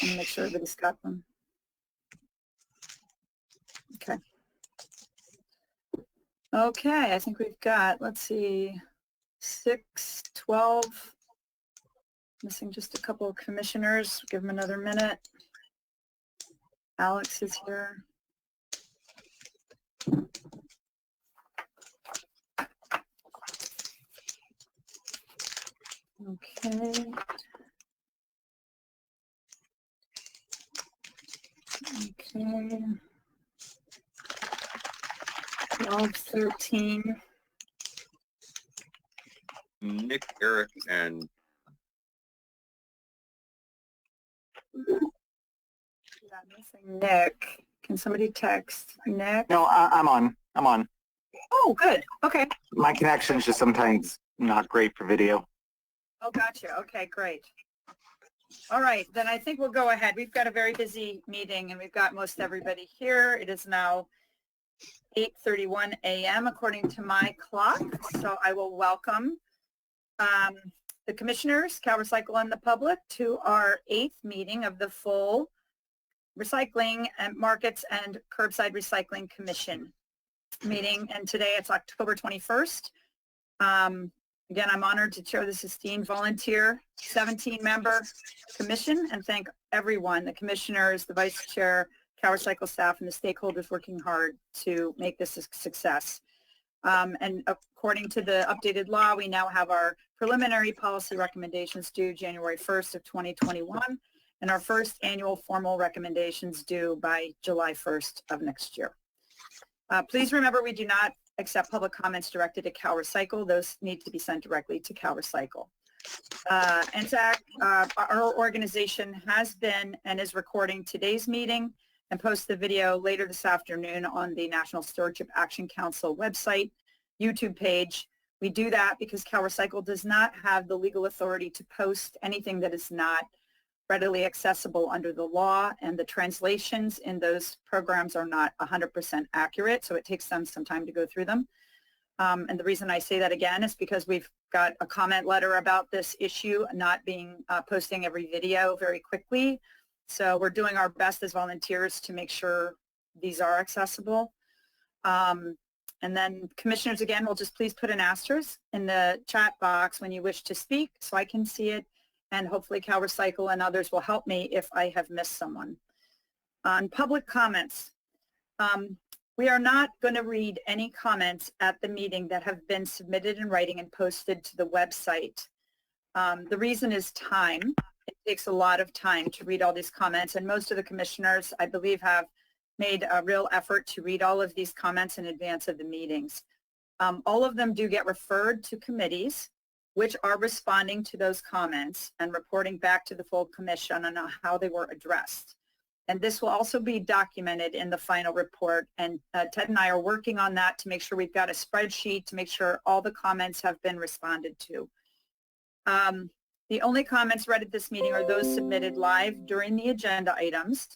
and make sure everybody's got them. Okay. Okay, I think we've got, let's see, 6, 12, missing just a couple of commissioners. Give them another minute. Alex is here. Okay. Okay. 12, 13. Nick, Eric, and Missing Nick. Can somebody text Nick? No, I'm on. I'm on. Oh, good. Okay. My connection's just sometimes not great for video. Oh, gotcha. Okay, great. All right, then I think we'll go ahead. We've got a very busy meeting, and we've got most everybody here. It is now 8:31 a.m. according to my clock, so I will welcome the commissioners, Cal Recycle, and the public to our 8th meeting of the full Recycling and Markets and Curbside Recycling Commission meeting. And today it's October 21st. Again, I'm honored to chair this esteemed volunteer 17-member commission and thank everyone, the commissioners, the vice chair, Cal Recycle staff, and the stakeholders working hard to make this a success. And according to the updated law, we now have our preliminary policy recommendations due January 1st of 2021, and our first annual formal recommendations due by July 1st of next year. Please remember, we do not accept public comments directed to Cal Recycle. Those need to be sent directly to Cal Recycle. NSAC, our organization, has been and is recording today's meeting and post the video later this afternoon on the National Stewardship Action Council website, YouTube page. We do that because Cal Recycle does not have the legal authority to post anything that is not readily accessible under the law, and the translations in those programs are not 100% accurate, so it takes them some time to go through them. And the reason I say that again is because we've got a comment letter about this issue not being posting every video very quickly. So we're doing our best as volunteers to make sure these are accessible. And then commissioners, again, will just please put an asterisk in the chat box when you wish to speak so I can see it. And hopefully Cal Recycle and others will help me if I have missed someone. On public comments, we are not going to read any comments at the meeting that have been submitted in writing and posted to the website. The reason is time. It takes a lot of time to read all these comments, and most of the commissioners, I believe, have made a real effort to read all of these comments in advance of the meetings. All of them do get referred to committees, which are responding to those comments and reporting back to the full commission on how they were addressed. And this will also be documented in the final report. And Ted and I are working on that to make sure we've got a spreadsheet to make sure all the comments have been responded to. The only comments read at this meeting are those submitted live during the agenda items.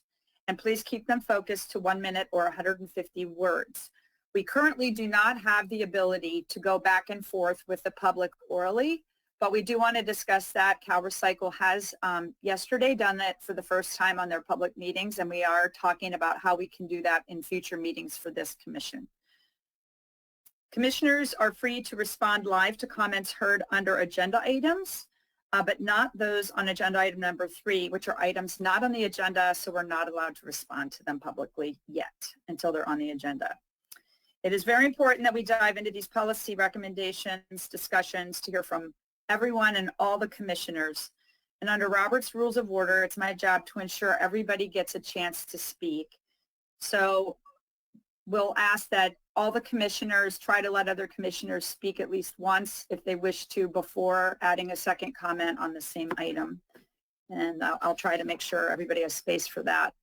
And please keep them focused to 1 minute or 150 words. We currently do not have the ability to go back and forth with the public orally, but we do want to discuss that. Cal Recycle has yesterday done that for the first time on their public meetings, and we are talking about how we can do that in future meetings for this commission. Commissioners are free to respond live to comments heard under agenda items, but not those on agenda item number 3, which are items not on the agenda, so we're not allowed to respond to them publicly yet until they're on the agenda. It is very important that we dive into these policy recommendations, discussions, to hear from everyone and all the commissioners. And under Robert's Rules of Order, it's my job to ensure everybody gets a chance to speak. So we'll ask that all the commissioners try to let other commissioners speak at least once if they wish to before adding a second comment on the same item. And I'll try to make sure everybody has space for that.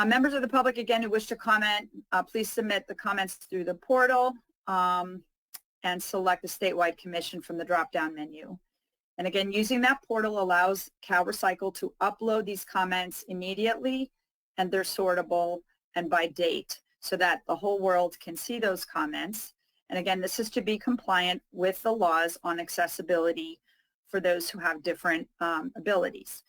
Members of the public, again, who wish to comment, please submit the comments through the portal and select the statewide commission from the drop-down menu. And again, using that portal allows Cal Recycle to upload these comments immediately, and they're sortable and by date so that the whole world can see those comments. And again, this is to be compliant with the laws on accessibility for those who have different abilities.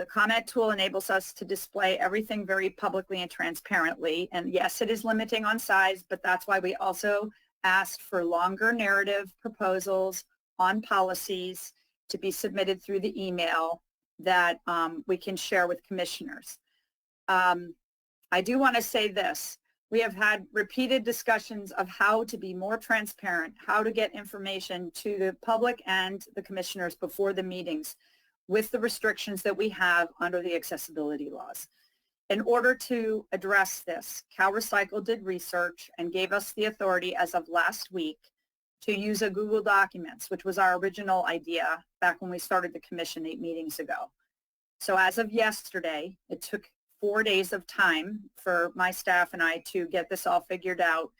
The comment tool enables us to display everything very publicly and transparently. And yes, it is limiting on size, but that's why we also asked for longer narrative proposals on policies to be submitted through the email that we can share with commissioners. I do want to say this. We have had repeated discussions of how to be more transparent, how to get information to the public and the commissioners before the meetings with the restrictions that we have under the accessibility laws. In order to address this, CalRecycle did research and gave us the authority as of last week to use a Google Documents, which was our original idea back when we started the commission 8 meetings ago. So as of yesterday, it took 4 days of time for my staff and I to get this all figured out,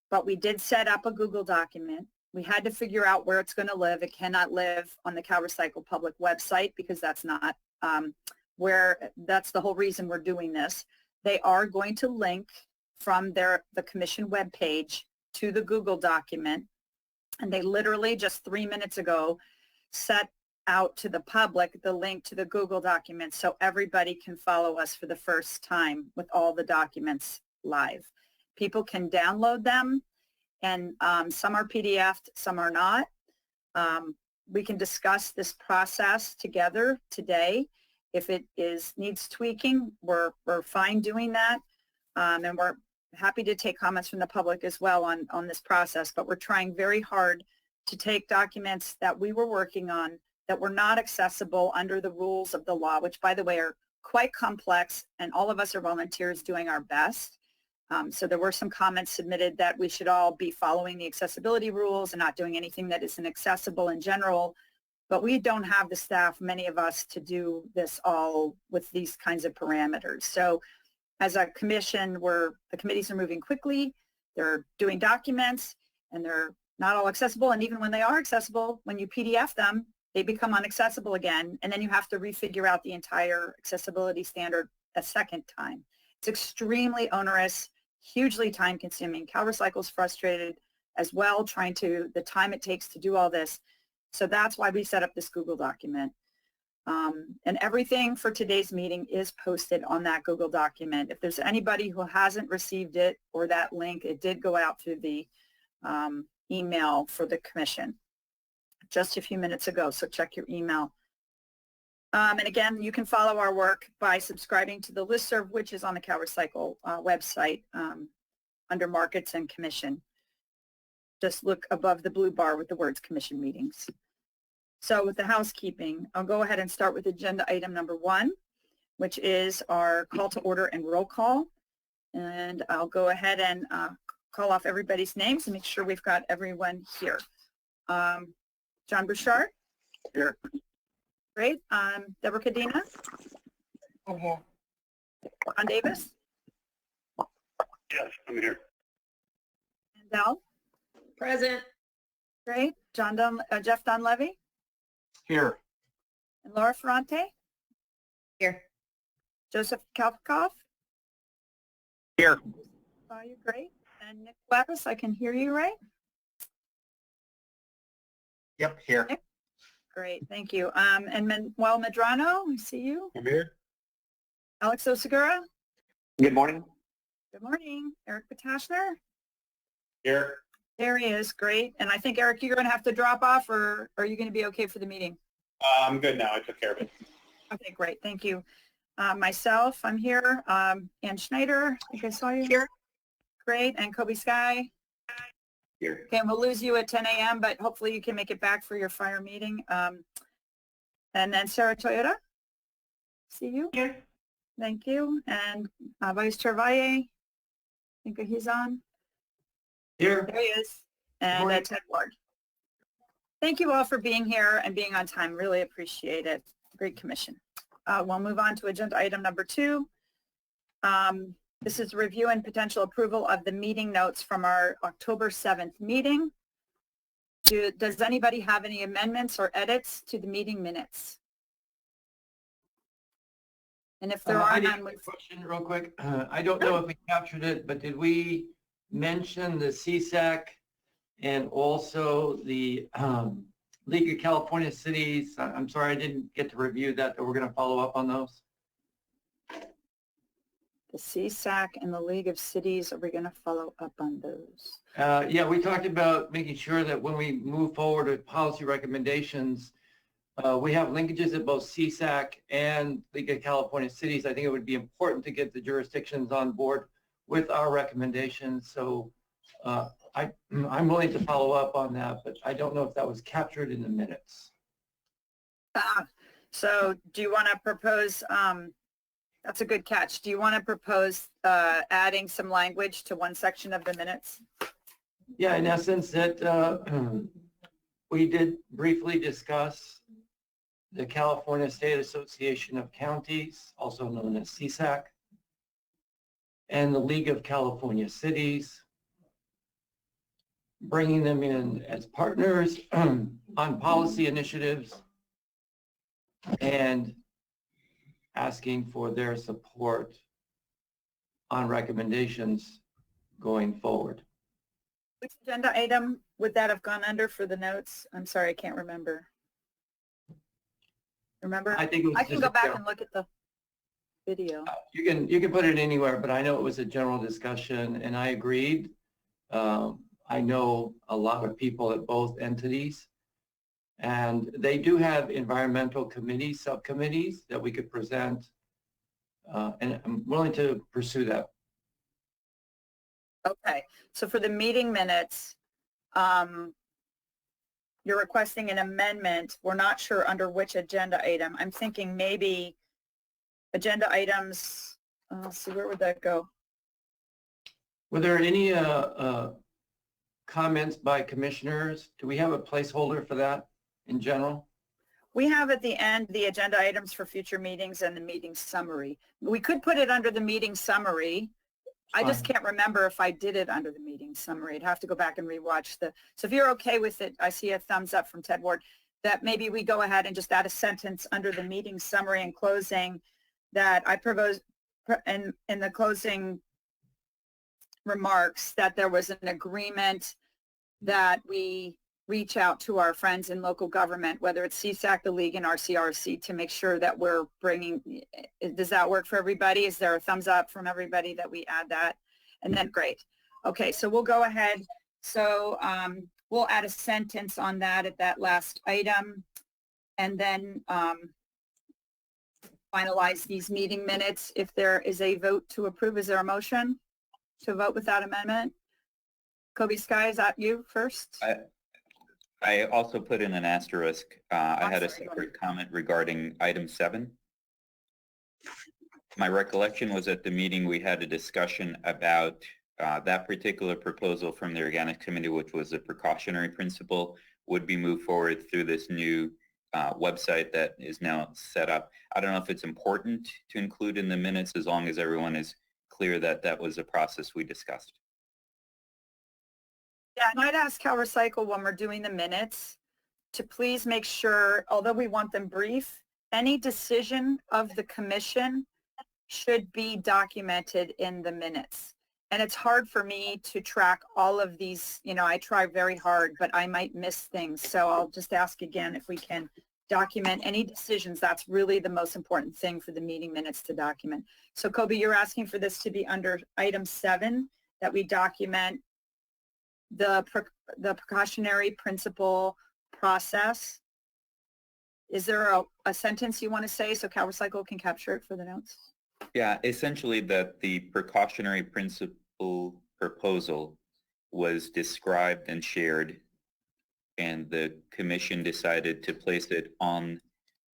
but we did set up a Google document. We had to figure out where it's going to live. It cannot live on the CalRecycle public website because that's not that's the whole reason we're doing this. They are going to link from the commission webpage to the Google document, and they literally just 3 minutes ago set out to the public the link to the Google document so everybody can follow us for the first time with all the documents live. People can download them, and some are PDF'd, some are not. We can discuss this process together today. If it needs tweaking, we're fine doing that, and we're happy to take comments from the public as well on this process, but we're trying very hard to take documents that we were working on that were not accessible under the rules of the law, which, by the way, are quite complex, and all of us are volunteers doing our best. So there were some comments submitted that we should all be following the accessibility rules and not doing anything that isn't accessible in general, but we don't have the staff, many of us, to do this all with these kinds of parameters. So as a commission, the committees are moving quickly, they're doing documents, and they're not all accessible, and even when they are accessible, when you PDF them, they become inaccessible again, and then you have to refigure out the entire accessibility standard a second time. It's extremely onerous, hugely time-consuming. CalRecycle's frustrated as well, the time it takes to do all this. So that's why we set up this Google document. And everything for today's meeting is posted on that Google document. If there's anybody who hasn't received it or that link, it did go out through the email for the commission just a few minutes ago, so check your email. And again, you can follow our work by subscribing to the listserv, which is on the CalRecycle website under Markets and Commission. Just look above the blue bar with the words Commission Meetings. So with the housekeeping, I'll go ahead and start with agenda item number 1, which is our call to order and roll call. And I'll go ahead and call off everybody's names and make sure we've got everyone here. John Bouchard? Here. Great. Deborah Cadena? I'm here. John Davis? Yes, I'm here. Mandel? Present. Great. Jeff Donlevy? Here. And Laura Ferrante? Here. Joseph Kalpikoff? Here. Are you great? And Nick Lapis, I can hear you, right? Yep, here. Nick? Great, thank you. And Manuel Medrano, I see you. I'm here. Alex Osagura? Good morning. Good morning. Eric Patashner? Here. There he is, great. And I think, Eric, you're going to have to drop off, or are you going to be okay for the meeting? I'm good now. I took care of it. Okay, great, thank you. Myself, I'm here. Ann Schneider, I think I saw you. Here. Great, and Kobe Sky? Here. Okay, and we'll lose you at 10 a.m., but hopefully you can make it back for your fire meeting. And then Sarah Toyota? See you? Here. Thank you. And Vice Chair Valle? I think he's on. Here. There he is. And Ted Ward. Thank you all for being here and being on time. Really appreciate it. Great commission. We'll move on to agenda item number 2. This is review and potential approval of the meeting notes from our October 7th meeting. Does anybody have any amendments or edits to the meeting minutes? And if there are I did none, have a question real quick. I don't know if we captured it, but did we mention the CSAC and also the League of California Cities, I'm sorry I didn't get to review that, but we're going to follow up on those. The CSAC and the League of Cities, are we going to follow up on those? Yeah, we talked about making sure that when we move forward with policy recommendations, we have linkages at both CSAC and League of California Cities. I think it would be important to get the jurisdictions on board with our recommendations. So I'm willing to follow up on that, but I don't know if that was captured in the minutes. So do you want to propose, that's a good catch. Do you want to propose adding some language to one section of the minutes? Yeah, in essence, that we did briefly discuss the California State Association of Counties, also known as CSAC, and the League of California Cities, bringing them in as partners on policy initiatives and asking for their support on recommendations going forward. Which agenda item would that have gone under for the notes? I'm sorry, I can't remember. Remember? I think it was I can just go a back general- and look at the video. You can put it anywhere, but I know it was a general discussion, and I agreed. I know a lot of people at both entities, and they do have environmental committees, subcommittees that we could present, and I'm willing to pursue that. Okay, so for the meeting minutes, you're requesting an amendment. We're not sure under which agenda item. I'm thinking maybe agenda items, let's see, where would that go? Were there any comments by commissioners? Do we have a placeholder for that in general? We have at the end the agenda items for future meetings and the meeting summary. We could put it under the meeting summary. I just Fine. can't remember if I did it under the meeting summary. I'd have to go back and rewatch so if you're okay with it, I see a thumbs up from Ted Ward, that maybe we go ahead and just add a sentence under the meeting summary and closing that I propose in the closing remarks that there was an agreement that we reach out to our friends in local government, whether it's CSAC, the League, and RCRC, to make sure that we're bringing, does that work for everybody? Is there a thumbs up from everybody that we add that? And then great. Okay, so we'll go ahead. So we'll add a sentence on that at that last item, and then finalize these meeting minutes. If there is a vote to approve, is there a motion to vote without amendment? Kobe Sky, is that you first? I also put in an asterisk. I had a Sorry, go separate comment regarding item 7. My recollection was at the meeting we had a discussion about that particular proposal from the Organic Committee, which was a precautionary principle, would be moved forward through this new website that is now set up. I don't know if it's important to include in the minutes as long as everyone is clear that that was a process we discussed. Yeah, and I'd ask Cal Recycle when we're doing the minutes to please make sure, although we want them brief, any decision of the commission should be documented in the minutes. And it's hard for me to track all of these, I try very hard, but I might miss things. So I'll just ask again if we can document any decisions. That's really the most important thing for the meeting minutes to document. So Kobe, you're asking for this to be under item 7, that we document the precautionary principle process. Is there a sentence you want to say so Cal Recycle can capture it for the notes? Yeah, essentially that the precautionary principle proposal was described and shared, and the commission decided to place it on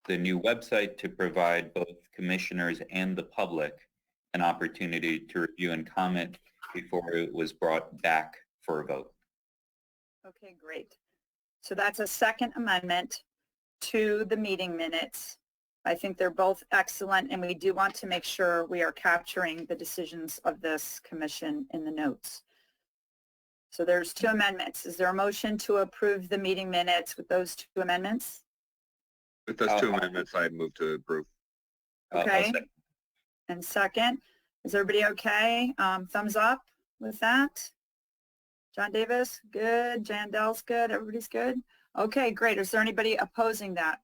the new website to provide both commissioners and the public an opportunity to review and comment before it was brought back for a vote. Okay, great. So that's a second amendment to the meeting minutes. I think they're both excellent, and we do want to make sure we are capturing the decisions of this commission in the notes. So there's 2 amendments. Is there a motion to approve the meeting minutes with those 2 amendments? With those 2 amendments, I move to approve. I'll Okay. second. And second, is everybody okay? Thumbs up with that? John Davis, good. Jan Dell's good. Everybody's good. Okay, great. Is there anybody opposing that?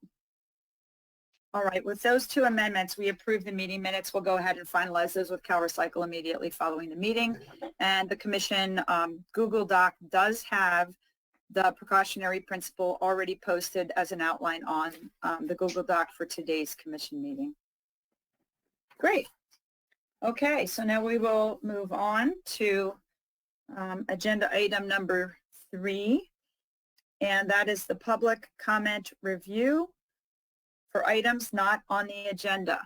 All right, with those two amendments, we approve the meeting minutes. We'll go ahead and finalize those with CalRecycle immediately following the meeting. And the commission Google Doc does have the precautionary principle already posted as an outline on the Google Doc for today's commission meeting. Great. Okay, so now we will move on to agenda item number 3, and that is the public comment review for items not on the agenda.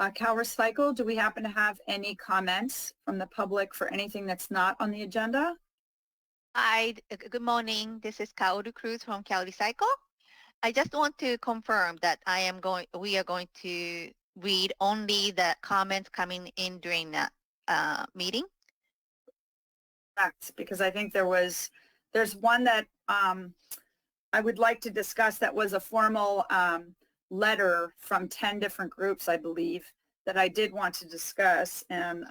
CalRecycle, do we happen to have any comments from the public for anything that's not on the agenda? Hi, good morning. This is Kaoru Cruz from CalRecycle. I just want to confirm that we are going to read only the comments coming in during the meeting. Correct, because I think there's one that I would like to discuss that was a formal letter from 10 different groups, I believe, that I did want to discuss. And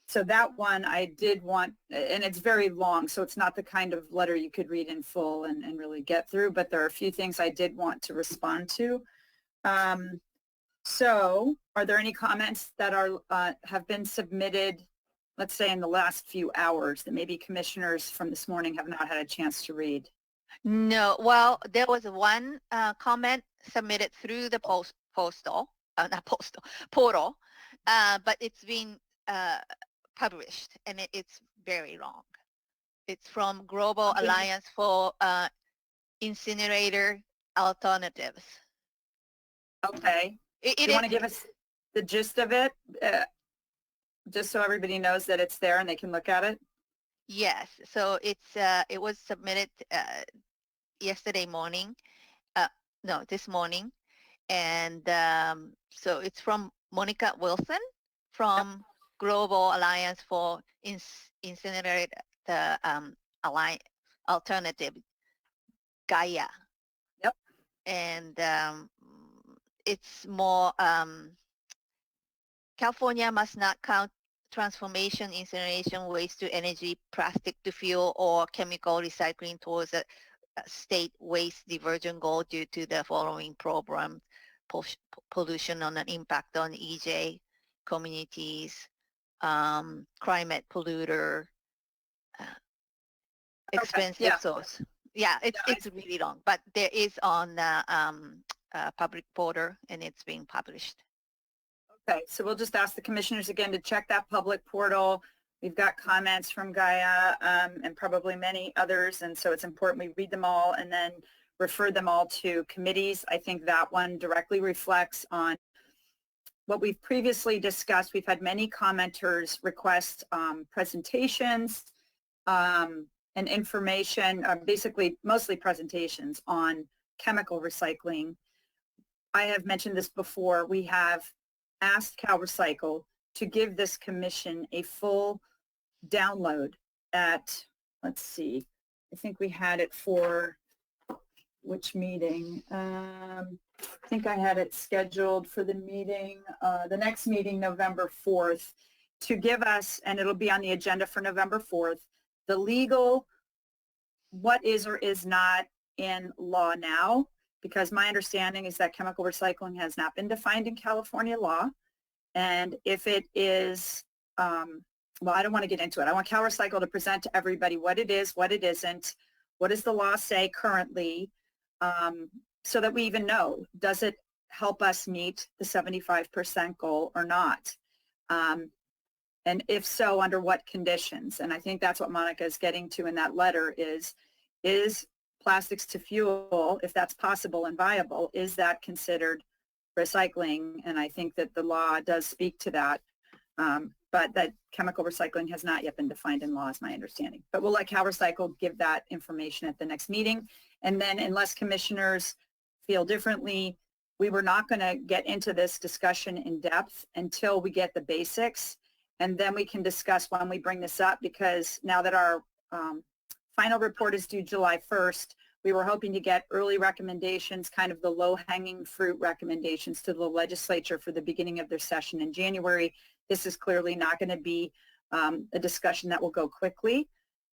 so that one I did want, and it's very long, so it's not the kind of letter you could read in full and really get through, but there are a few things I did want to respond to. So are there any comments that have been submitted, let's say in the last few hours, that maybe commissioners from this morning have not had a chance to read? No, well, there was one comment submitted through the portal, but it's been published, and it's very long. It's from Global Alliance for Incinerator Alternatives. Okay. Do you want to give us the gist of it, just so everybody knows that it's there and they can look at it? Yes, so it was submitted yesterday morning, this morning, and so it's from Monica Wilson from Global Alliance for Incinerator Alternative, Gaia. Yep. And it's more, California must not count transformation, incineration, waste to energy, plastic to fuel, or chemical recycling towards a state waste diversion goal due to the following program: pollution on an impact on EJ communities, climate polluter, expensive source. Yeah, it's really long, but there is on the public portal, and it's being published. Okay, so we'll just ask the commissioners again to check that public portal. We've got comments from Gaia and probably many others, and so it's important we read them all and then refer them all to committees. I think that one directly reflects on what we've previously discussed. We've had many commenters request presentations and information, basically mostly presentations on chemical recycling. I have mentioned this before. We have asked CalRecycle to give this commission a full download at, let's see, I think we had it for which meeting? I think I had it scheduled for the meeting, the next meeting, November 4th, to give us, and it'll be on the agenda for November 4th, the legal, what is or is not in law now, because my understanding is that chemical recycling has not been defined in California law. And if it is, well, I don't want to get into it. I want CalRecycle to present to everybody what it is, what it isn't, what does the law say currently, so that we even know, does it help us meet the 75% goal or not? And if so, under what conditions? And I think that's what Monica is getting to in that letter is plastics to fuel, if that's possible and viable, is that considered recycling? And I think that the law does speak to that, but that chemical recycling has not yet been defined in law is my understanding. But we'll let CalRecycle give that information at the next meeting. And then unless commissioners feel differently, we were not going to get into this discussion in depth until we get the basics. And then we can discuss when we bring this up, because now that our final report is due July 1st, we were hoping to get early recommendations, kind of the low-hanging fruit recommendations to the legislature for the beginning of their session in January. This is clearly not going to be a discussion that will go quickly.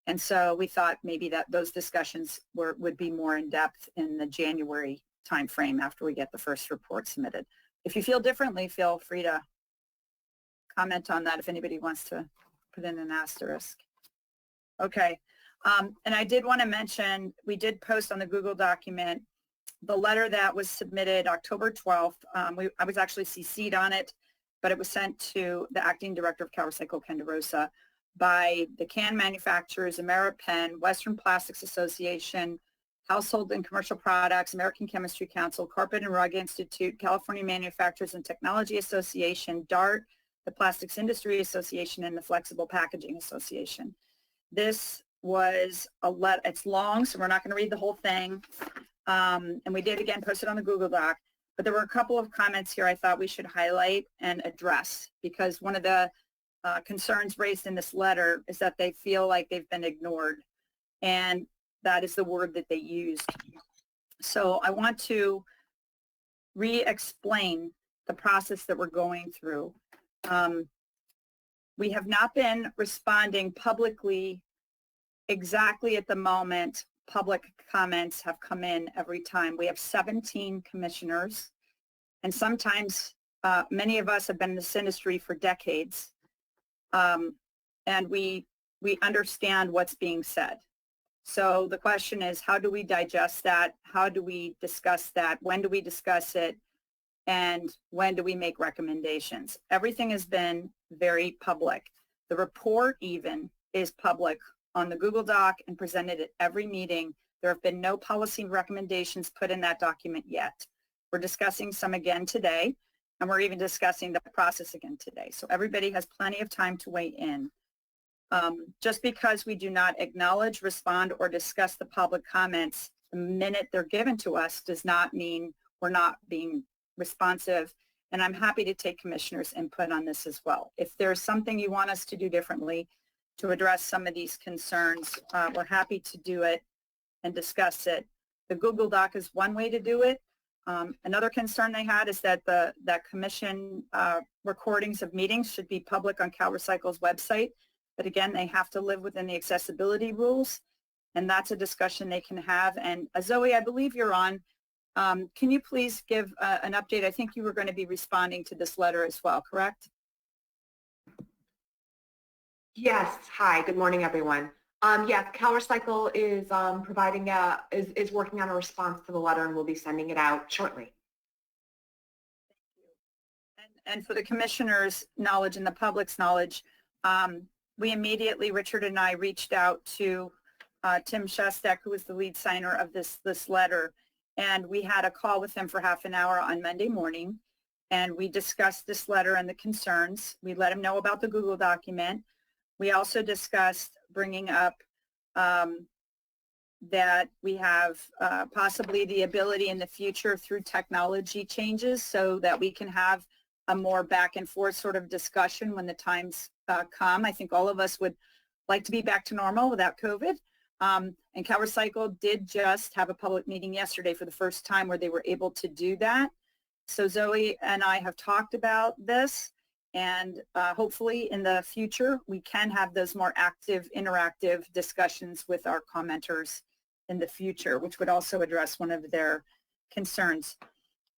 And so we thought maybe that those discussions would be more in depth in the January timeframe after we get the first report submitted. If you feel differently, feel free to comment on that if anybody wants to put in an asterisk. Okay. And I did want to mention, we did post on the Google document the letter that was submitted October 12th. I was actually CC'd on it, but it was sent to the acting director of CalRecycle, Ken DeRosa, by the can manufacturers, Ameripen, Western Plastics Association, Household and Commercial Products, American Chemistry Council, Carpet and Rug Institute, California Manufacturers and Technology Association, DART, the Plastics Industry Association, and the Flexible Packaging Association. This was a letter. It's long, so we're not going to read the whole thing. And we did, again, post it on the Google Doc. But there were a couple of comments here I thought we should highlight and address, because one of the concerns raised in this letter is that they feel like they've been ignored. And that is the word that they used. So I want to re-explain the process that we're going through. We have not been responding publicly exactly at the moment. Public comments have come in every time. We have 17 commissioners, and sometimes many of us have been in this industry for decades, and we understand what's being said. So the question is, how do we digest that? How do we discuss that? When do we discuss it? And when do we make recommendations? Everything has been very public. The report even is public on the Google Doc and presented at every meeting. There have been no policy recommendations put in that document yet. We're discussing some again today, and we're even discussing the process again today. So everybody has plenty of time to weigh in. Just because we do not acknowledge, respond, or discuss the public comments the minute they're given to us does not mean we're not being responsive. And I'm happy to take commissioners' input on this as well. If there's something you want us to do differently to address some of these concerns, we're happy to do it and discuss it. The Google Doc is one way to do it. Another concern they had is that that commission recordings of meetings should be public on CalRecycle's website. But again, they have to live within the accessibility rules, and that's a discussion they can have. And Zoe, I believe you're on. Can you please give an update? I think you were going to be responding to this letter as well, correct? Yes. Hi. Good morning, everyone. Yes, CalRecycle is providing is working on a response to the letter, and we'll be sending it out shortly. Thank you. And for the commissioners' knowledge and the public's knowledge, we immediately, Richard and I, reached out to Tim Shestek, who was the lead signer of this letter, and we had a call with him for half an hour on Monday morning, and we discussed this letter and the concerns. We let him know about the Google document. We also discussed bringing up that we have possibly the ability in the future through technology changes so that we can have a more back and forth sort of discussion when the times come. I think all of us would like to be back to normal without COVID. And CalRecycle did just have a public meeting yesterday for the first time where they were able to do that. So Zoe and I have talked about this, and hopefully in the future we can have those more active, interactive discussions with our commenters in the future, which would also address one of their concerns.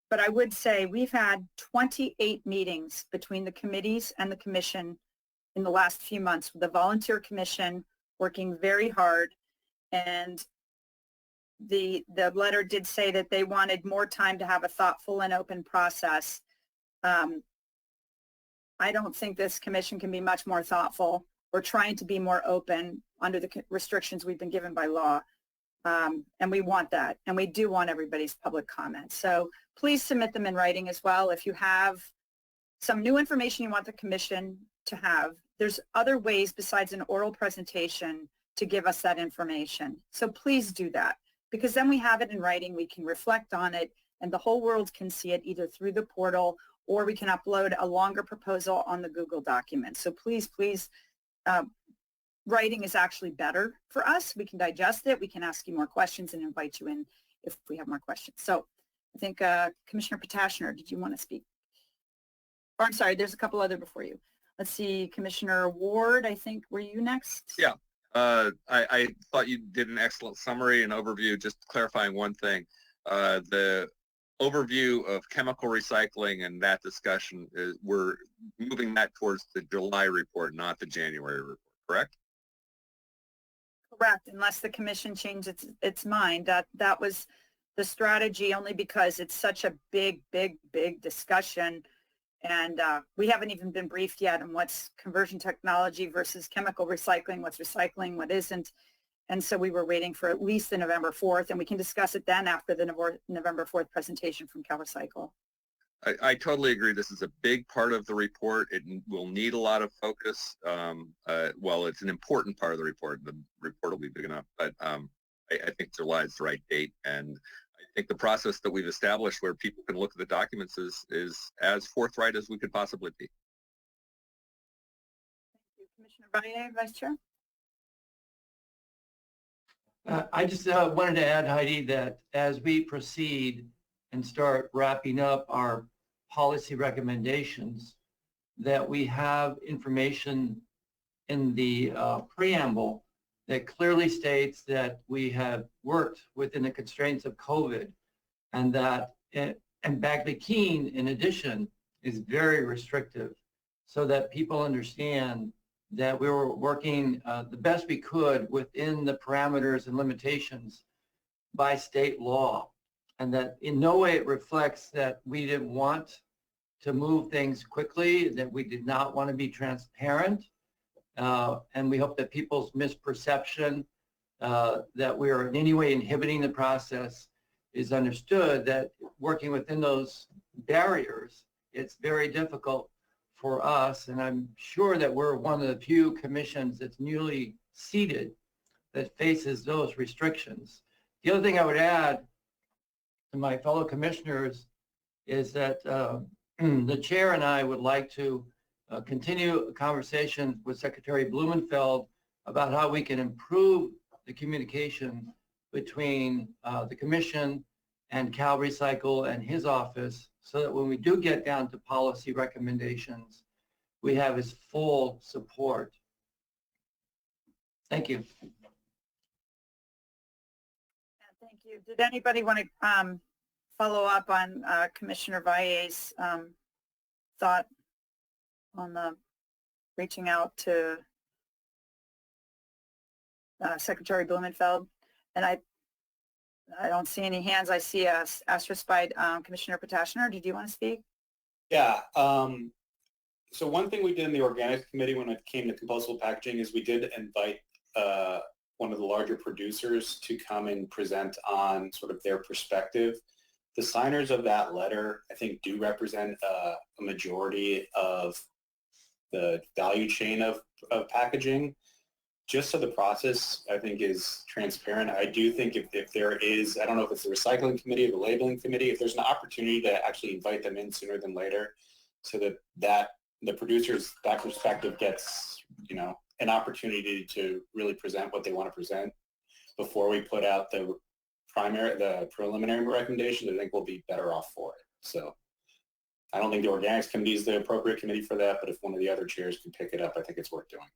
But I would say we've had 28 meetings between the committees and the commission in the last few months, with the volunteer commission working very hard. And the letter did say that they wanted more time to have a thoughtful and open process. I don't think this commission can be much more thoughtful. We're trying to be more open under the restrictions we've been given by law. And we want that. And we do want everybody's public comments. So please submit them in writing as well. If you have some new information you want the commission to have, there's other ways besides an oral presentation to give us that information. So please do that, because then we have it in writing, we can reflect on it, and the whole world can see it either through the portal or we can upload a longer proposal on the Google document. So please, writing is actually better for us. We can digest it, we can ask you more questions and invite you in if we have more questions. So I think Commissioner Potashner, did you want to speak? Or I'm sorry, there's a couple other before you. Let's see, Commissioner Ward, I think, were you next? Yeah. I thought you did an excellent summary and overview. Just clarifying one thing, the overview of chemical recycling and that discussion is we're moving that towards the July report, not the January report, correct? Correct, unless the commission changes its mind. That was the strategy, only because it's such a big discussion. And we haven't even been briefed yet on what's conversion technology versus chemical recycling, what's recycling, what isn't. And so we were waiting for at least the November 4th, and we can discuss it then after the November 4th presentation from CalRecycle. I totally agree. This is a big part of the report. It will need a lot of focus. Well, it's an important part of the report. The report will be big enough, but I think July is the right date. And I think the process that we've established where people can look at the documents is as forthright as we could possibly be. Thank you. Commissioner Valle, Vice Chair. I just wanted to add, Heidi, that as we proceed and start wrapping up our policy recommendations, that we have information in the preamble that clearly states that we have worked within the constraints of COVID, and that and Bagley-Keene, in addition, is very restrictive, so that people understand that we were working the best we could within the parameters and limitations by state law, and that in no way it reflects that we didn't want to move things quickly, that we did not want to be transparent, and we hope that people's misperception that we are in any way inhibiting the process is understood, that working within those barriers, it's very difficult for us, and I'm sure that we're one of the few commissions that's newly seated that faces those restrictions. The other thing I would add to my fellow commissioners is that the chair and I would like to continue a conversation with Secretary Blumenfeld about how we can improve the communication between the commission and CalRecycle and his office, so that when we do get down to policy recommendations, we have his full support. Thank you. Thank you. Did anybody want to follow up on Commissioner Valle's thought on the reaching out to Secretary Blumenfeld? And I don't see any hands. I see a asterisk by Commissioner Potashner. Did you want to speak? Yeah. So one thing we did in the organics committee when it came to compostable packaging is we did invite one of the larger producers to come and present on sort of their perspective. The signers of that letter, I think, do represent a majority of the value chain of packaging. Just so the process, I think, is transparent. I do think if there is, I don't know if it's the recycling committee or the labeling committee, if there's an opportunity to actually invite them in sooner than later, so that the producers, that perspective gets, you know, an opportunity to really present what they want to present before we put out the preliminary recommendations, I think we'll be better off for it. So I don't think the organics committee is the appropriate committee for that, but if one of the other chairs can pick it up, I think it's worth doing.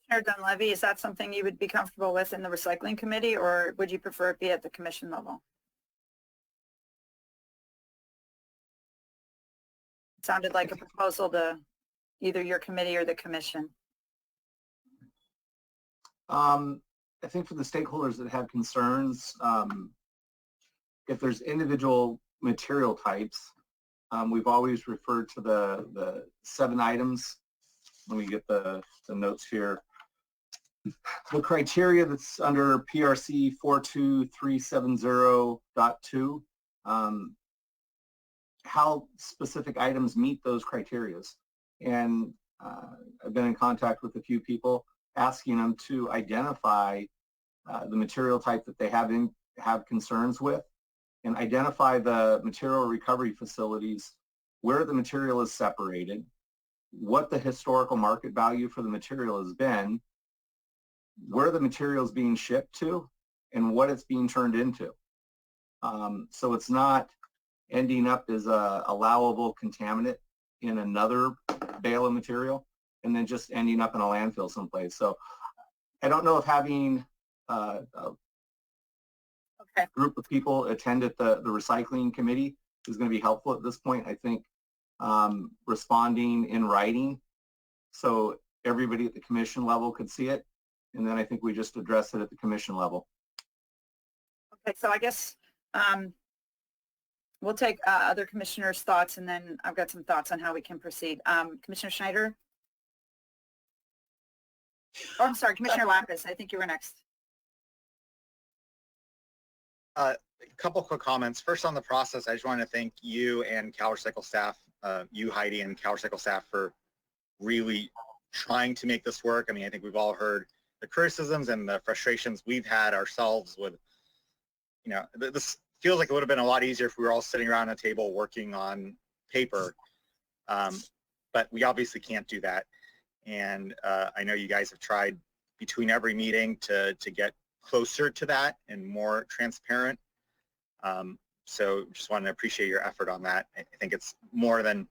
Commissioner Dunleavy, is that something you would be comfortable with in the recycling committee, or would you prefer it be at the commission level? It sounded like a proposal to either your committee or the commission. I think for the stakeholders that have concerns, if there's individual material types, we've always referred to the 7 items. Let me get the notes here. The criteria that's under PRC 42370.2, how specific items meet those criteria. And I've been in contact with a few people asking them to identify the material type that they have concerns with, and identify the material recovery facilities where the material is separated, what the historical market value for the material has been, where the material is being shipped to, and what it's being turned into. So it's not ending up as a allowable contaminant in another bale of material and then just ending up in a landfill someplace. So I don't know if having a Okay. group of people attend at the recycling committee is going to be helpful at this point. I think responding in writing so everybody at the commission level could see it. And then I think we just address it at the commission level. Okay, so I guess we'll take other commissioners' thoughts, and then I've got some thoughts on how we can proceed. Commissioner Schneider? Oh, I'm sorry, Commissioner Lapis. I think you were next. A couple quick comments. First, on the process, I just want to thank you and CalRecycle staff, you, Heidi, and CalRecycle staff for really trying to make this work. I mean, I think we've all heard the criticisms and the frustrations we've had ourselves with, you know, this feels like it would have been a lot easier if we were all sitting around a table working on paper, but we obviously can't do that. And I know you guys have tried between every meeting to get closer to that and more transparent. So just wanted to appreciate your effort on that. I think it's more than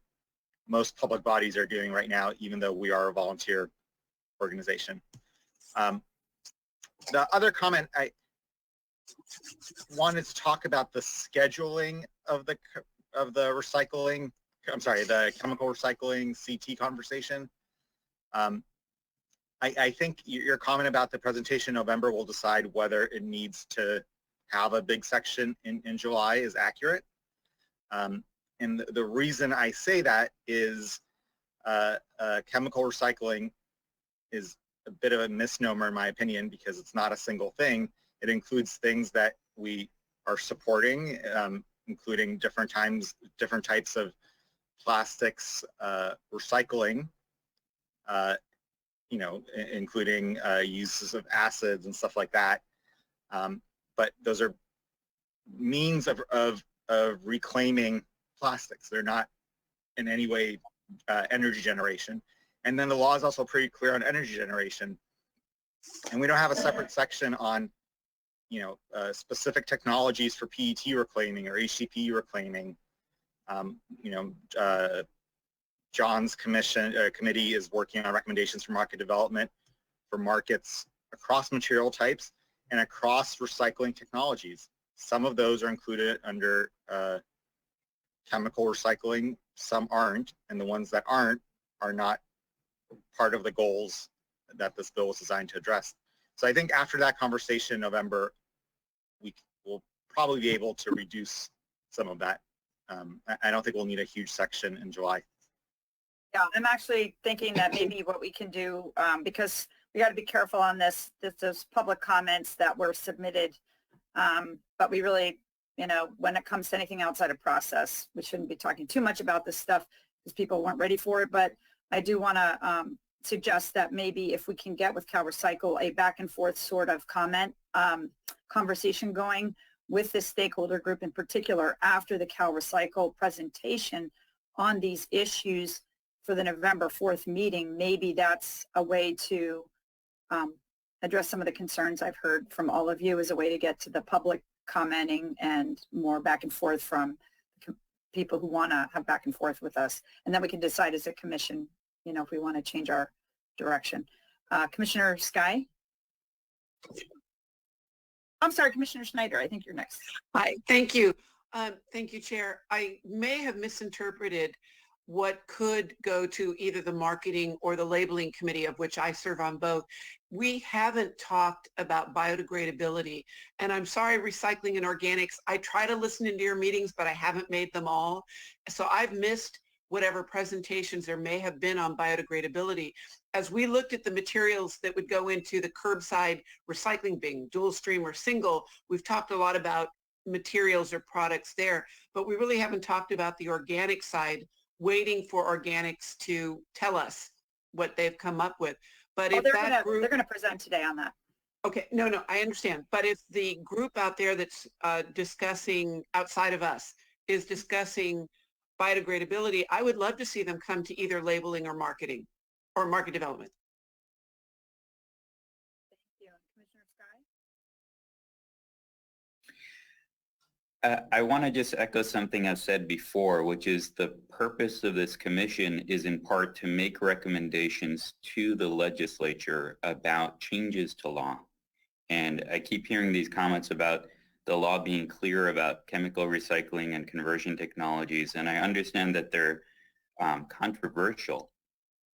most public bodies are doing right now, even though we are a volunteer organization. The other comment, I wanted to talk about the scheduling of the recycling, I'm sorry, the chemical recycling CT conversation. I think your comment about the presentation in November will decide whether it needs to have a big section in July is accurate. And the reason I say that is chemical recycling is a bit of a misnomer in my opinion, because it's not a single thing. It includes things that we are supporting, including different types of plastics recycling, you know, including uses of acids and stuff like that. But those are means of reclaiming plastics. They're not in any way energy generation. And then the law is also pretty clear on energy generation. And we don't have a separate section on, you know, specific technologies for PET reclaiming or HDPE reclaiming. You know, John's committee is working on recommendations for market development for markets across material types and across recycling technologies. Some of those are included under chemical recycling, some aren't, and the ones that aren't are not part of the goals that this bill was designed to address. So I think after that conversation in November, we will probably be able to reduce some of that. I don't think we'll need a huge section in July. Yeah, I'm actually thinking that maybe what we can do, because we got to be careful on this, those public comments that were submitted, but we really, you know, when it comes to anything outside of process, we shouldn't be talking too much about this stuff because people weren't ready for it. But I do want to suggest that maybe if we can get with CalRecycle a back and forth sort of conversation going with this stakeholder group in particular after the CalRecycle presentation on these issues for the November 4th meeting, maybe that's a way to address some of the concerns I've heard from all of you as a way to get to the public commenting and more back and forth from people who want to have back and forth with us. And then we can decide as a commission, you know, if we want to change our direction. Commissioner Sky? I'm sorry, Commissioner Schneider, I think you're next. Hi, thank you. Thank you, Chair. I may have misinterpreted what could go to either the marketing or the labeling committee, of which I serve on both. We haven't talked about biodegradability, and I'm sorry, recycling and organics. I try to listen into your meetings, but I haven't made them all. So I've missed whatever presentations there may have been on biodegradability. As we looked at the materials that would go into the curbside recycling bin, dual stream or single, we've talked a lot about materials or products there, but we really haven't talked about the organic side, waiting for organics to tell us what they've come up with. But if that group, they're going to present today on that. Okay, no, I understand. But if the group out there that's discussing outside of us is discussing biodegradability, I would love to see them come to either labeling or marketing or market development. Thank you. Commissioner I want to just echo something I've said before, which is the purpose of this commission is in part to make recommendations to the legislature about changes to law. And I keep hearing these comments about the law being clear about chemical recycling and conversion technologies, and I understand that they're controversial,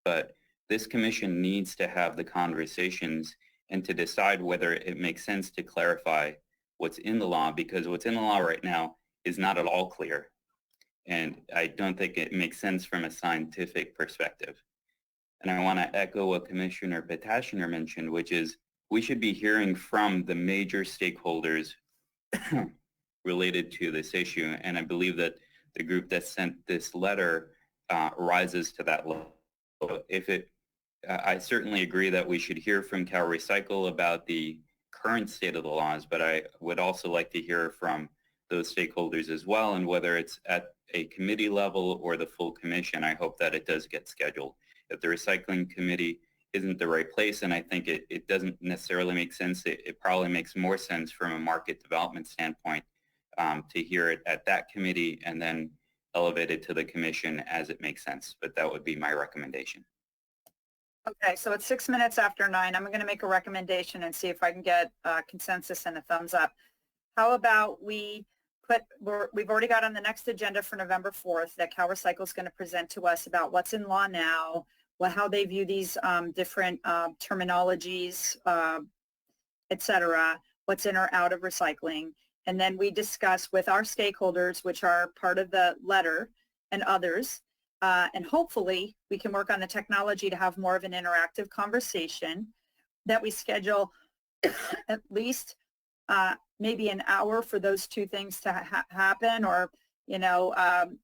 but this commission needs to have the conversations and to decide whether it makes sense to clarify what's in the law, because what's in the law right now is not at all clear. And I don't think it makes sense from a scientific perspective. And I want to echo what Commissioner Petashner mentioned, which is we should be hearing from the major stakeholders related to this issue. And I believe that the group that sent this letter rises to that level. I certainly agree that we should hear from Cal Recycle about the current state of the laws, but I would also like to hear from those stakeholders as well, and whether it's at a committee level or the full commission, I hope that it does get scheduled. If the recycling committee isn't the right place, and I think it doesn't necessarily make sense, it probably makes more sense from a market development standpoint to hear it at that committee and then elevate it to the commission as it makes sense. But that would be my recommendation. Okay, so it's 6 minutes after 9. I'm going to make a recommendation and see if I can get consensus and a thumbs up. How about we've already got on the next agenda for November 4th that Cal Recycle is going to present to us about what's in law now, how they view these different terminologies, et cetera, what's in or out of recycling. And then we discuss with our stakeholders, which are part of the letter and others, and hopefully we can work on the technology to have more of an interactive conversation, that we schedule at least maybe an hour for those two things to happen, or,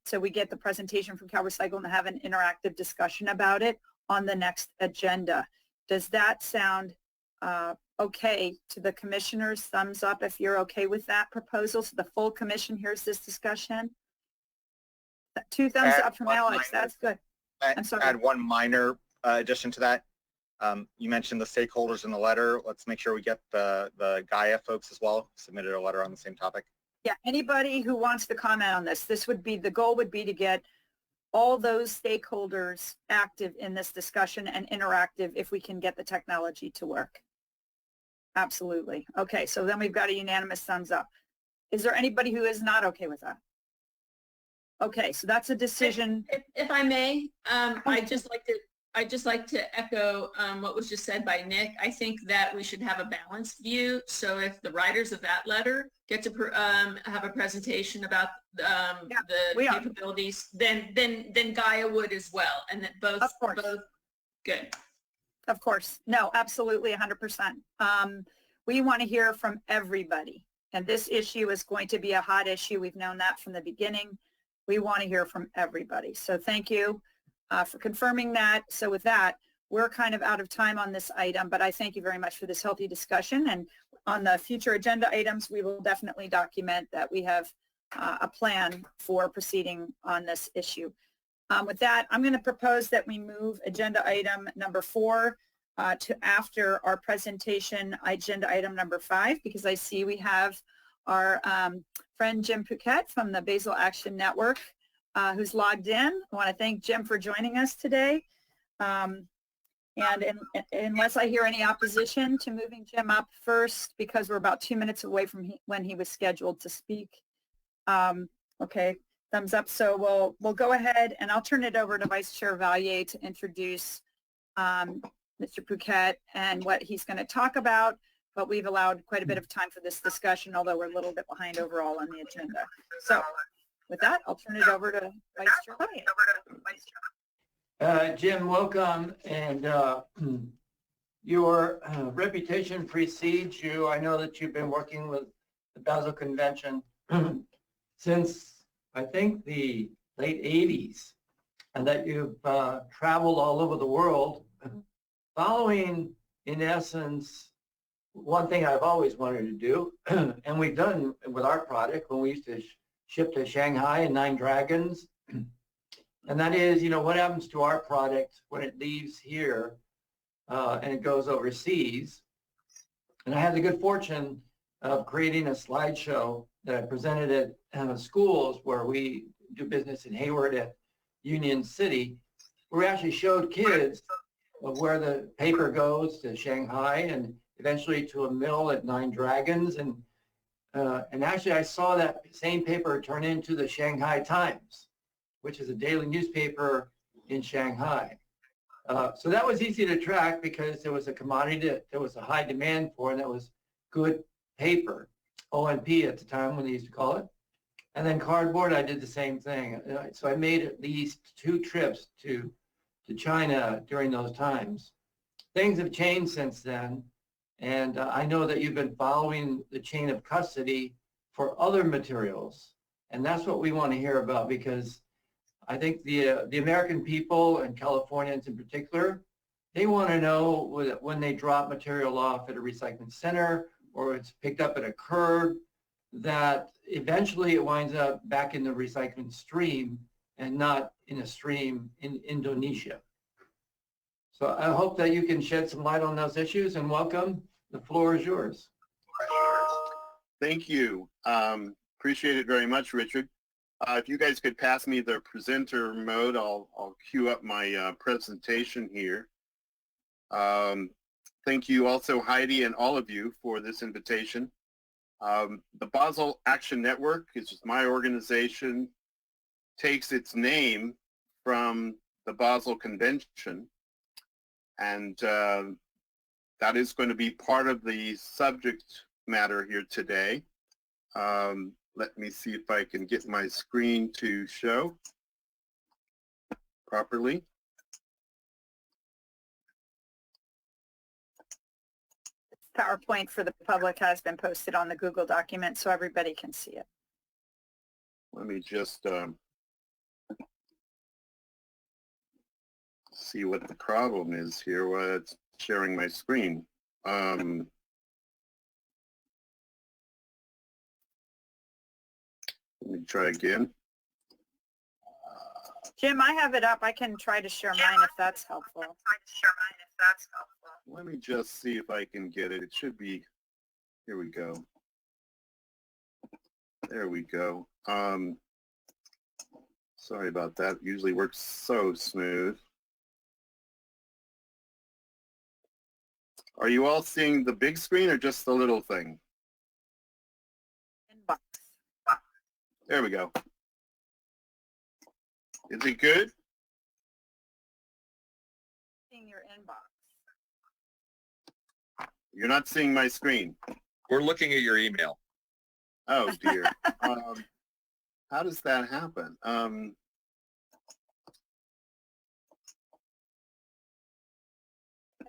so we get the presentation from Cal Recycle and have an interactive discussion about it on the next agenda. Does that sound okay to the commissioners? Thumbs up if you're okay with that proposal, so the full commission hears this discussion. 2 thumbs up from Alex. That's good. I'm sorry. Add one minor addition to that. You mentioned the stakeholders in the letter. Let's make sure we get the Gaia folks as well, submitted a letter on the same topic. Yeah, anybody who wants to comment on this, the goal would be to get all those stakeholders active in this discussion and interactive if we can get the technology to work. Absolutely. Okay, so then we've got a unanimous thumbs up. Is there anybody who is not okay with that? Okay, so that's a decision. If I may, I'd just like to echo what was just said by Nick. I think that we should have a balanced view. So if the writers of that letter get to have a presentation about the capabilities, then Gaia would as well, and that both good. Of course, no, absolutely, 100%. We want to hear from everybody, and this issue is going to be a hot issue. We've known that from the beginning. We want to hear from everybody. So thank you for confirming that. So with that, we're kind of out of time on this item, but I thank you very much for this healthy discussion. And on the future agenda items, we will definitely document that we have a plan for proceeding on this issue. With that, I'm going to propose that we move agenda item number 4 to after our presentation, agenda item number 5, because I see we have our friend Jim Puquette from the Basel Action Network who's logged in. I want to thank Jim for joining us today. And unless I hear any opposition to moving Jim up first, because we're about 2 minutes away from when he was scheduled to speak. Okay, thumbs up. So we'll go ahead, and I'll turn it over to Vice Chair Vallier to introduce Mr. Puquette and what he's going to talk about. But we've allowed quite a bit of time for this discussion, although we're a little bit behind overall on the agenda. So with that, I'll turn it over to Vice Chair Vallier. Jim, welcome. And your reputation precedes you. I know that you've been working with the Basel Convention since, I think, the late 80s, and that you've traveled all over the world following, in essence, one thing I've always wanted to do, and we've done with our product when we used to ship to Shanghai and Nine Dragons, and that is, what happens to our product when it leaves here and it goes overseas. And I had the good fortune of creating a slideshow that I presented at schools where we do business in Hayward at Union City, where we actually showed kids of where the paper goes to Shanghai and eventually to a mill at Nine Dragons. And actually I saw that same paper turn into the Shanghai Times, which is a daily newspaper in Shanghai. So that was easy to track because there was a commodity that there was a high demand for, and that was good paper, ONP at the time when they used to call it. And then cardboard, I did the same thing. So I made at least 2 trips to China during those times. Things have changed since then. And I know that you've been following the chain of custody for other materials. And that's what we want to hear about, because I think the American people and Californians in particular, they want to know when they drop material off at a recycling center or it's picked up at a curb, that eventually it winds up back in the recycling stream and not in a stream in Indonesia. So I hope that you can shed some light on those issues, and welcome. The floor is yours. Thank you. Appreciate it very much, Richard. If you guys could pass me the presenter mode, I'll queue up my presentation here. Thank you also, Heidi, and all of you for this invitation. The Basel Action Network, which is my organization, takes its name from the Basel Convention, and that is going to be part of the subject matter here today. Let me see if I can get my screen to show properly. PowerPoint for the public has been posted on the Google document so everybody can see it. Let me just see what the problem is here while it's sharing my screen. Let me try again. Jim, I have it up. I can try to share mine if that's helpful. Let me just see if I can get it. It should be, here we go. There we go. Sorry about that. Usually works so smooth. Are you all seeing the big screen or just the little thing? Inbox. There we go. Is it good? Seeing your inbox. You're not seeing my screen. We're looking at your email. Oh dear. How does that happen? I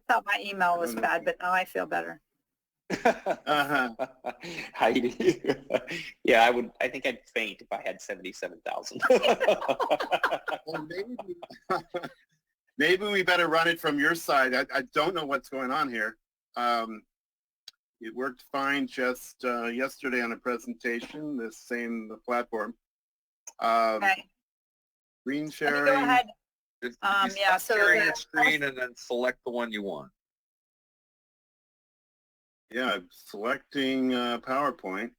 thought my email was bad, but now I feel better. Heidi. Yeah, I think I'd faint if I had 77,000. Well, maybe we better run it from your side. I don't know what's going on here. It worked fine just yesterday on a presentation, the platform. Okay. Screen sharing. Go ahead. Yeah, so sharing the screen and then select the one you want. Yeah, I'm selecting PowerPoint.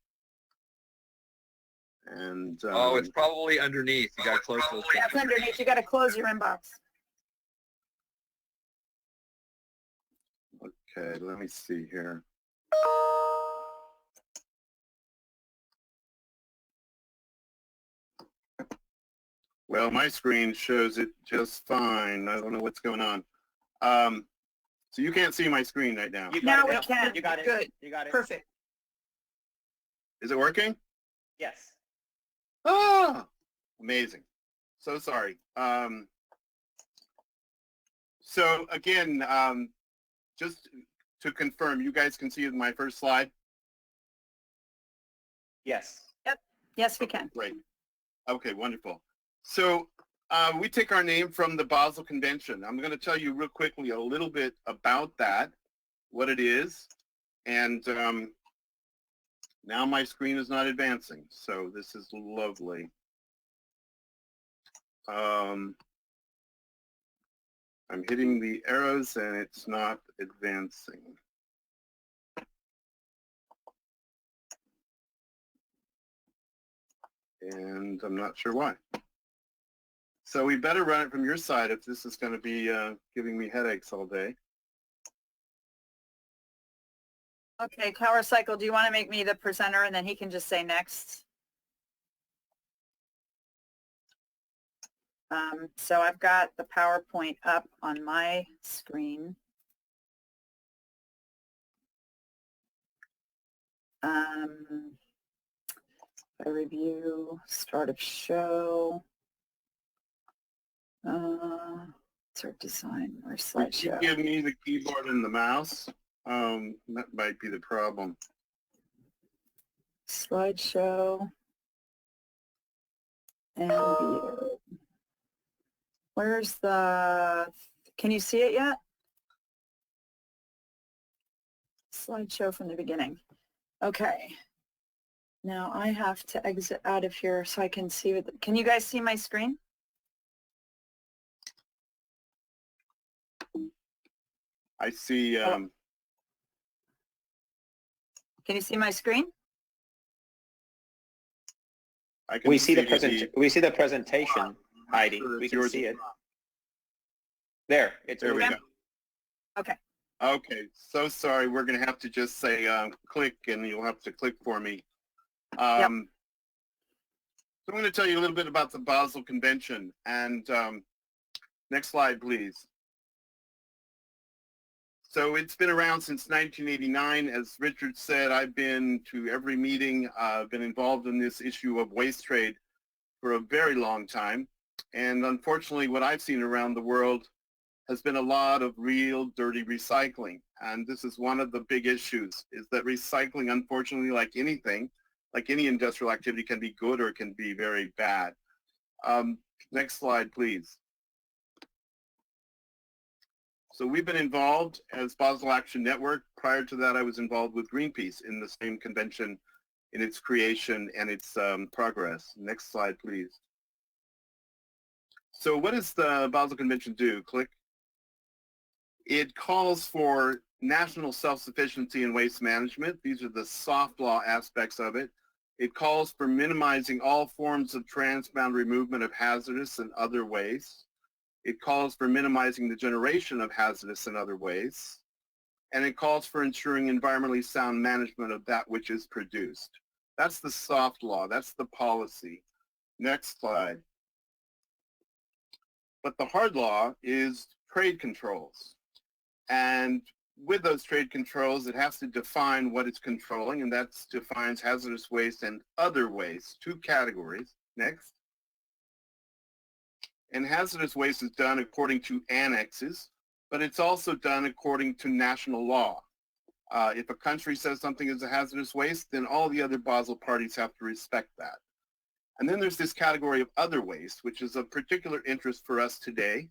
And oh, it's probably underneath. You got to close those. It's underneath. You got to close your inbox. Okay, let me see here. Well, my screen shows it just fine. I don't know what's going on. So you can't see my screen right now. Now we can. You got it. Good. You got it. Perfect. Is it working? Yes. Ah, amazing. So sorry. So again, just to confirm, you guys can see my first slide? Yes. Yep. Yes, we can. Great. Okay, wonderful. So we take our name from the Basel Convention. I'm going to tell you real quickly a little bit about that, what it is, and now my screen is not advancing, so this is lovely. I'm hitting the arrows and it's not advancing. and I'm not sure why. So we better run it from your side if this is going to be giving me headaches all day. Okay, Power Cycle, do you want to make me the presenter and then he can just say next? So I've got the PowerPoint up on my screen. I review, start of show. Start design or Would you slideshow. give me the keyboard and the mouse? That might be the problem. Slideshow. And view. Where's the, can you see it yet? Slideshow from the beginning. Okay. Now I have to exit out of here so I can see what, can you guys see my screen? I see. Can you see my screen? I can We see the presentation, Heidi. Sure, We can yours see is it. There, it's There we moving. go. Okay. Okay, so sorry. We're going to have to just say click, and you'll have to click for me. So I'm going to tell you a little bit about the Basel Convention. And next slide, please. So it's been around since 1989. As Richard said, I've been to every meeting. I've been involved in this issue of waste trade for a very long time. And unfortunately, what I've seen around the world has been a lot of real dirty recycling. And this is one of the big issues, is that recycling, unfortunately, like anything, like any industrial activity, can be good or it can be very bad. Next slide, please. So we've been involved as Basel Action Network. Prior to that, I was involved with Greenpeace in the same convention in its creation and its progress. Next slide, please. So what does the Basel Convention do? Click. It calls for national self-sufficiency in waste management. These are the soft law aspects of it. It calls for minimizing all forms of transboundary movement of hazardous and other waste. It calls for minimizing the generation of hazardous and other waste. And it calls for ensuring environmentally sound management of that which is produced. That's the soft law. That's the policy. Next slide. But the hard law is trade controls. And with those trade controls, it has to define what it's controlling, and that defines hazardous waste and other waste, two categories. Next. And hazardous waste is done according to annexes, but it's also done according to national law. If a country says something is a hazardous waste, then all the other Basel parties have to respect that. And then there's this category of other waste, which is of particular interest for us today.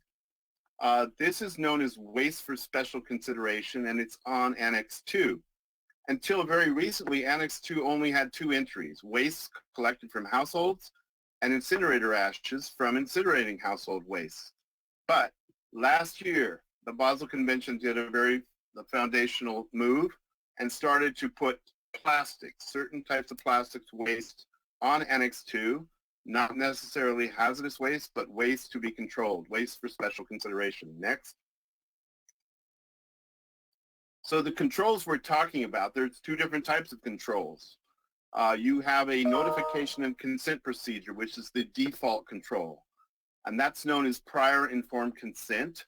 This is known as waste for special consideration, and it's on Annex 2. Until very recently, Annex 2 only had two entries: waste collected from households and incinerator ashes from incinerating household waste. But last year, the Basel Convention did a very foundational move and started to put plastics, certain types of plastics waste, on Annex 2. Not necessarily hazardous waste, but waste to be controlled, waste for special consideration. Next. So the controls we're talking about, there's two different types of controls. You have a notification and consent procedure, which is the default control. And that's known as prior informed consent,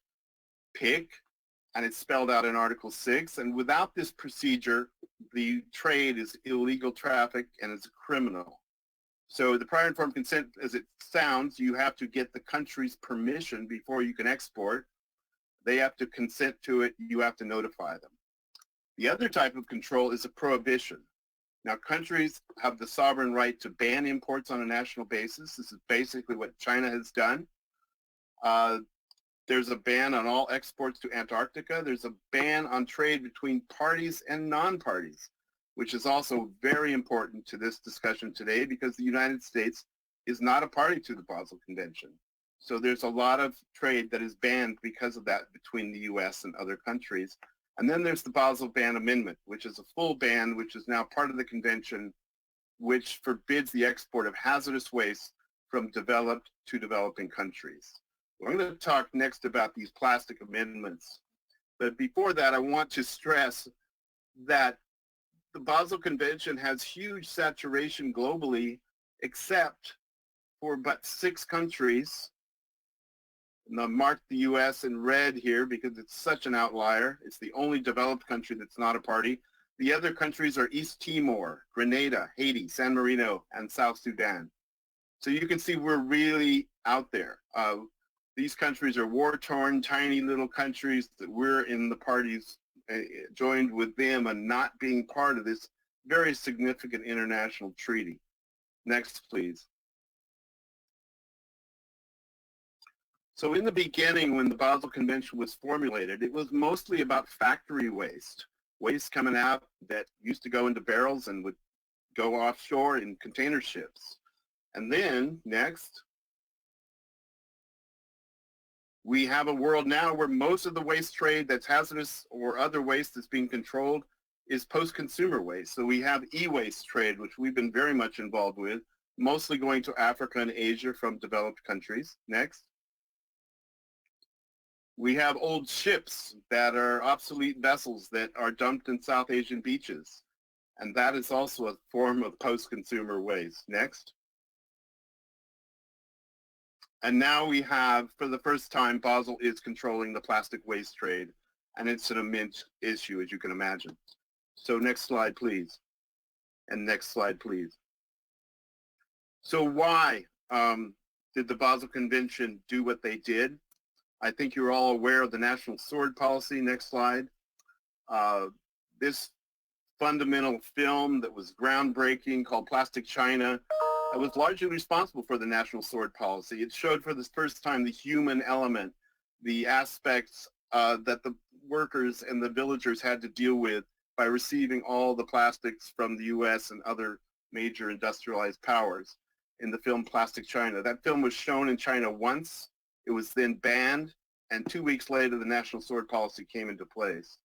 PIC, and it's spelled out in Article 6. And without this procedure, the trade is illegal traffic and it's criminal. So the prior informed consent, as it sounds, you have to get the country's permission before you can export. They have to consent to it. You have to notify them. The other type of control is a prohibition. Now, countries have the sovereign right to ban imports on a national basis. This is basically what China has done. There's a ban on all exports to Antarctica. There's a ban on trade between parties and non-parties, which is also very important to this discussion today because the United States is not a party to the Basel Convention. So there's a lot of trade that is banned because of that between the US and other countries. And then there's the Basel Ban Amendment, which is a full ban, which is now part of the convention, which forbids the export of hazardous waste from developed to developing countries. I'm going to talk next about these plastic amendments. But before that, I want to stress that the Basel Convention has huge saturation globally, except for but 6 countries. And I'll mark the U.S. in red here because it's such an outlier. It's the only developed country that's not a party. The other countries are East Timor, Grenada, Haiti, San Marino, and South Sudan. So you can see we're really out there. These countries are war-torn, tiny little countries that we're in the parties joined with them and not being part of this very significant international treaty. Next, please. So in the beginning, when the Basel Convention was formulated, it was mostly about factory waste, waste coming out that used to go into barrels and would go offshore in container ships. And then, next, we have a world now where most of the waste trade that's hazardous or other waste that's being controlled is post-consumer waste. So we have e-waste trade, which we've been very much involved with, mostly going to Africa and Asia from developed countries. Next. We have old ships that are obsolete vessels that are dumped in South Asian beaches. And that is also a form of post-consumer waste. Next. And now we have, for the first time, Basel is controlling the plastic waste trade, and it's an immense issue, as you can imagine. So next slide, please. And next slide, please. So why did the Basel Convention do what they did? I think you're all aware of the national sword policy. Next slide. This fundamental film that was groundbreaking called Plastic China was largely responsible for the national sword policy. It showed for the first time the human element, the aspects that the workers and the villagers had to deal with by receiving all the plastics from the US and other major industrialized powers in the film Plastic China. That film was shown in China once. It was then banned, and 2 weeks later, the national sword policy came into place.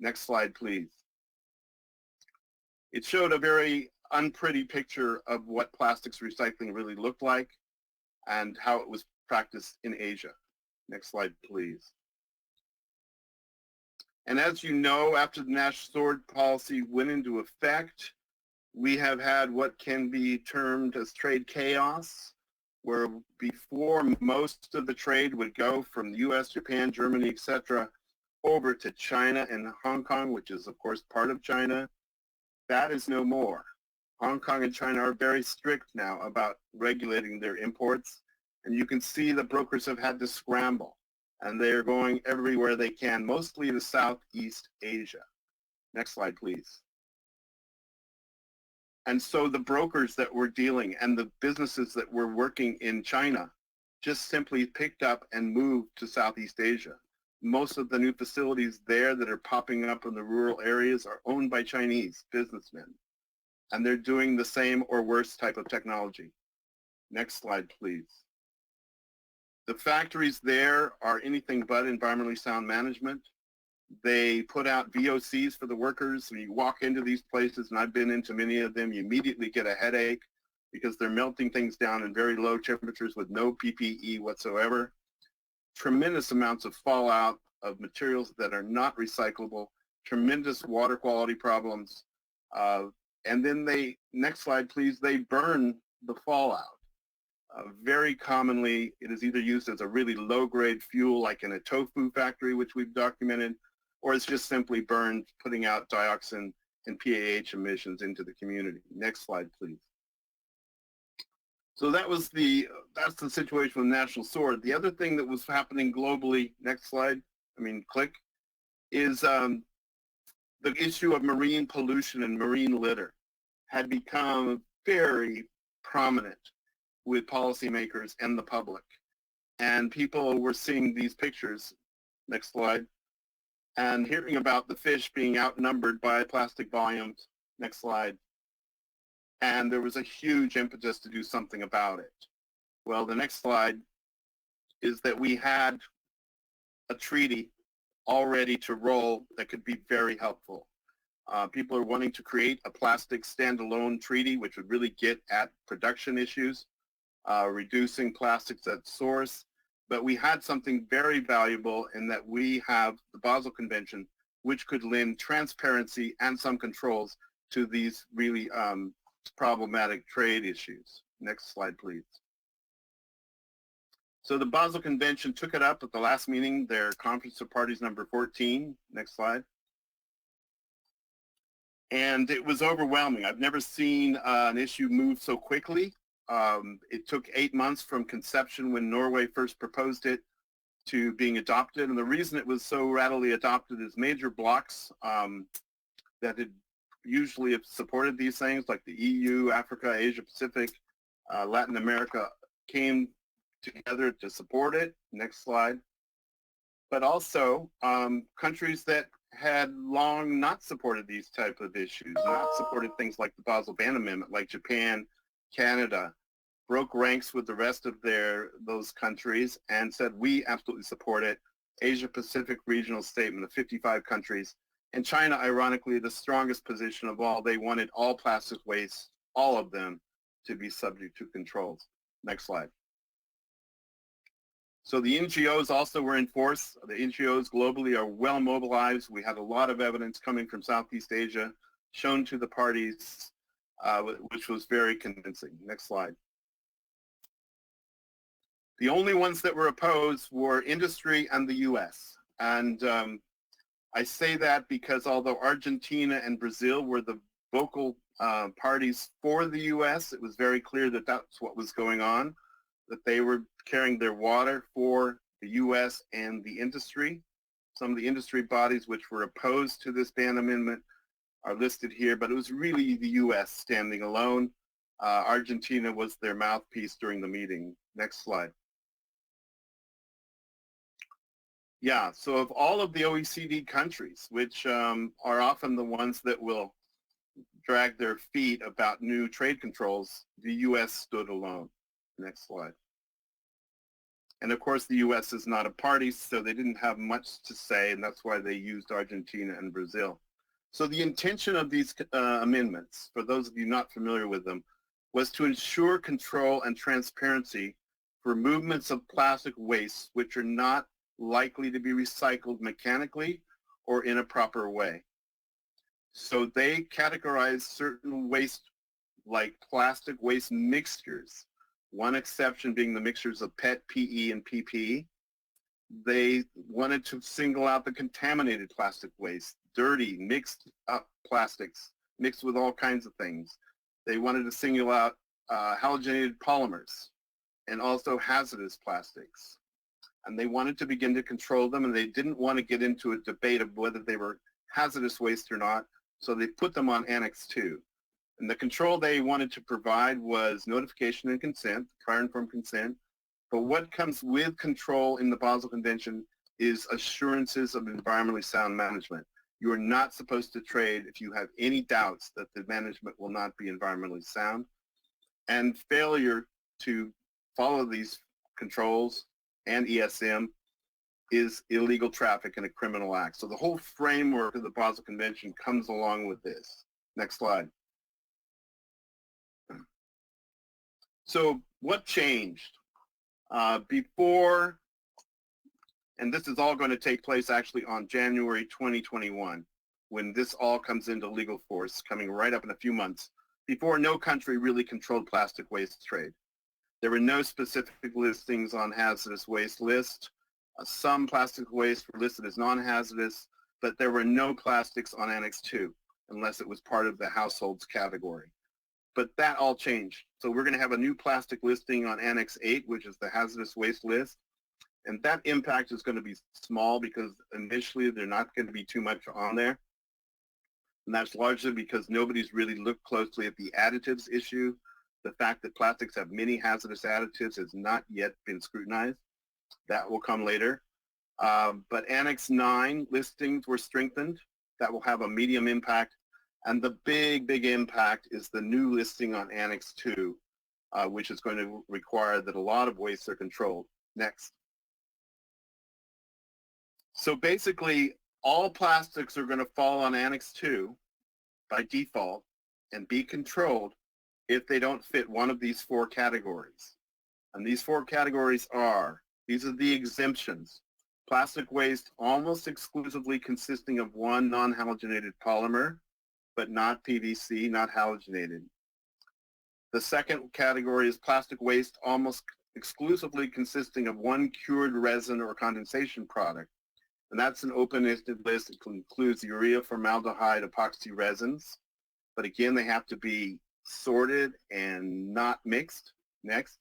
Next slide, please. It showed a very unpretty picture of what plastics recycling really looked like and how it was practiced in Asia. Next slide, please. And as you know, after the national sword policy went into effect, we have had what can be termed as trade chaos, where before most of the trade would go from the US, Japan, Germany, etc., over to China and Hong Kong, which is of course part of China. That is no more. Hong Kong and China are very strict now about regulating their imports, and you can see the brokers have had to scramble, and they are going everywhere they can, mostly to Southeast Asia. Next slide, please. And so the brokers that were dealing and the businesses that were working in China just simply picked up and moved to Southeast Asia. Most of the new facilities there that are popping up in the rural areas are owned by Chinese businessmen. And they're doing the same or worse type of technology. Next slide, please. The factories there are anything but environmentally sound management. They put out VOCs for the workers. When you walk into these places, and I've been into many of them, you immediately get a headache because they're melting things down in very low temperatures with no PPE whatsoever. Tremendous amounts of fallout of materials that are not recyclable, tremendous water quality problems. And then they, next slide please, they burn the fallout. Very commonly, it is either used as a really low-grade fuel like in a tofu factory, which we've documented, or it's just simply burned, putting out dioxin and PAH emissions into the community. Next slide, please. So that's the situation with National Sword. The other thing that was happening globally, next slide, click, is the issue of marine pollution and marine litter had become very prominent with policymakers and the public. And people were seeing these pictures, next slide, and hearing about the fish being outnumbered by plastic volumes, next slide. And there was a huge impetus to do something about it. Well, the next slide is that we had a treaty all ready to roll that could be very helpful. People are wanting to create a plastic standalone treaty, which would really get at production issues, reducing plastics at source. But we had something very valuable in that we have the Basel Convention, which could lend transparency and some controls to these really problematic trade issues. Next slide, please. So the Basel Convention took it up at the last meeting, their Conference of Parties number 14. Next slide. And it was overwhelming. I've never seen an issue move so quickly. It took 8 months from conception when Norway first proposed it to being adopted. And the reason it was so readily adopted is major blocs that had usually have supported these things, like the EU, Africa, Asia Pacific, Latin America, came together to support it. Next slide. But also countries that had long not supported these type of issues, not supported things like the Basel Ban Amendment, like Japan, Canada, broke ranks with the rest of those countries and said, we absolutely support it. Asia Pacific regional statement of 55 countries. And China, ironically, the strongest position of all. They wanted all plastic waste, all of them, to be subject to controls. Next slide. So the NGOs also were in force. The NGOs globally are well mobilized. We had a lot of evidence coming from Southeast Asia shown to the parties, which was very convincing. Next slide. The only ones that were opposed were industry and the US. And I say that because although Argentina and Brazil were the vocal parties for the US, it was very clear that that's what was going on, that they were carrying their water for the US and the industry. Some of the industry bodies which were opposed to this ban amendment are listed here, but it was really the US standing alone. Argentina was their mouthpiece during the meeting. Next slide. Yeah, so of all of the OECD countries, which are often the ones that will drag their feet about new trade controls, the US stood alone. Next slide. And of course, the US is not a party, so they didn't have much to say, and that's why they used Argentina and Brazil. So the intention of these amendments, for those of you not familiar with them, was to ensure control and transparency for movements of plastic waste which are not likely to be recycled mechanically or in a proper way. So they categorize certain waste like plastic waste mixtures, one exception being the mixtures of PET, PE, and PP. They wanted to single out the contaminated plastic waste, dirty, mixed up plastics, mixed with all kinds of things. They wanted to single out halogenated polymers and also hazardous plastics. And they wanted to begin to control them, and they didn't want to get into a debate of whether they were hazardous waste or not, so they put them on Annex 2. And the control they wanted to provide was notification and consent, prior informed consent. But what comes with control in the Basel Convention is assurances of environmentally sound management. You are not supposed to trade if you have any doubts that the management will not be environmentally sound. And failure to follow these controls and ESM is illegal traffic and a criminal act. So the whole framework of the Basel Convention comes along with this. Next slide. So what changed? Before, and this is all going to take place actually on January 2021, when this all comes into legal force, coming right up in a few months. Before, no country really controlled plastic waste trade. There were no specific listings on hazardous waste list. Some plastic waste were listed as non-hazardous, but there were no plastics on Annex 2 unless it was part of the households category. But that all changed. So we're going to have a new plastic listing on Annex 8, which is the hazardous waste list. And that impact is going to be small because initially they're not going to be too much on there. And that's largely because nobody's really looked closely at the additives issue. The fact that plastics have many hazardous additives has not yet been scrutinized. That will come later. But Annex 9 listings were strengthened. That will have a medium impact. And the big, big impact is the new listing on Annex 2, which is going to require that a lot of wastes are controlled. Next. So basically, all plastics are going to fall on Annex 2, by default and be controlled if they don't fit one of these 4 categories. And these 4 categories are, these are the exemptions. Plastic waste almost exclusively consisting of one non-halogenated polymer, but not PVC, not halogenated. The second category is plastic waste almost exclusively consisting of one cured resin or condensation product. And that's an open-ended list. It includes urea, formaldehyde, epoxy resins. But again, they have to be sorted and not mixed. Next.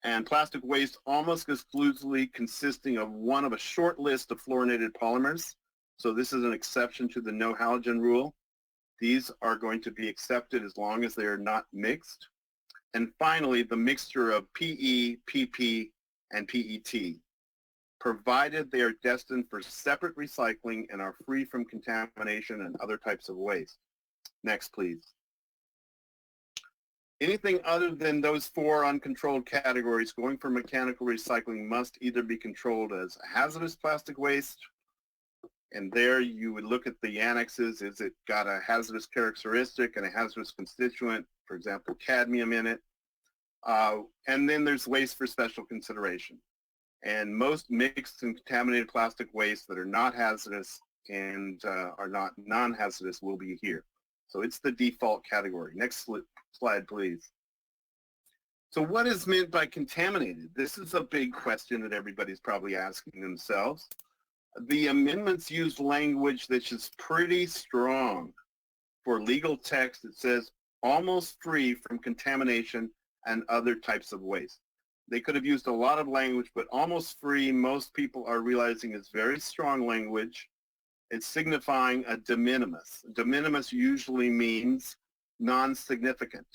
And plastic waste almost exclusively consisting of one of a short list of fluorinated polymers. So this is an exception to the no halogen rule. These are going to be accepted as long as they are not mixed. And finally, the mixture of PE, PP, and PET, provided they are destined for separate recycling and are free from contamination and other types of waste. Next, please. Anything other than those 4 uncontrolled categories going for mechanical recycling must either be controlled as hazardous plastic waste, and there you would look at the annexes. Is it got a hazardous characteristic and a hazardous constituent, for example, cadmium in it? And then there's waste for special consideration. And most mixed and contaminated plastic waste that are not hazardous and are not non-hazardous will be here. So it's the default category. Next slide, please. So what is meant by contaminated? This is a big question that everybody's probably asking themselves. The amendments use language that's just pretty strong. For legal text, it says almost free from contamination and other types of waste. They could have used a lot of language, but almost free, most people are realizing is very strong language. It's signifying a de minimis. De minimis usually means non-significant.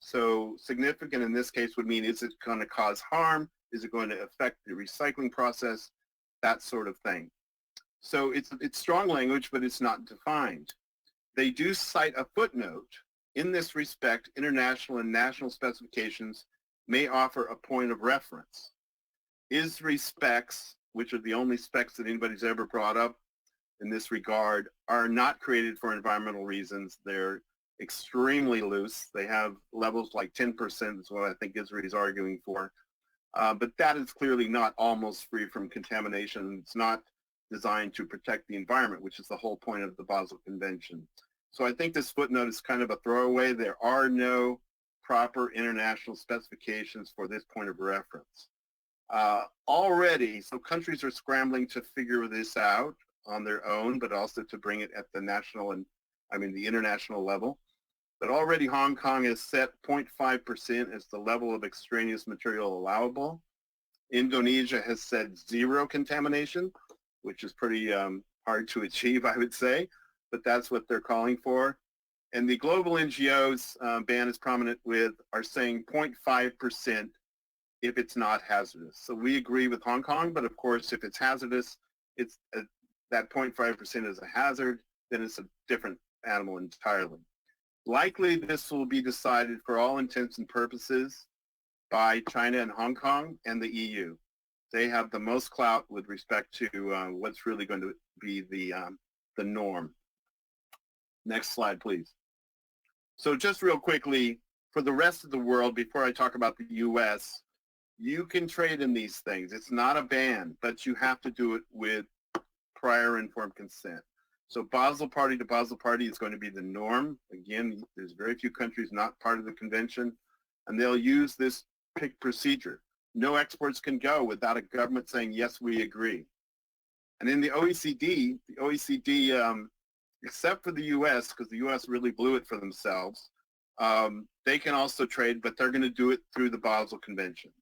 So significant in this case would mean, is it going to cause harm? Is it going to affect the recycling process? That sort of thing. So it's strong language, but it's not defined. They do cite a footnote. In this respect, international and national specifications may offer a point of reference. ISRI specs, which are the only specs that anybody's ever brought up in this regard, are not created for environmental reasons. They're extremely loose. They have levels like 10% is what I think ISRI is arguing for. But that is clearly not almost free from contamination. It's not designed to protect the environment, which is the whole point of the Basel Convention. So I think this footnote is kind of a throwaway. There are no proper international specifications for this point of reference. Already, so countries are scrambling to figure this out on their own, but also to bring it at the national and, the international level. But already Hong Kong has set 0.5% as the level of extraneous material allowable. Indonesia has said 0 contamination, which is pretty hard to achieve, I would say, but that's what they're calling for. And the global NGOs ban is prominent with are saying 0.5% if it's not hazardous. So we agree with Hong Kong, but of course, if it's hazardous, it's that 0.5% is a hazard, then it's a different animal entirely. Likely, this will be decided for all intents and purposes by China and Hong Kong and the EU. They have the most clout with respect to what's really going to be the norm. Next slide, please. So just real quickly, for the rest of the world, before I talk about the U.S., you can trade in these things. It's not a ban, but you have to do it with prior informed consent. So Basel party to Basel party is going to be the norm. Again, there's very few countries not part of the convention, and they'll use this procedure. No exports can go without a government saying, yes, we agree. And in the OECD, except for the U.S., because the U.S. really blew it for themselves, they can also trade, but they're going to do it through the Basel Convention.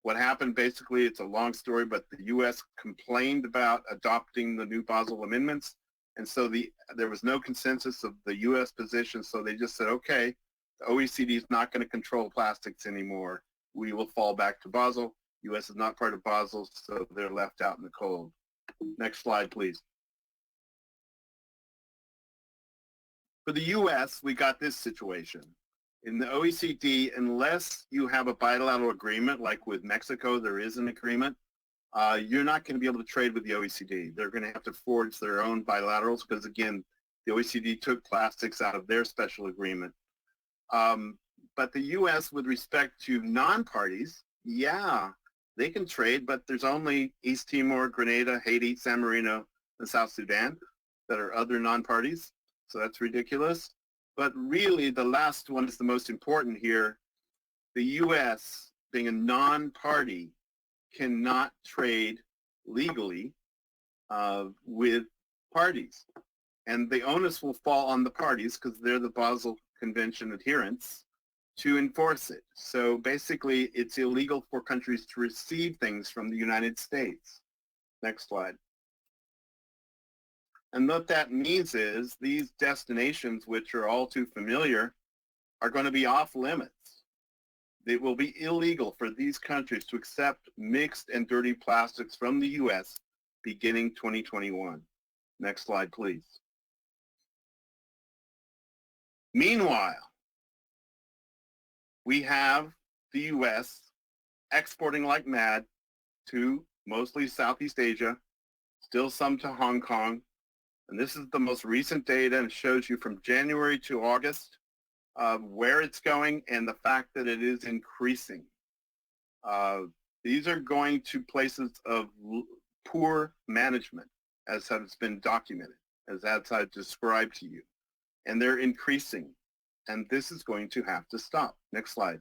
What happened, basically, it's a long story, but the U.S. complained about adopting the new Basel amendments, and so there was no consensus of the U.S. position, so they just said, okay, the OECD is not going to control plastics anymore. We will fall back to Basel. U.S. is not part of Basel, so they're left out in the cold. Next slide, please. For the U.S., we got this situation. In the OECD, unless you have a bilateral agreement, like with Mexico, there is an agreement, you're not going to be able to trade with the OECD. They're going to have to forge their own bilaterals because, again, The OECD took plastics out of their special agreement. But the U.S., with respect to non-parties, yeah, they can trade, but there's only East Timor, Grenada, Haiti, San Marino, and South Sudan that are other non-parties. So that's ridiculous. But really, the last one is the most important here. The U.S., being a non-party, cannot trade legally with parties. And the onus will fall on the parties because they're the Basel Convention adherents to enforce it. So basically, it's illegal for countries to receive things from the United States. Next slide. And what that means is these destinations, which are all too familiar, are going to be off limits. It will be illegal for these countries to accept mixed and dirty plastics from the U.S. beginning 2021. Next slide, please. Meanwhile, we have the U.S. exporting like mad to mostly Southeast Asia, still some to Hong Kong. And this is the most recent data and shows you from January to August where it's going and the fact that it is increasing. These are going to places of poor management, as has been documented, as I've described to you. And they're increasing. And this is going to have to stop. Next slide.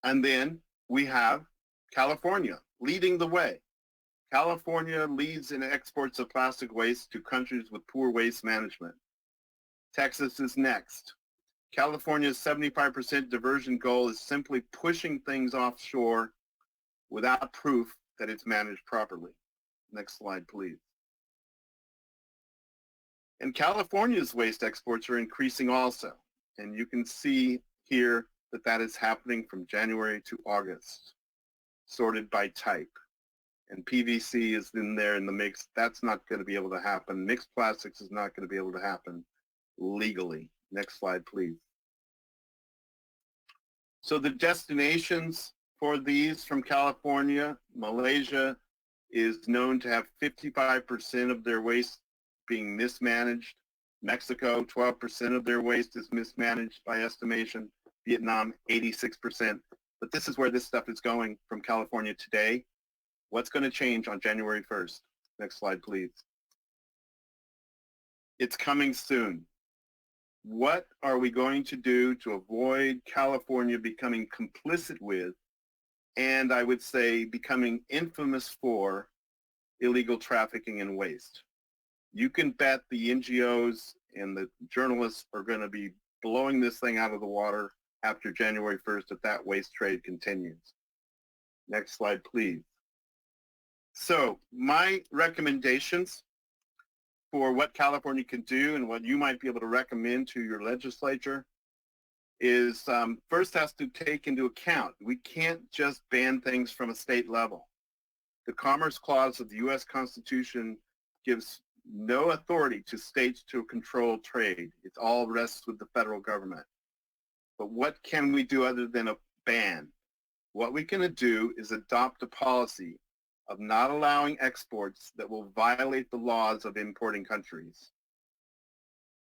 And then we have California leading the way. California leads in exports of plastic waste to countries with poor waste management. Texas is next. California's 75% diversion goal is simply pushing things offshore without proof that it's managed properly. Next slide, please. And California's waste exports are increasing also. And you can see here that that is happening from January to August, sorted by type. And PVC is in there in the mix. That's not going to be able to happen. Mixed plastics is not going to be able to happen legally. Next slide, please. So the destinations for these from California, Malaysia is known to have 55% of their waste being mismanaged. Mexico, 12% of their waste is mismanaged by estimation. Vietnam, 86%. But this is where this stuff is going from California today. What's going to change on January 1st? Next slide, please. It's coming soon. What are we going to do to avoid California becoming complicit with, and I would say becoming infamous for, illegal trafficking and waste? You can bet the NGOs and the journalists are going to be blowing this thing out of the water after January 1st if that waste trade continues. Next slide, please. So my recommendations for what California can do and what you might be able to recommend to your legislature is first has to take into account, we can't just ban things from a state level. The Commerce Clause of the U.S. Constitution gives no authority to states to control trade. It all rests with the federal government. But what can we do other than a ban? What we can do is adopt a policy of not allowing exports that will violate the laws of importing countries.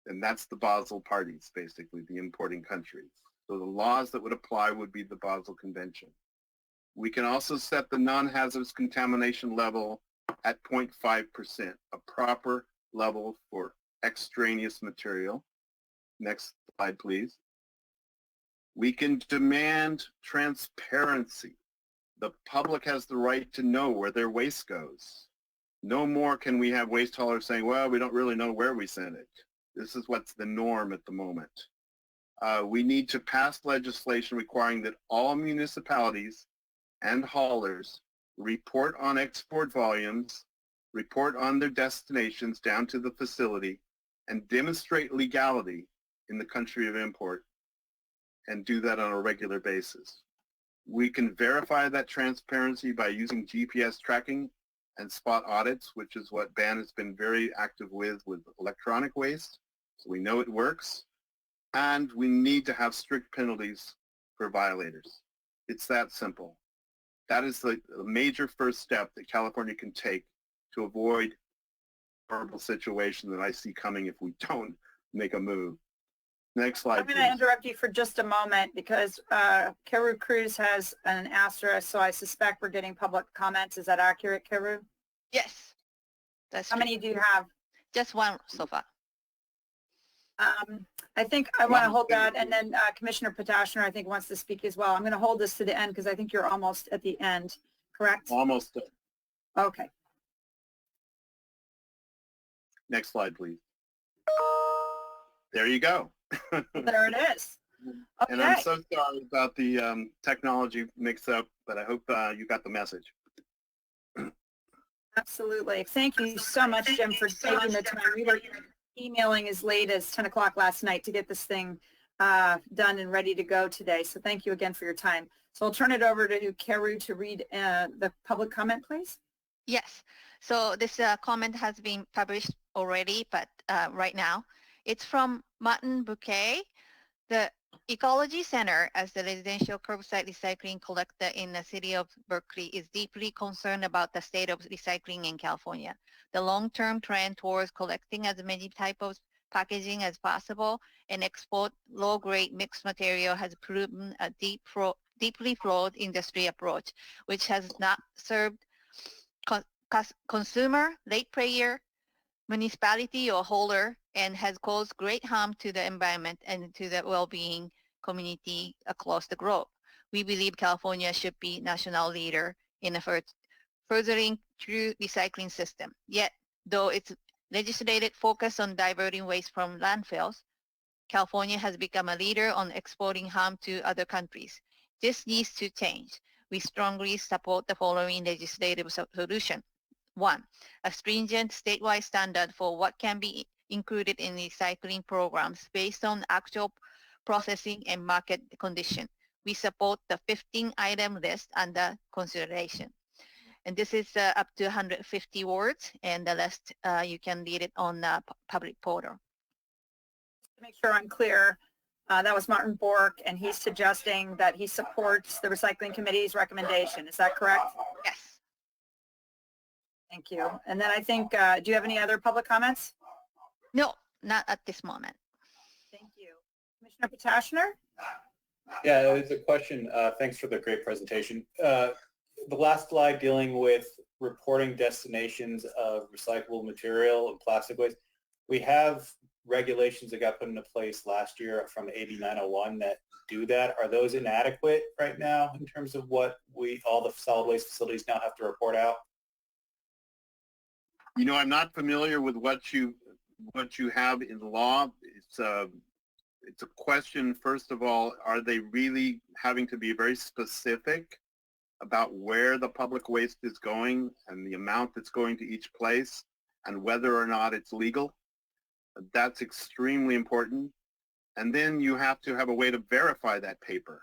And that's the Basel parties, basically, the importing countries. So the laws that would apply would be the Basel Convention. We can also set the non-hazardous contamination level at 0.5%, a proper level for extraneous material. Next slide, please. We can demand transparency. The public has the right to know where their waste goes. No more can we have waste haulers saying, well, we don't really know where we sent it. This is what's the norm at the moment. We need to pass legislation requiring that all municipalities and haulers report on export volumes, report on their destinations down to the facility, and demonstrate legality in the country of import, and do that on a regular basis. We can verify that transparency by using GPS tracking and spot audits, which is what BAN has been very active with electronic waste. So we know it works. And we need to have strict penalties for violators. It's that simple. That is the major first step that California can take to avoid horrible situation that I see coming if we don't make a move. Next slide, I'm going to interrupt you for just a moment because Karu Cruz has an asterisk, so I suspect we're getting public comments. Is that accurate, Karu? Yes, that's How true. many do you have? Just one so far. I think I want to hold that, and then Commissioner Potashner, I think, wants to speak as well. I'm going to hold this to the end because I think you're almost at the end, correct? Almost done. Okay. Next slide, please. There you go. There it is. Okay. And I'm so sorry about the technology mix-up, but I hope you got the message. Absolutely. Thank you so much, Jim, for taking the time. We were emailing as late as 10 o'clock last night to get this thing done and ready to go today. So thank you again for your time. So I'll turn it over to Karu to read the public comment, please. Yes. So this comment has been published already, but right now it's from Martin Bouquet. The Ecology Center, as the residential curbside recycling collector in the city of Berkeley, is deeply concerned about the state of recycling in California. The long-term trend towards collecting as many types of packaging as possible and export low-grade mixed material has proven a deeply flawed industry approach, which has not served consumer, ratepayer, municipality, or holder, and has caused great harm to the environment and to the well-being community across the globe. We believe California should be national leader in the furthering true recycling system. Yet, though its legislated focus on diverting waste from landfills, California has become a leader on exporting harm to other countries. This needs to change. We strongly support the following legislative solution. 1. A stringent statewide standard for what can be included in recycling programs based on actual processing and market condition. We support the 15-item list under consideration. And this is up to 150 words, and the rest you can read it on the public portal. To make sure I'm clear, that was Martin Bork, and he's suggesting that he supports the Recycling Committee's recommendation. Is that correct? Yes. Thank you. And then I think, do you have any other public comments? No, not at this moment. Thank you. Commissioner Potashner? Yeah, it's a question. Thanks for the great presentation. The last slide dealing with reporting destinations of recyclable material and plastic waste. We have regulations that got put into place last year from AB 901 that do that. Are those inadequate right now in terms of what all the solid waste facilities now have to report out? You know, I'm not familiar with what you have in law. It's a question, first of all, are they really having to be very specific about where the public waste is going and the amount that's going to each place and whether or not it's legal? That's extremely important. And then you have to have a way to verify that paper.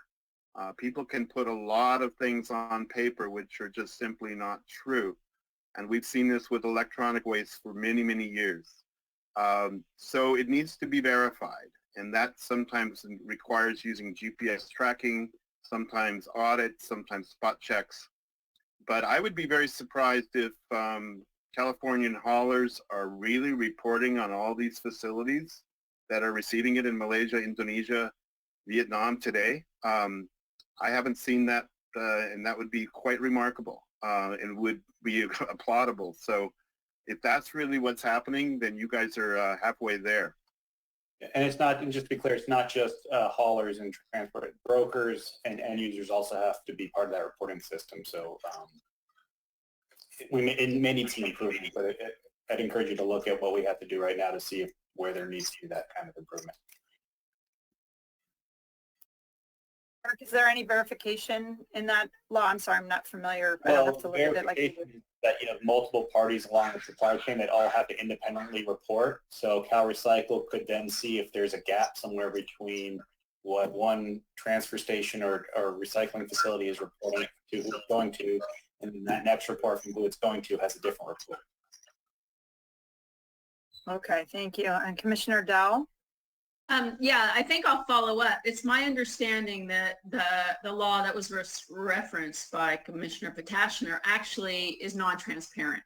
People can put a lot of things on paper which are just simply not true. And we've seen this with electronic waste for many, many years. So it needs to be verified. And that sometimes requires using GPS tracking, sometimes audits, sometimes spot checks. But I would be very surprised if Californian haulers are really reporting on all these facilities that are receiving it in Malaysia, Indonesia, Vietnam today. I haven't seen that, and that would be quite remarkable and would be applaudable. So if that's really what's happening, then you guys are halfway there. And it's not, and just to be clear, it's not just haulers and transport. Brokers and end users also have to be part of that reporting system. So it may need some improvement, but I'd encourage you to look at what we have to do right now to see where there needs to be that kind of improvement. Mark, is there any verification in that law? I'm sorry, I'm not familiar. I Well, don't have to look at it like you verification is that you have multiple parties along the supply chain that all have to independently report. So CalRecycle could then see if there's a gap somewhere between what one transfer station or recycling facility is reporting to who it's going to, and then that next report from who it's going to has a different report. Okay, thank you. And Commissioner Dowell? Yeah, I think I'll follow up. It's my understanding that the law that was referenced by Commissioner Potashner actually is non-transparent.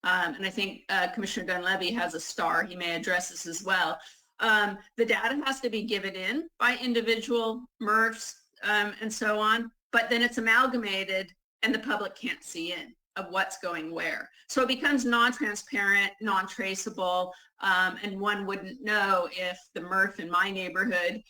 and I think Commissioner Dunleavy has a star. He may address this as well. The data has to be given in by individual MRFs and so on, but then it's amalgamated and the public can't see in of what's going where. So it becomes non-transparent, non-traceable, and one wouldn't know if the MRF in my neighborhood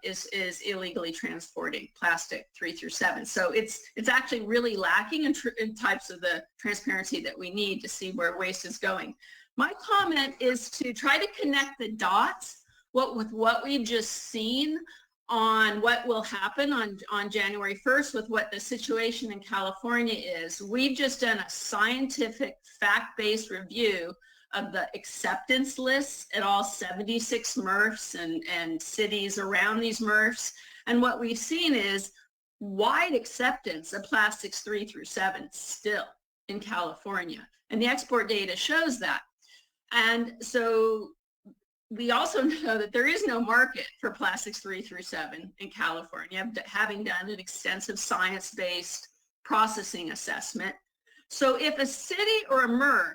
is illegally transporting plastic 3 through 7. So it's actually really lacking in types of the transparency that we need to see where waste is going. My comment is to try to connect the dots with what we've just seen on what will happen on January 1st with what the situation in California is. We've just done a scientific, fact-based review of the acceptance lists at all 76 MRFs and cities around these MRFs. And what we've seen is wide acceptance of plastics 3 through 7 still in California. And the export data shows that. And so we also know that there is no market for plastics 3 through 7 in California, having done an extensive science-based processing assessment. So if a city or a MRF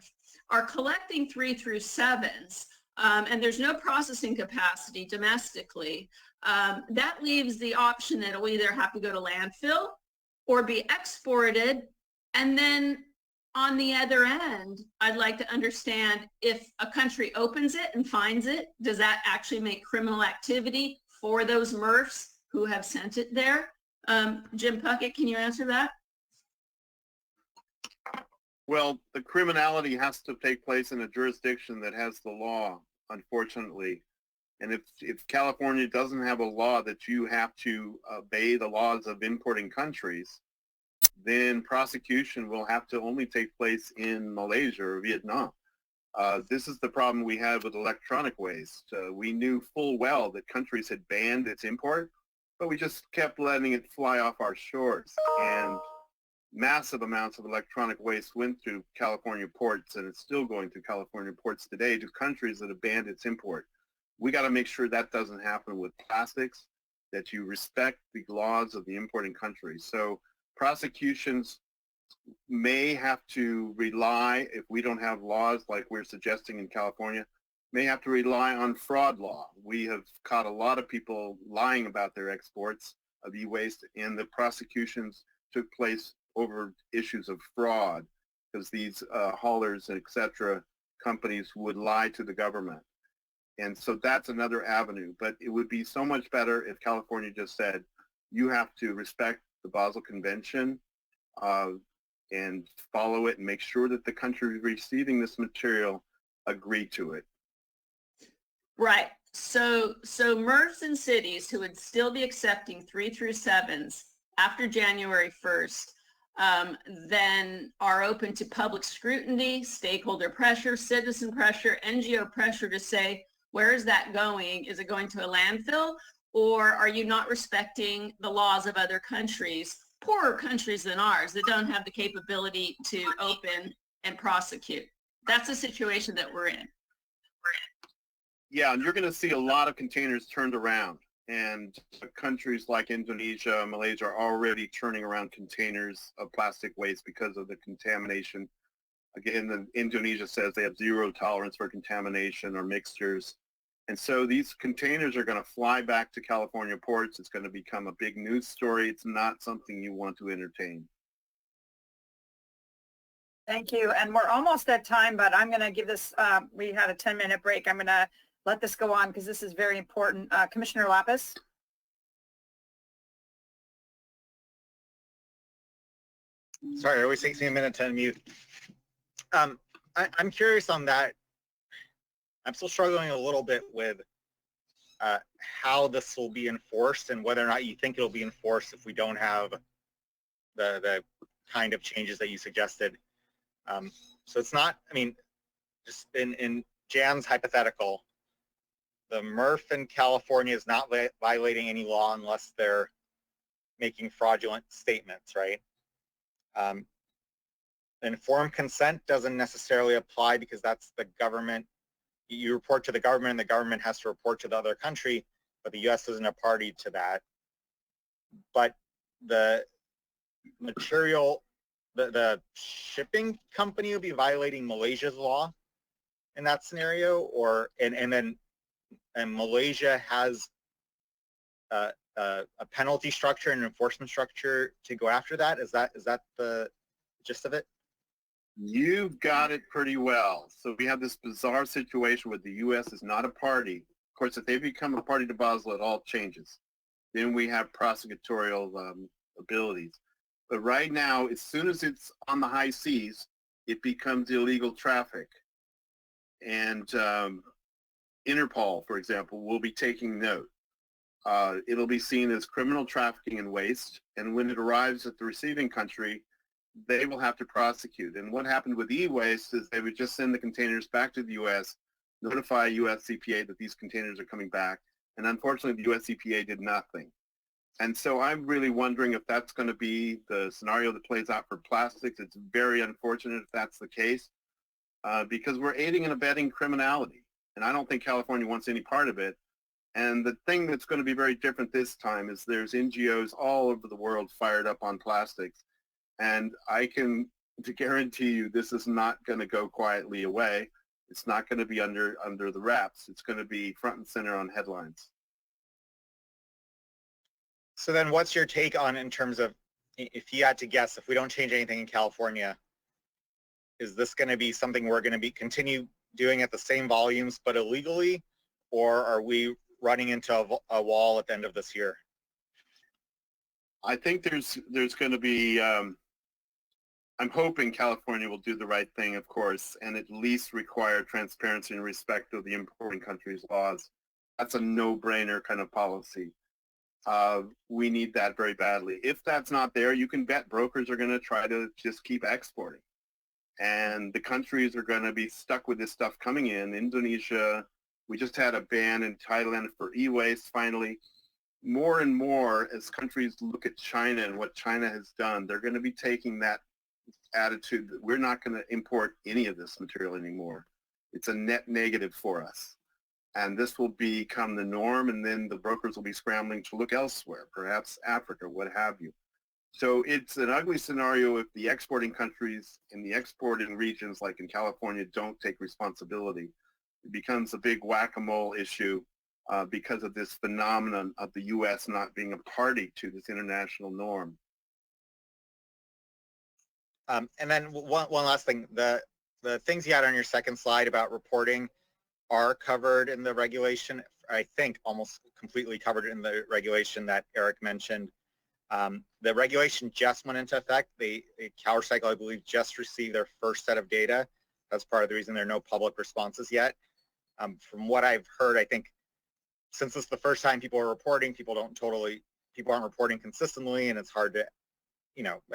are collecting 3 through 7s, and there's no processing capacity domestically, that leaves the option that it'll either have to go to landfill or be exported. And then on the other end, I'd like to understand if a country opens it and finds it, does that actually make criminal activity for those MRFs who have sent it there? Jim Puckett, can you answer that? Well, the criminality has to take place in a jurisdiction that has the law, unfortunately. And if California doesn't have a law that you have to obey the laws of importing countries, then prosecution will have to only take place in Malaysia or Vietnam. This is the problem we have with electronic waste. We knew full well that countries had banned its import, but we just kept letting it fly off our shores. And massive amounts of electronic waste went through California ports, and it's still going through California ports today to countries that have banned its import. We got to make sure that doesn't happen with plastics, that you respect the laws of the importing countries. So prosecutions may have to rely, if we don't have laws like we're suggesting in California, may have to rely on fraud law. We have caught a lot of people lying about their exports of e-waste, and the prosecutions took place over issues of fraud because these haulers, etc., companies would lie to the government. And so that's another avenue. But it would be so much better if California just said, you have to respect the Basel Convention and follow it and make sure that the country receiving this material agree to it. Right. So MRFs in cities who would still be accepting 3 through 7s after January 1st then are open to public scrutiny, stakeholder pressure, citizen pressure, NGO pressure to say, where is that going? Is it going to a landfill? Or are you not respecting the laws of other countries, poorer countries than ours, that don't have the capability to open and prosecute? That's the situation that we're in. Yeah, and you're going to see a lot of containers turned around. And countries like Indonesia, Malaysia are already turning around containers of plastic waste because of the contamination. Again, Indonesia says they have zero tolerance for contamination or mixtures. And so these containers are going to fly back to California ports. It's going to become a big news story. It's not something you want to entertain. Thank you. And we're almost at time, but I'm going to give this, we had a 10-minute break. I'm going to let this go on because this is very important. Commissioner Lapis. Sorry, it always takes me a minute to unmute. I'm curious on that. I'm still struggling a little bit with how this will be enforced and whether or not you think it'll be enforced if we don't have the kind of changes that you suggested. So it's not, I mean, just in Jan's hypothetical, the MRF in California is not violating any law unless they're making fraudulent statements, right? Informed consent doesn't necessarily apply because that's the government. You report to the government and the government has to report to the other country, but the U.S. isn't a party to that. But the material the shipping company would be violating Malaysia's law in that scenario, or and Malaysia has a penalty structure and enforcement structure to go after that? Is that the gist of it? You've got it pretty well. So we have this bizarre situation where the U.S. is not a party. Of course, if they become a party to Basel, it all changes. Then we have prosecutorial abilities. But right now, as soon as it's on the high seas, it becomes illegal traffic. And Interpol, for example, will be taking note. It'll be seen as criminal trafficking and waste. And when it arrives at the receiving country, they will have to prosecute. And what happened with e-waste is they would just send the containers back to the U.S., notify U.S. EPA that these containers are coming back. And unfortunately, the U.S. EPA did nothing. And so I'm really wondering if that's going to be the scenario that plays out for plastics. It's very unfortunate if that's the case, because we're aiding and abetting criminality. And I don't think California wants any part of it. And the thing that's going to be very different this time is there's NGOs all over the world fired up on plastics. And I can guarantee you this is not going to go quietly away. It's not going to be under the wraps. It's going to be front and center on headlines. So then what's your take on, in terms of, if you had to guess, if we don't change anything in California, is this going to be something we're going to be continue doing at the same volumes but illegally, or are we running into a wall at the end of this year? I think there's going to be, I'm hoping California will do the right thing, of course, and at least require transparency and respect of the importing country's laws. That's a no-brainer kind of policy. We need that very badly. If that's not there, you can bet brokers are going to try to just keep exporting. And the countries are going to be stuck with this stuff coming in. Indonesia, we just had a ban in Thailand for e-waste finally. More and more, as countries look at China and what China has done, they're going to be taking that attitude that we're not going to import any of this material anymore. It's a net negative for us. And this will become the norm, and then the brokers will be scrambling to look elsewhere, perhaps Africa, what have you. So it's an ugly scenario if the exporting countries in the exporting regions, like in California, don't take responsibility. It becomes a big whack-a-mole issue because of this phenomenon of the U.S. not being a party to this international norm. And then one last thing, the things you had on your second slide about reporting are covered in the regulation. I think almost completely covered in the regulation that Eric mentioned. The regulation just went into effect. CalRecycle, I believe, just received their first set of data. That's part of the reason there are no public responses yet. From what I've heard, I think since it's the first time people are reporting, people aren't reporting consistently, and it's hard to,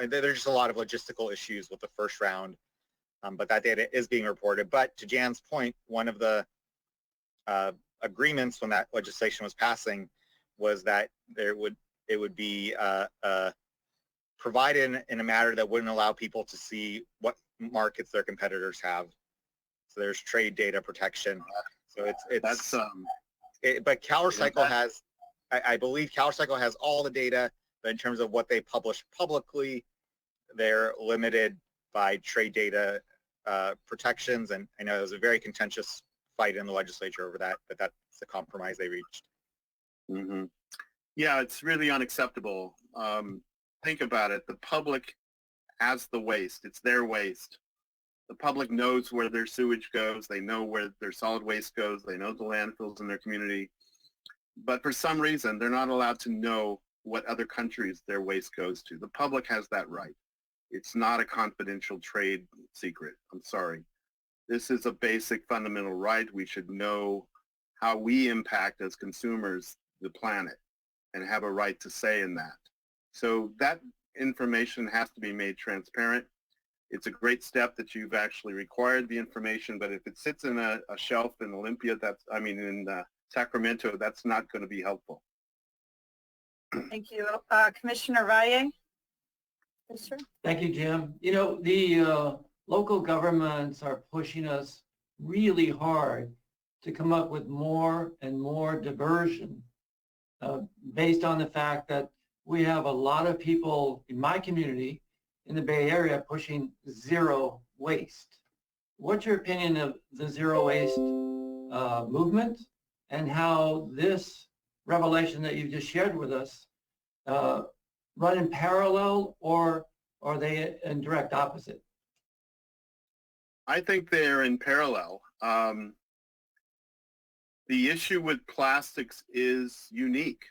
there's just a lot of logistical issues with the first round. But that data is being reported. But to Jan's point, one of the agreements when that legislation was passing was that it would be provided in a manner that wouldn't allow people to see what markets their competitors have. So there's trade data protection. So but CalRecycle has, I believe CalRecycle has all the data, but in terms of what they publish publicly, they're limited by trade data protections. And I know there was a very contentious fight in the legislature over that, but that's the compromise they reached. Mm-hmm. Yeah, it's really unacceptable. Think about it. The public has the waste. It's their waste. The public knows where their sewage goes. They know where their solid waste goes. They know the landfills in their community. But for some reason, they're not allowed to know what other countries their waste goes to. The public has that right. It's not a confidential trade secret. I'm sorry. This is a basic fundamental right. We should know how we impact as consumers the planet and have a right to say in that. So that information has to be made transparent. It's a great step that you've actually required the information, but if it sits in a shelf in Olympia, in Sacramento, that's not going to be helpful. Thank you. Commissioner Valle? Yes, sir. Thank you, Jim. The local governments are pushing us really hard to come up with more and more diversion based on the fact that we have a lot of people in my community in the Bay Area pushing zero waste. What's your opinion of the zero waste movement, and how this revelation that you just shared with us run in parallel, or are they in direct opposite? I think they're in parallel. The issue with plastics is unique.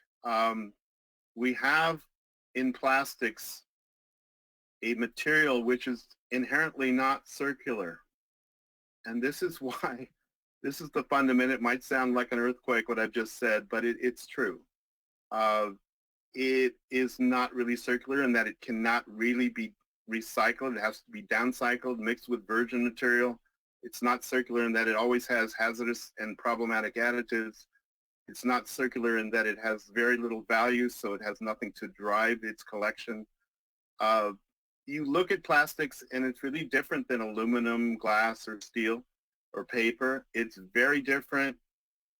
We have in plastics a material which is inherently not circular. And this is why, this is the fundament. It might sound like an earthquake what I've just said, but it's true. It is not really circular in that it cannot really be recycled. It has to be downcycled, mixed with virgin material. It's not circular in that it always has hazardous and problematic additives. It's not circular in that it has very little value, so it has nothing to drive its collection. You look at plastics and it's really different than aluminum, glass, or steel, or paper. It's very different.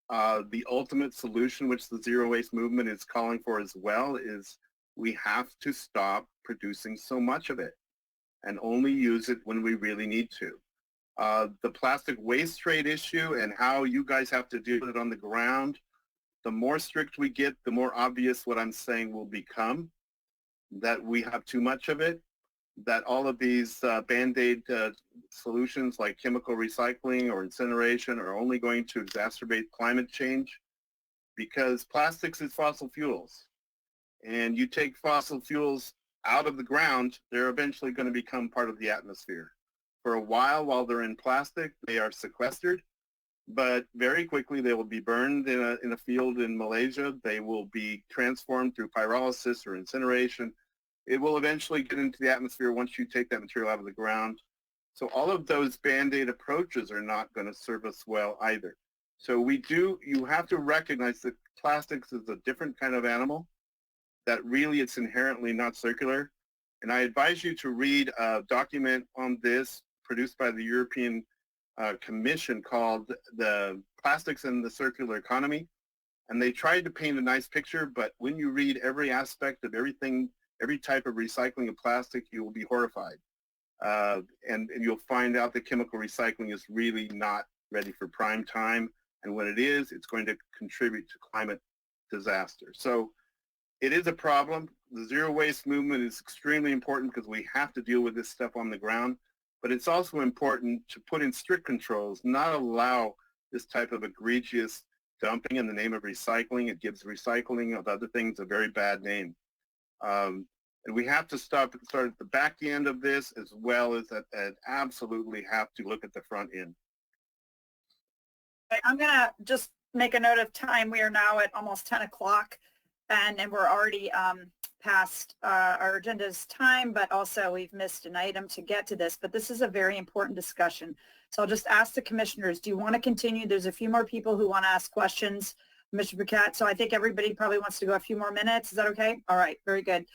The ultimate solution, which the zero waste movement is calling for as well, is we have to stop producing so much of it and only use it when we really need to. The plastic waste trade issue and how you guys have to deal with it on the ground, the more strict we get, the more obvious what I'm saying will become, that we have too much of it, that all of these Band-Aid solutions like chemical recycling or incineration are only going to exacerbate climate change, because plastics is fossil fuels. And you take fossil fuels out of the ground, they're eventually going to become part of the atmosphere. For a while they're in plastic, they are sequestered, but very quickly they will be burned in a field in Malaysia. They will be transformed through pyrolysis or incineration. It will eventually get into the atmosphere once you take that material out of the ground. So all of those Band-Aid approaches are not going to serve us well either. So you have to recognize that plastics is a different kind of animal, that really it's inherently not circular. And I advise you to read a document on this produced by the European Commission called The Plastics and the Circular Economy. And they tried to paint a nice picture, but when you read every aspect of everything, every type of recycling of plastic, you will be horrified. And you'll find out that chemical recycling is really not ready for prime time. And when it is, it's going to contribute to climate disaster. So it is a problem. The zero waste movement is extremely important because we have to deal with this stuff on the ground. But it's also important to put in strict controls, not allow this type of egregious dumping in the name of recycling. It gives recycling of other things a very bad name. And we have to start at the back end of this, as well as absolutely have to look at the front end. I'm going to just make a note of time. We are now at almost 10 o'clock, and we're already past our agenda's time, but also we've missed an item to get to this. But this is a very important discussion. So I'll just ask the commissioners, do you want to continue? There's a few more people who want to ask questions, Mr. Paquette. So I think everybody probably wants to go a few more minutes. Is that okay? All right, very good.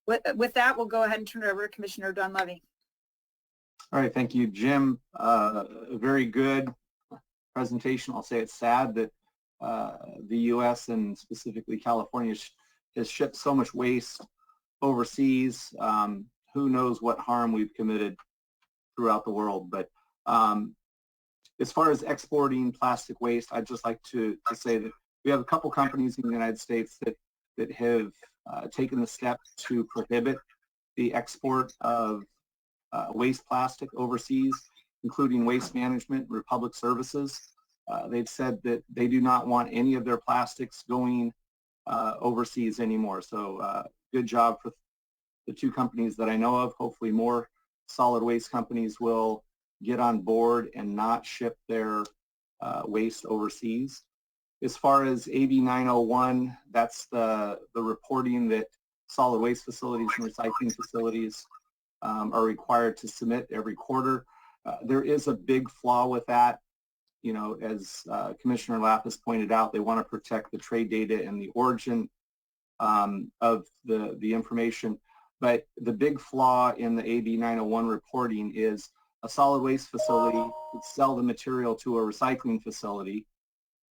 With that, we'll go ahead and turn it over to Commissioner Dunleavy. All right, thank you, Jim. A very good presentation. I'll say it's sad that the U.S. and specifically California has shipped so much waste overseas. Who knows what harm we've committed throughout the world. But as far as exporting plastic waste, I'd just like to say that we have a couple companies in the United States that have taken the step to prohibit the export of waste plastic overseas, including Waste Management, Republic Services. They've said that they do not want any of their plastics going overseas anymore. So good job for the two companies that I know of. Hopefully more solid waste companies will get on board and not ship their waste overseas. As far as AB 901, that's the reporting that solid waste facilities and recycling facilities are required to submit every quarter. There is a big flaw with that. You know, as Commissioner Lapis pointed out, they want to protect the trade data and the origin of the information. But the big flaw in the AB 901 reporting is a solid waste facility would sell the material to a recycling facility,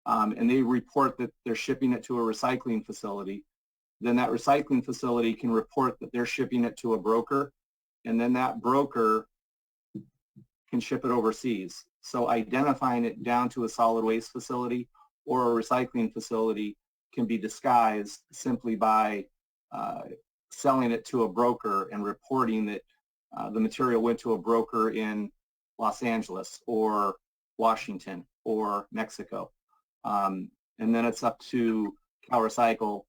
and they report that they're shipping it to a recycling facility. Then that recycling facility can report that they're shipping it to a broker, and then that broker can ship it overseas. So identifying it down to a solid waste facility or a recycling facility can be disguised simply by selling it to a broker and reporting that the material went to a broker in Los Angeles or Washington or Mexico. And then it's up to CalRecycle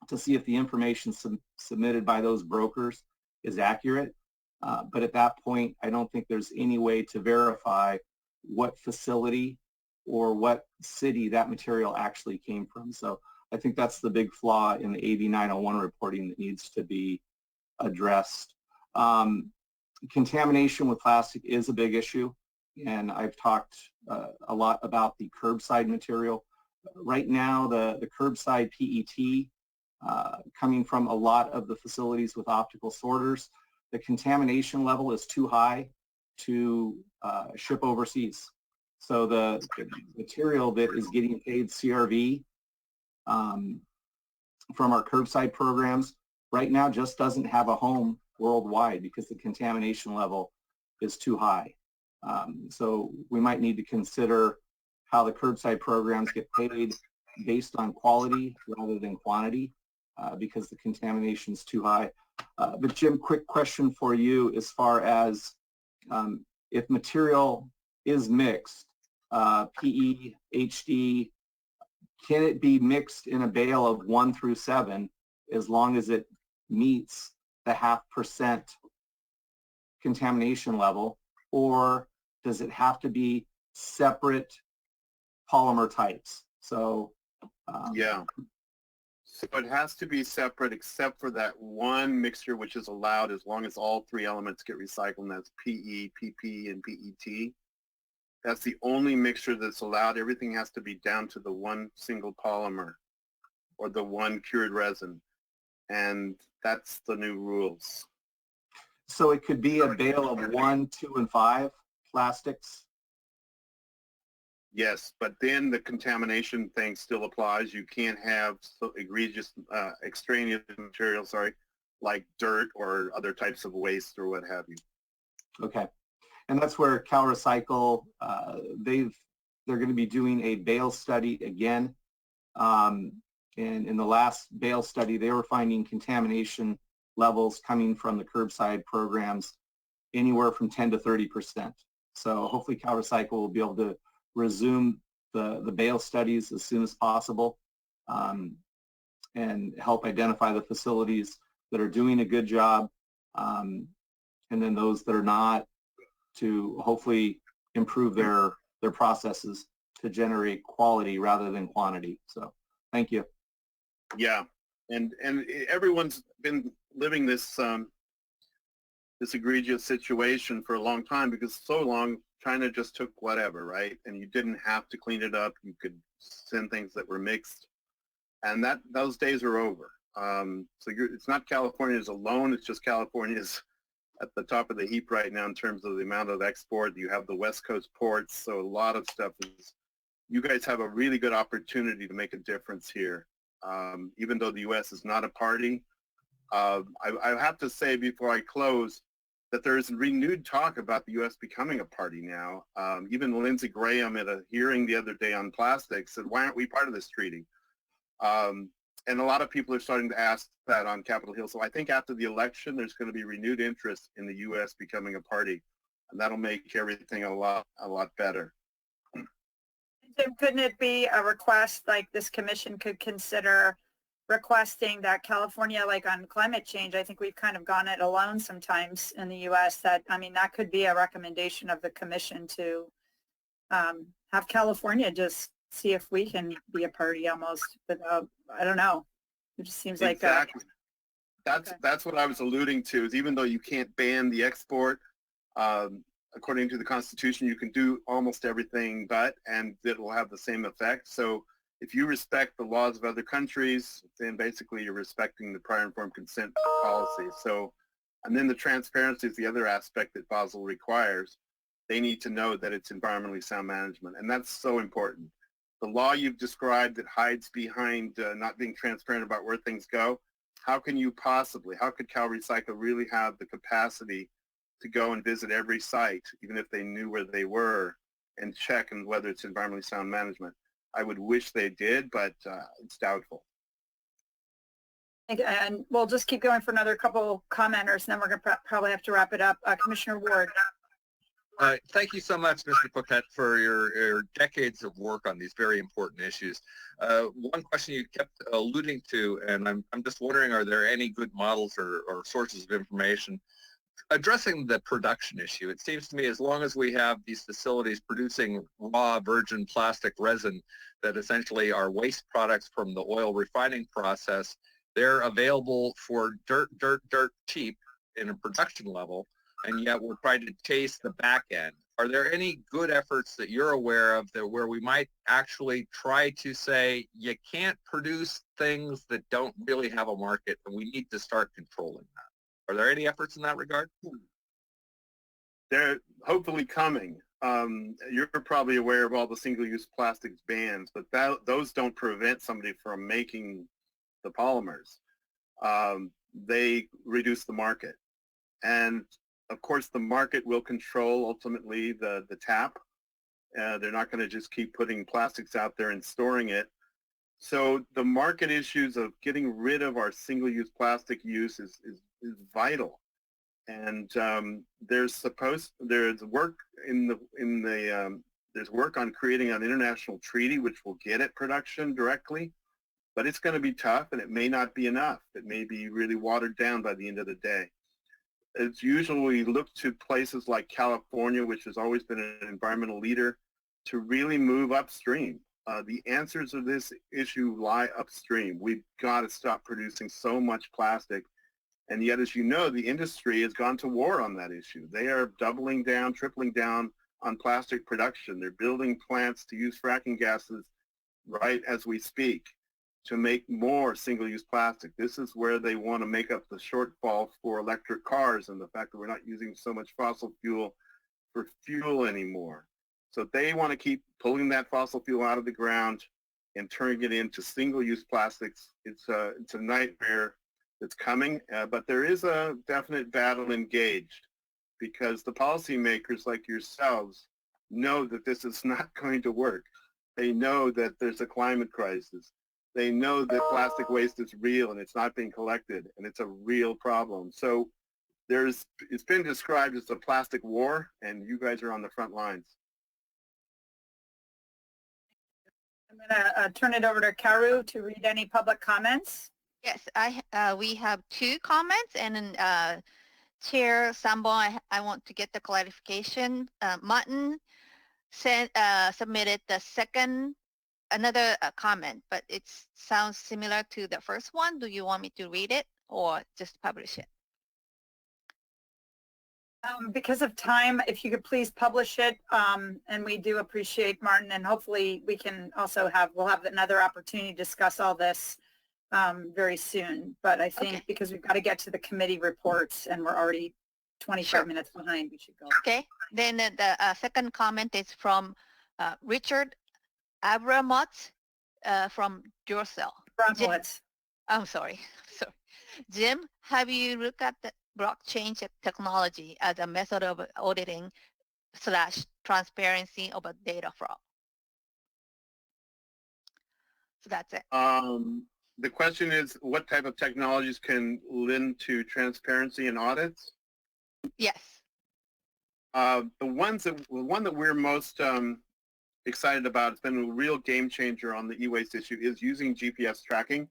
to see if the information submitted by those brokers is accurate. But at that point, I don't think there's any way to verify what facility or what city that material actually came from. So I think that's the big flaw in the AB 901 reporting that needs to be addressed. Contamination with plastic is a big issue, and I've talked a lot about the curbside material. Right now, the curbside PET coming from a lot of the facilities with optical sorters, the contamination level is too high to ship overseas. So the material that is getting paid CRV from our curbside programs right now just doesn't have a home worldwide because the contamination level is too high. So we might need to consider how the curbside programs get paid based on quality rather than quantity because the contamination is too high. But Jim, quick question for you as far as if material is mixed, PE, HD, can it be mixed in a bale of 1 through 7 as long as it meets the 0.5% contamination level, or does it have to be separate polymer types? So yeah. So it has to be separate except for that one mixture which is allowed as long as all 3 elements get recycled, and that's PE, PP, and PET. That's the only mixture that's allowed. Everything has to be down to the one single polymer or the one cured resin. And that's the new rules. So it could be a bale of 1, 2, and 5 plastics? Yes, but then the contamination thing still applies. You can't have so egregious extraneous material, like dirt or other types of waste or what have you. Okay. And that's where CalRecycle, they're going to be doing a bale study again. And in the last bale study, they were finding contamination levels coming from the curbside programs anywhere from 10 to 30%. So hopefully CalRecycle will be able to resume the bale studies as soon as possible and help identify the facilities that are doing a good job and then those that are not, to hopefully improve their processes to generate quality rather than quantity. So thank you. Yeah, and everyone's been living this this egregious situation for a long time because so long China just took whatever, right? And you didn't have to clean it up. You could send things that were mixed, and those days are over. So it's not California's alone. It's just California's at the top of the heap right now in terms of the amount of export. You have the West Coast ports, so a lot of stuff is, you guys have a really good opportunity to make a difference here. Even though the U.S. is not a party, I have to say before I close that there is renewed talk about the U.S. becoming a party now. Even Lindsey Graham at a hearing the other day on plastics said, why aren't we part of this treaty? And a lot of people are starting to ask that on Capitol Hill. So I think after the election, there's going to be renewed interest in the U.S. becoming a party, and that'll make everything a lot better. Jim, couldn't it be a request like this commission could consider requesting that California, like on climate change, I think we've kind of gone it alone sometimes in the U.S. that could be a recommendation of the commission to have California just see if we can be a party almost without, I don't know. It just seems like exactly. That's what I was alluding to, is even though you can't ban the export, according to the Constitution, you can do almost everything and it will have the same effect. So if you respect the laws of other countries, then basically you're respecting the prior informed consent policy. So, and then the transparency is the other aspect that Basel requires. They need to know that it's environmentally sound management, and that's so important. The law you've described that hides behind not being transparent about where things go, how can you possibly, how could Cal Recycle really have the capacity to go and visit every site, even if they knew where they were, and check and whether it's environmentally sound management? I would wish they did, but it's doubtful. And we'll just keep going for another couple commenters, and then we're going to probably have to wrap it up. Commissioner Ward. Thank you so much, Mr. Poquet, for your decades of work on these very important issues. One question you kept alluding to, and I'm just wondering, are there any good models or sources of information addressing the production issue? It seems to me as long as we have these facilities producing raw virgin plastic resin that essentially are waste products from the oil refining process, they're available for dirt cheap in a production level, and yet we're trying to chase the back end. Are there any good efforts that you're aware of that where we might actually try to say you can't produce things that don't really have a market and we need to start controlling that? Are there any efforts in that regard? They're hopefully coming. You're probably aware of all the single-use plastics bans, but those don't prevent somebody from making the polymers. They reduce the market. And of course, the market will control ultimately the tap. They're not going to just keep putting plastics out there and storing it. So the market issues of getting rid of our single-use plastic use is vital. And there's work there's work on creating an international treaty which will get at production directly, but it's going to be tough, and it may not be enough. It may be really watered down by the end of the day. It's usually look to places like California, which has always been an environmental leader, to really move upstream. The answers of this issue lie upstream. We've got to stop producing so much plastic. And yet, as you know, the industry has gone to war on that issue. They are doubling down, tripling down on plastic production. They're building plants to use fracking gases right as we speak to make more single-use plastic. This is where they want to make up the shortfall for electric cars and the fact that we're not using so much fossil fuel for fuel anymore. So they want to keep pulling that fossil fuel out of the ground and turning it into single-use plastics. It's a nightmare that's coming, but there is a definite battle engaged because the policymakers like yourselves know that this is not going to work. They know that there's a climate crisis. They know that plastic waste is real and it's not being collected, and it's a real problem. So it's been described as a plastic war, and you guys are on the front lines. I'm going to turn it over to Karu to read any public comments. Yes, we have two comments, and then Chair Sambo, I want to get the clarification. Martin submitted the another comment, but it sounds similar to the first one. Do you want me to read it or just publish it? Because of time, if you could please publish it, and we do appreciate Martin, and hopefully we can also we'll have another opportunity to discuss all this very soon. But I think because we've got to get to the committee reports and we're already 25 minutes behind, we should go. Okay, then the second comment is from Richard Abramowitz from Duracell. I'm sorry. Jim, have you looked at the blockchain technology as a method of auditing / transparency of a data fraud? So that's it. The question is, what type of technologies can lend to transparency and audits? Yes. The one that we're most excited about, it's been a real game changer on the e-waste issue, is using GPS tracking.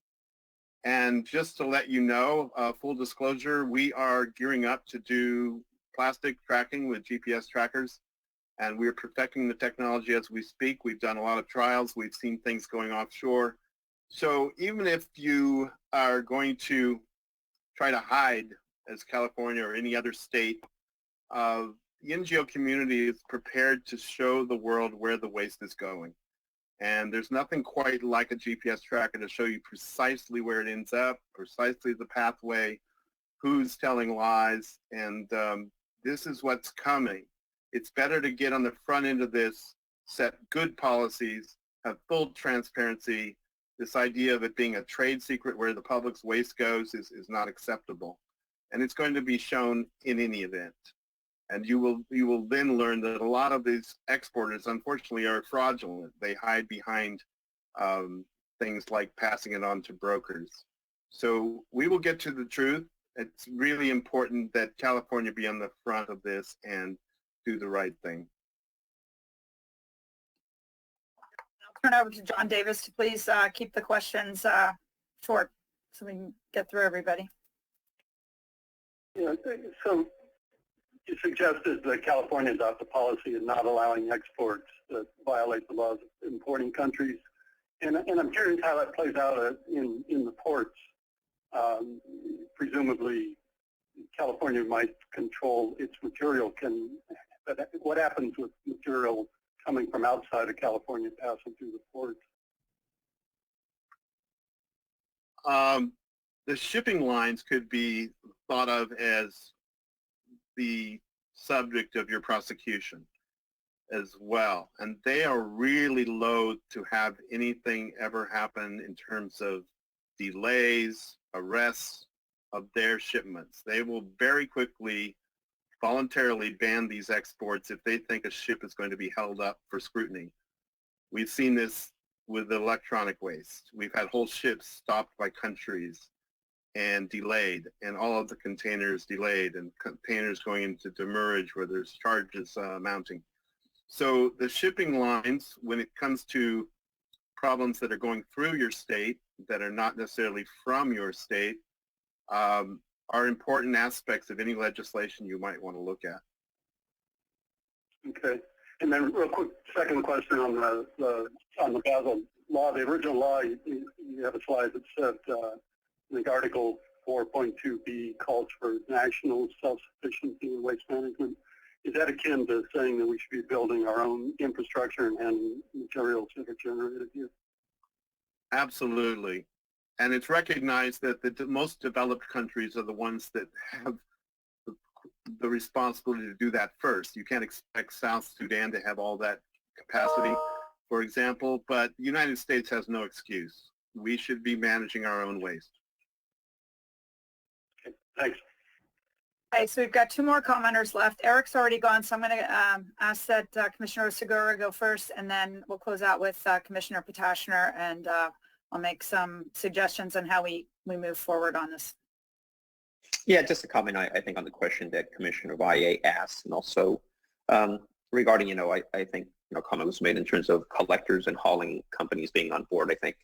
And just to let you know, full disclosure, we are gearing up to do plastic tracking with GPS trackers, and we're perfecting the technology as we speak. We've done a lot of trials. We've seen things going offshore. So even if you are going to try to hide, as California or any other state, the NGO community is prepared to show the world where the waste is going. And there's nothing quite like a GPS tracker to show you precisely where it ends up, precisely the pathway, who's telling lies, and this is what's coming. It's better to get on the front end of this, set good policies, have full transparency, This idea of it being a trade secret where the public's waste goes is not acceptable. And it's going to be shown in any event. And you will then learn that a lot of these exporters, unfortunately, are fraudulent. They hide behind things like passing it on to brokers. So we will get to the truth. It's really important that California be on the front of this and do the right thing. I'll turn over to John Davis to please keep the questions short so we can get through everybody. Yeah, so you suggested that California adopt a policy of not allowing exports that violate the laws of importing countries. And I'm curious how that plays out in the ports. Presumably, California might control its material. But what happens with material coming from outside of California passing through the ports? The shipping lines could be thought of as the subject of your prosecution as well. And they are really loath to have anything ever happen in terms of delays, arrests of their shipments. They will very quickly voluntarily ban these exports if they think a ship is going to be held up for scrutiny. We've seen this with electronic waste. We've had whole ships stopped by countries and delayed, and all of the containers delayed, and containers going into demurrage where there's charges mounting. So the shipping lines, when it comes to problems that are going through your state that are not necessarily from your state, are important aspects of any legislation you might want to look at. Okay. And then real quick, second question on the Basel law. The original law, you have a slide that said, I think Article 4.2b calls for national self-sufficiency in waste management. Is that akin to saying that we should be building our own infrastructure and handling materials that are generated here? Absolutely. And it's recognized that the most developed countries are the ones that have the responsibility to do that first. You can't expect South Sudan to have all that capacity, for example, but the United States has no excuse. We should be managing our own waste. Okay, thanks. Okay, so we've got two more commenters left. Eric's already gone, so I'm going to ask that Commissioner Segura go first, and then we'll close out with Commissioner Potashner, and I'll make some suggestions on how we move forward on this. Yeah, just a comment, I think, on the question that Commissioner Valle asked, and also regarding, I think, comment was made in terms of collectors and hauling companies being on board. I think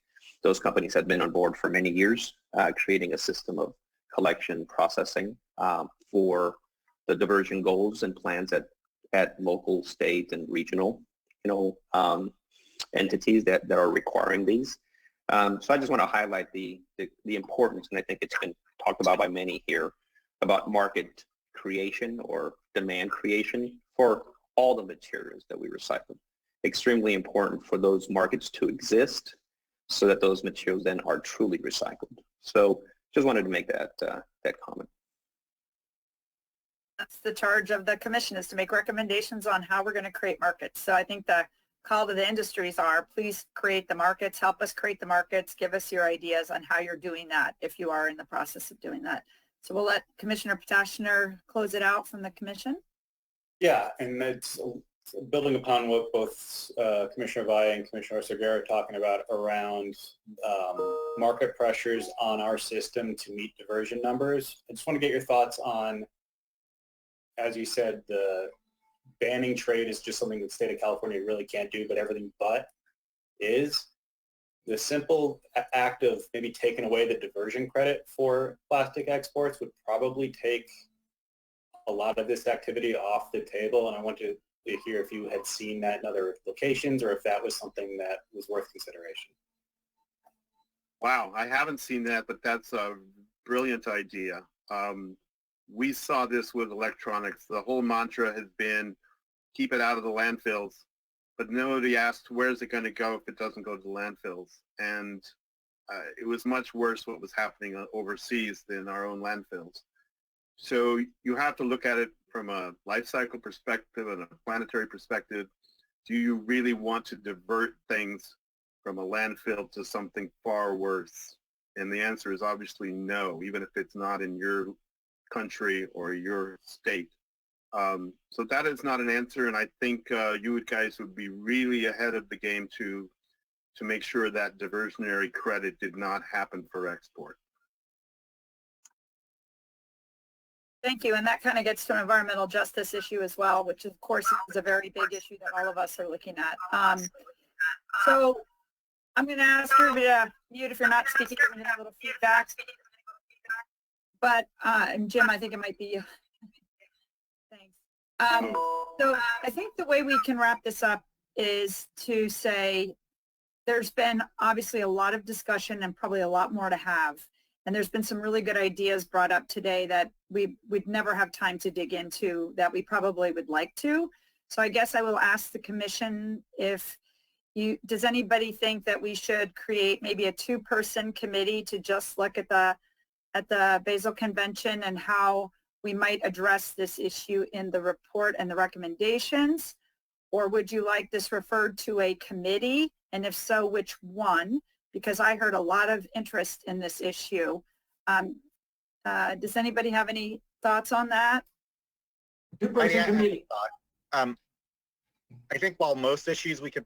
those companies have been on board for many years, creating a system of collection processing for the diversion goals and plans at local, state, and regional, entities that are requiring these. So I just want to highlight the importance, and I think it's been talked about by many here, about market creation or demand creation for all the materials that we recycle. Extremely important for those markets to exist so that those materials then are truly recycled. So just wanted to make that comment. That's the charge of the commission, is to make recommendations on how we're going to create markets. So I think the call to the industries are, please create the markets, help us create the markets, give us your ideas on how you're doing that if you are in the process of doing that. So we'll let Commissioner Potashner close it out from the commission. Yeah, and it's building upon what both Commissioner Valle and Commissioner Segura are talking about around market pressures on our system to meet diversion numbers. I just want to get your thoughts on, as you said, the banning trade is just something that the state of California really can't do, but everything but is. The simple act of maybe taking away the diversion credit for plastic exports would probably take a lot of this activity off the table, and I want to hear if you had seen that in other locations or if that was something that was worth consideration. Wow, I haven't seen that, but that's a brilliant idea. We saw this with electronics. The whole mantra has been keep it out of the landfills, but nobody asked where is it going to go if it doesn't go to the landfills. And it was much worse what was happening overseas than our own landfills. So you have to look at it from a life cycle perspective and a planetary perspective. Do you really want to divert things from a landfill to something far worse? And the answer is obviously no, even if it's not in your country or your state. So that is not an answer, and I think you guys would be really ahead of the game to make sure that diversionary credit did not happen for export. Thank you, and that kind of gets to an environmental justice issue as well, which of course is a very big issue that all of us are looking at. So I'm going to ask everybody to mute if you're not speaking. We're going to have a little feedback. But and Jim, I think it might be you. Thanks. So I think the way we can wrap this up is to say there's been obviously a lot of discussion and probably a lot more to have. And there's been some really good ideas brought up today that we'd never have time to dig into that we probably would like to. So I guess I will ask the commission if does anybody think that we should create maybe a 2-person committee to just look at the Basel Convention and how we might address this issue in the report and the recommendations? Or would you like this referred to a committee? And if so, which one? Because I heard a lot of interest in this issue. Does anybody have any thoughts on that? Committee. I think while most issues we could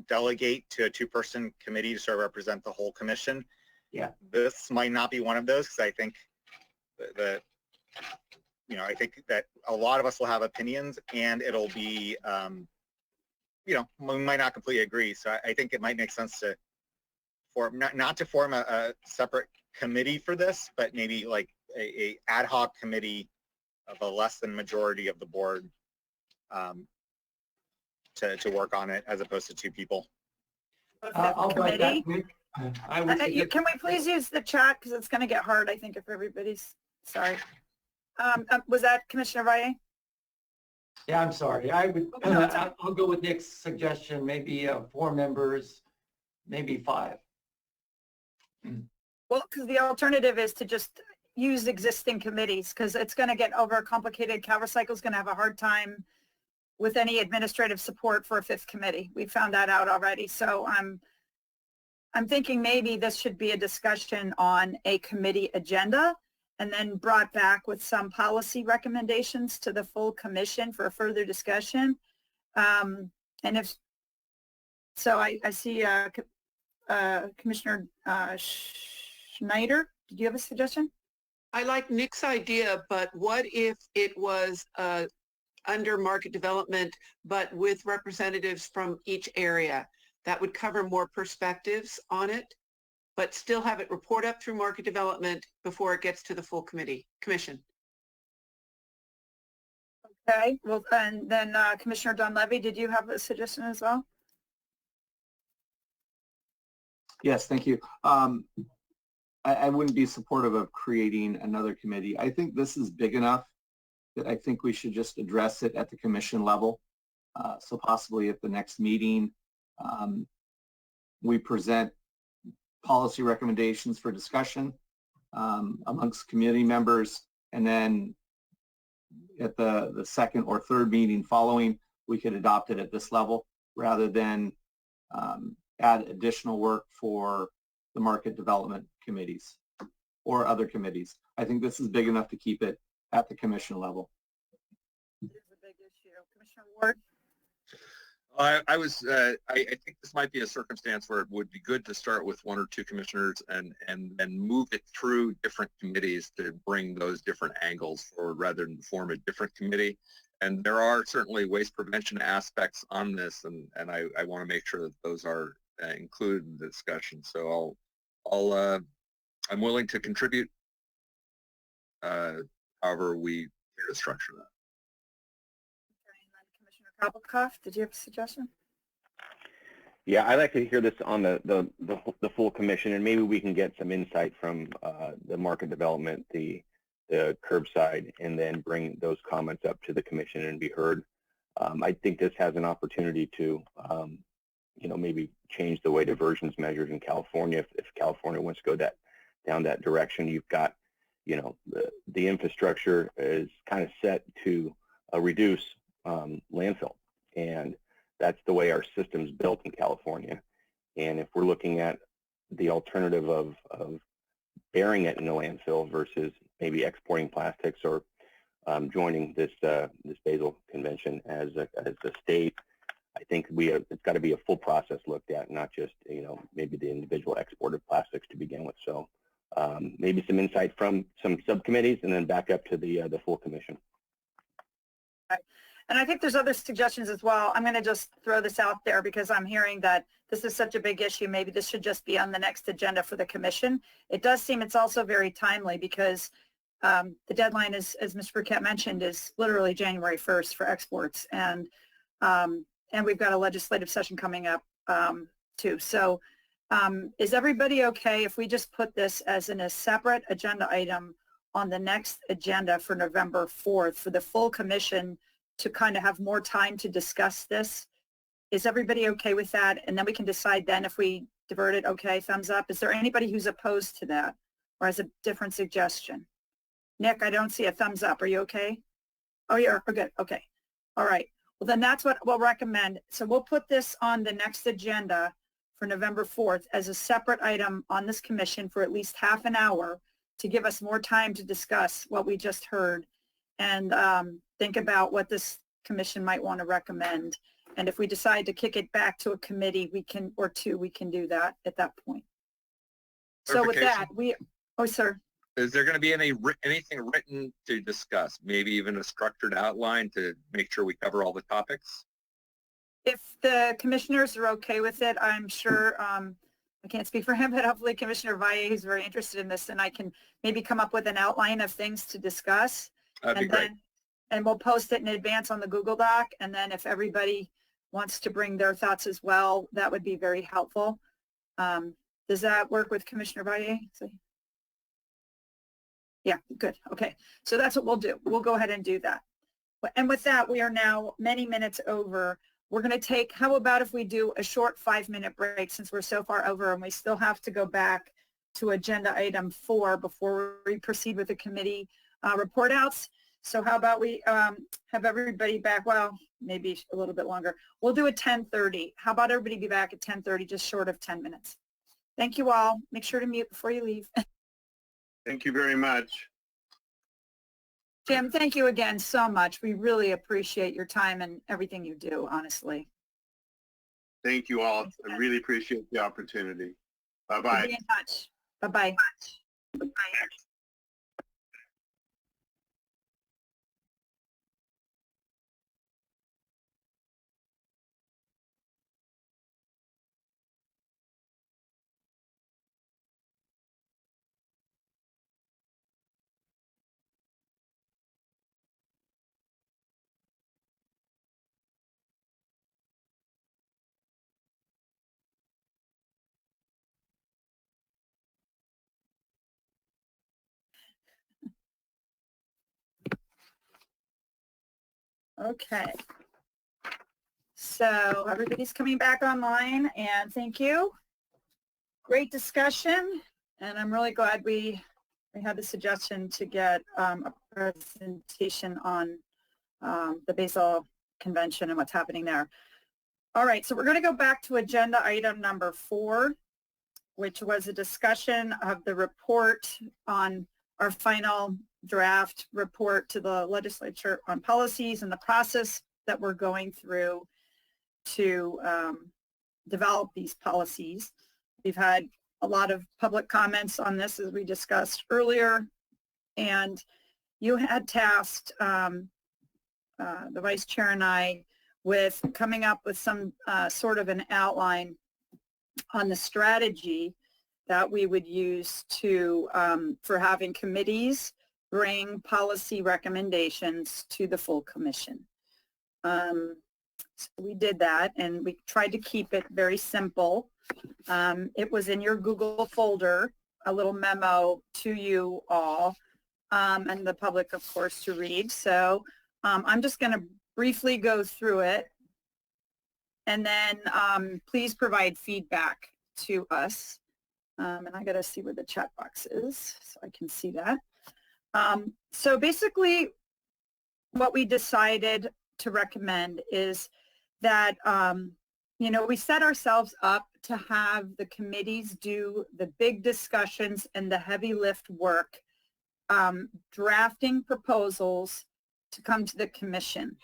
delegate to a 2-person committee to sort of represent the whole commission, this might not be one of those, because I think I think that a lot of us will have opinions, and it'll be we might not completely agree. So I think it might make sense to form not to form a separate committee for this, but maybe like a ad hoc committee of a less than majority of the board to work on it, as opposed to 2 people. I'll write that. Can we please use the chat, because it's going to get hard, I think, if everybody's sorry. Was that Commissioner Valle? Yeah, I'm sorry. I'll go with Nick's suggestion, maybe 4 members, maybe 5. Well, because the alternative is to just use existing committees, because it's going to get overcomplicated. CalRecycle is going to have a hard time with any administrative support for a 5th committee. We found that out already. So I'm thinking maybe this should be a discussion on a committee agenda, and then brought back with some policy recommendations to the full commission for further discussion. And if so, I see Commissioner Schneider. Did you have a suggestion? I like Nick's idea, but what if it was under market development, but with representatives from each area? That would cover more perspectives on it, but still have it report up through market development before it gets to the full commission. Okay, well, and then Commissioner Dunleavy, did you have a suggestion as well? Yes, thank you. I wouldn't be supportive of creating another committee. I think this is big enough that I think we should just address it at the commission level. So possibly at the next meeting, we present policy recommendations for discussion amongst committee members, and then at the 2nd or 3rd meeting following, we could adopt it at this level rather than add additional work for the market development committees or other committees. I think this is big enough to keep it at the commission level. It is a big issue. Commissioner Ward? I think this might be a circumstance where it would be good to start with 1 or 2 commissioners and move it through different committees to bring those different angles forward rather than form a different committee. And there are certainly waste prevention aspects on this, and I want to make sure that those are included in the discussion. So I'm willing to contribute however we care to structure that. Kabelkoff, did you have a suggestion? Yeah, I'd like to hear this on the full commission, and maybe we can get some insight from the market development, the curbside, and then bring those comments up to the commission and be heard. I think this has an opportunity to, maybe change the way diversion's measured in California. If California wants to go down that direction, you've got, the infrastructure is kind of set to reduce landfill, and that's the way our system's built in California. And if we're looking at the alternative of burying it in a landfill versus maybe exporting plastics or joining this Basel Convention as a state, I think it's got to be a full process looked at, not just maybe the individual exported plastics to begin with. So maybe some insight from some subcommittees, and then back up to the full commission. And I think there's other suggestions as well. I'm going to just throw this out there because I'm hearing that this is such a big issue. Maybe this should just be on the next agenda for the commission. It does seem it's also very timely because the deadline is, as Mr. Burkett mentioned, is literally January 1st for exports. And we've got a legislative session coming up too. So is everybody okay if we just put this as a separate agenda item on the next agenda for November 4th for the full commission to kind of have more time to discuss this? Is everybody okay with that? And then we can decide then if we divert it. Okay, thumbs up. Is there anybody who's opposed to that or has a different suggestion? Nick, I don't see a thumbs up. Are you okay? Oh, you're good. Okay. All right. Well, then that's what we'll recommend. So we'll put this on the next agenda for November 4th as a separate item on this commission for at least half an hour to give us more time to discuss what we just heard and think about what this commission might want to recommend. And if we decide to kick it back to a committee, we can do that at that point. So with that, oh, sir. Is there going to be anything written to discuss? Maybe even a structured outline to make sure we cover all the topics? If the commissioners are okay with it, I'm sure, I can't speak for him, but hopefully Commissioner Valle, who's very interested in this, and I can maybe come up with an outline of things to discuss. That'd be great. And we'll post it in advance on the Google Doc. And then if everybody wants to bring their thoughts as well, that would be very helpful. Does that work with Commissioner Valle? Yeah, good. Okay. So that's what we'll do. We'll go ahead and do that. And with that, we are now many minutes over. We're going to take, how about if we do a short 5-minute break since we're so far over and we still have to go back to agenda item 4 before we proceed with the committee report outs. So how about we have everybody back, well, maybe a little bit longer. We'll do a 10:30. How about everybody be back at 10:30, just short of 10 minutes. Thank you all. Make sure to mute before you leave. Thank you very much. Jim, thank you again so much. We really appreciate your time and everything you do, honestly. Thank you all. I really appreciate the opportunity. Bye-bye. We'll be in touch. Bye-bye. Bye-bye. Okay. So everybody's coming back online and thank you. Great discussion. And I'm really glad we had the suggestion to get a presentation on the Basel Convention and what's happening there. All right, so we're going to go back to agenda item number 4, which was a discussion of the report on our final draft report to the legislature on policies and the process that we're going through to develop these policies. We've had a lot of public comments on this as we discussed earlier, and you had tasked the Vice Chair and I with coming up with some sort of an outline on the strategy that we would use to for having committees bring policy recommendations to the full commission. So we did that and we tried to keep it very simple. It was in your Google folder, a little memo to you all and the public, of course, to read. So I'm just going to briefly go through it and then please provide feedback to us. And I got to see where the chat box is so I can see that. So basically what we decided to recommend is that, you know, we set ourselves up to have the committees do the big discussions and the heavy lift work, drafting proposals to come to the commission.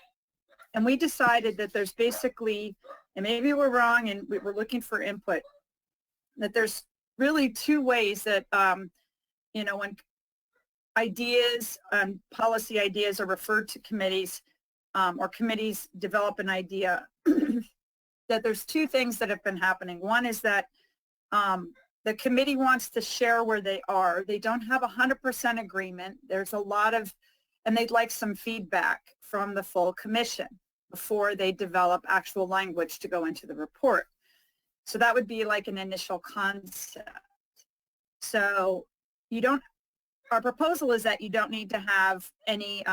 And we decided that there's basically, and maybe we're wrong and we're looking for input, that there's really two ways that, you know, when ideas, policy ideas are referred to committees, or committees develop an idea, that there's two things that have been happening. One is that the committee wants to share where they are. They don't have 100% agreement. There's a lot of, and they'd like some feedback from the full commission before they develop actual language to go into the report. So that would be like an initial concept. So you don't, our proposal is that you don't need to have any,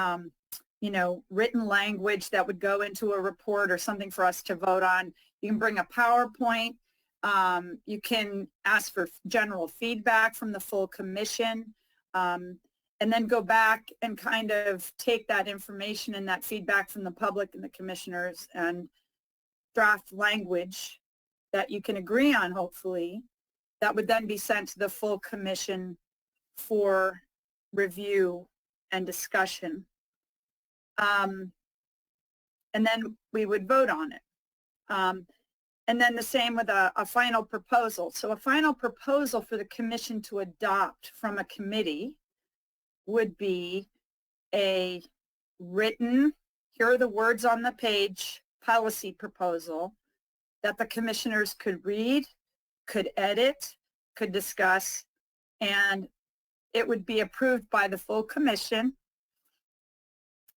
you know, written language that would go into a report or something for us to vote on. You can bring a PowerPoint. You can ask for general feedback from the full commission, and then go back and kind of take that information and that feedback from the public and the commissioners and draft language that you can agree on, hopefully, that would then be sent to the full commission for review and discussion. And then we would vote on it. And then the same with a final proposal. So a final proposal for the commission to adopt from a committee would be a written, here are the words on the page, policy proposal that the commissioners could read, could edit, could discuss, and it would be approved by the full commission.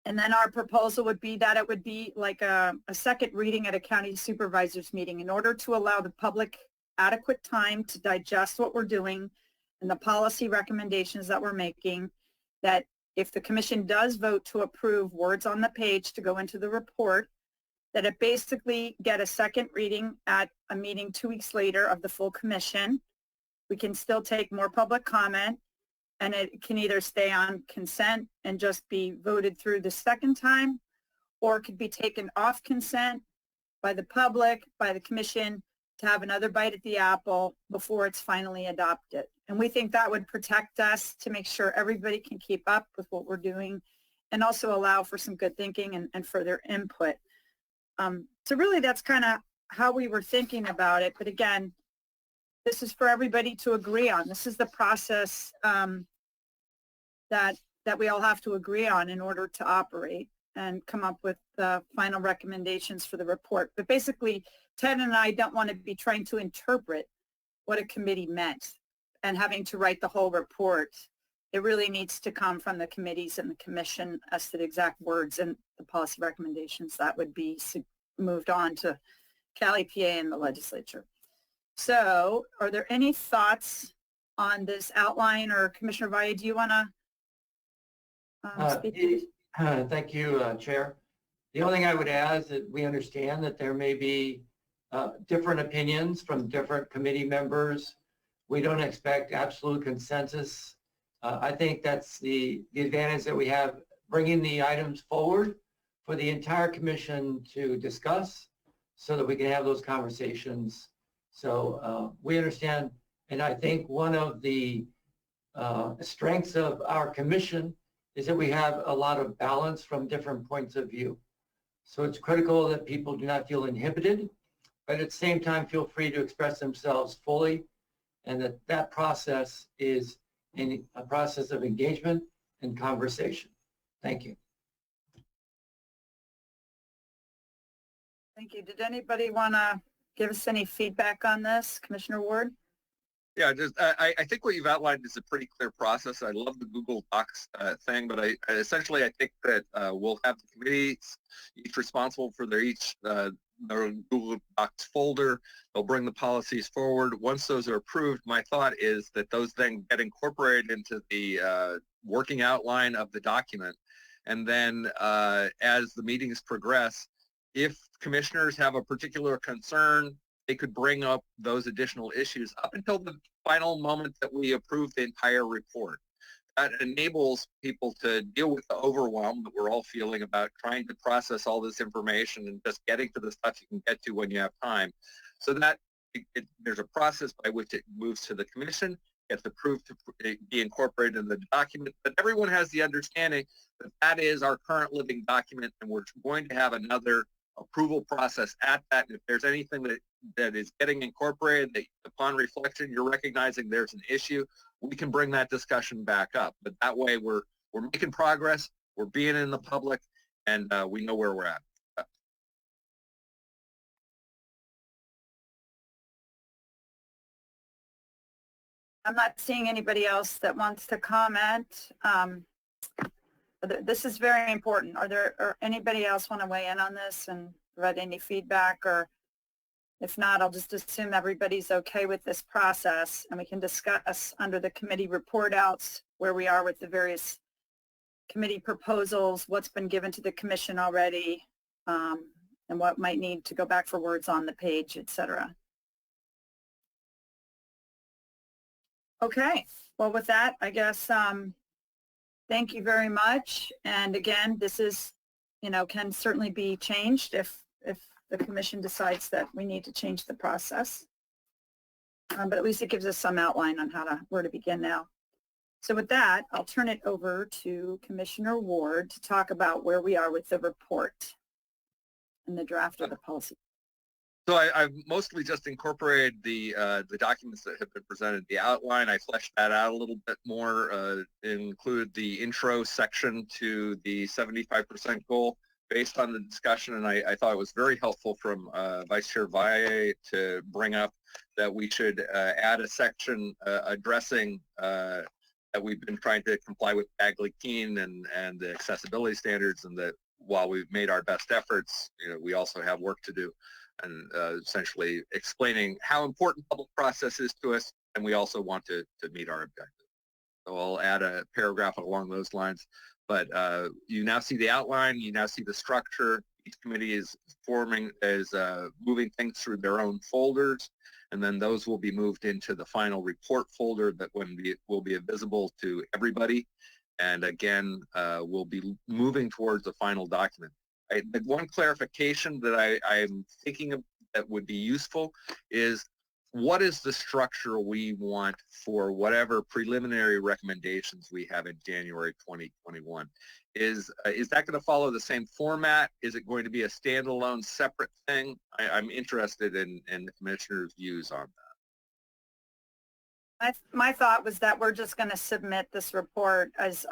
And then our proposal would be that it would be like a second reading at a county supervisors meeting in order to allow the public adequate time to digest what we're doing and the policy recommendations that we're making, that if the commission does vote to approve words on the page to go into the report, that it basically get a second reading at a meeting 2 weeks later of the full commission. We can still take more public comment, and it can either stay on consent and just be voted through the second time, or it could be taken off consent by the public, by the commission, to have another bite at the apple before it's finally adopted. And we think that would protect us to make sure everybody can keep up with what we're doing and also allow for some good thinking and further input. So really that's kind of how we were thinking about it. But again, this is for everybody to agree on. This is the process that we all have to agree on in order to operate and come up with the final recommendations for the report. But basically, Ted and I don't want to be trying to interpret what a committee meant and having to write the whole report. It really needs to come from the committees and the commission as to the exact words and the policy recommendations that would be moved on to Cali, PA, and the legislature. So are there any thoughts on this outline, or Commissioner Valle, do you want to speak? Thank you, Chair. The only thing I would add is that we understand that there may be different opinions from different committee members. We don't expect absolute consensus. I think that's the advantage that we have, bringing the items forward for the entire commission to discuss so that we can have those conversations. So we understand, and I think one of the strengths of our commission is that we have a lot of balance from different points of view. So it's critical that people do not feel inhibited, but at the same time feel free to express themselves fully, and that process is a process of engagement and conversation. Thank you. Thank you. Did anybody want to give us any feedback on this, Commissioner Ward? Yeah, I think what you've outlined is a pretty clear process. I love the Google Docs thing, but I think that we'll have the committees each responsible for their Google Docs folder. They'll bring the policies forward. Once those are approved, my thought is that those then get incorporated into the working outline of the document. And then as the meetings progress, if commissioners have a particular concern, they could bring up those additional issues up until the final moment that we approve the entire report. That enables people to deal with the overwhelm that we're all feeling about trying to process all this information and just getting to the stuff you can get to when you have time. So that there's a process by which it moves to the commission, gets approved to be incorporated in the document, but everyone has the understanding that that is our current living document, and we're going to have another approval process at that. And if there's anything that is getting incorporated that upon reflection you're recognizing there's an issue, we can bring that discussion back up. But that way we're making progress, we're being in the public, and we know where we're at. I'm not seeing anybody else that wants to comment. This is very important. Or anybody else want to weigh in on this and provide any feedback? Or if not, I'll just assume everybody's okay with this process, and we can discuss under the committee report outs where we are with the various committee proposals, what's been given to the commission already, and what might need to go back for words on the page, etc. Okay, well, with that, I guess, thank you very much. And again, this is, can certainly be changed if the commission decides that we need to change the process. But at least it gives us some outline on where to begin now. So with that, I'll turn it over to Commissioner Ward to talk about where we are with the report and the draft of the policy. So I've mostly just incorporated the documents that have been presented. The outline, I fleshed that out a little bit more, included the intro section to the 75% goal based on the discussion, and I thought it was very helpful from Vice Chair Valle to bring up that we should add a section addressing that we've been trying to comply with Bagley-Keene and the accessibility standards, and that while we've made our best efforts, we also have work to do. And essentially explaining how important public process is to us, and we also want to meet our objectives. So I'll add a paragraph along those lines. But you now see the outline, you now see the structure. Each committee is moving things through their own folders, and then those will be moved into the final report folder that will be visible to everybody. And again, we'll be moving towards the final document. The one clarification that I'm thinking of that would be useful is, what is the structure we want for whatever preliminary recommendations we have in January 2021? Is that going to follow the same format? Is it going to be a standalone separate thing? I'm interested in the commissioner's views on that. My thought was that we're just going to submit this report as,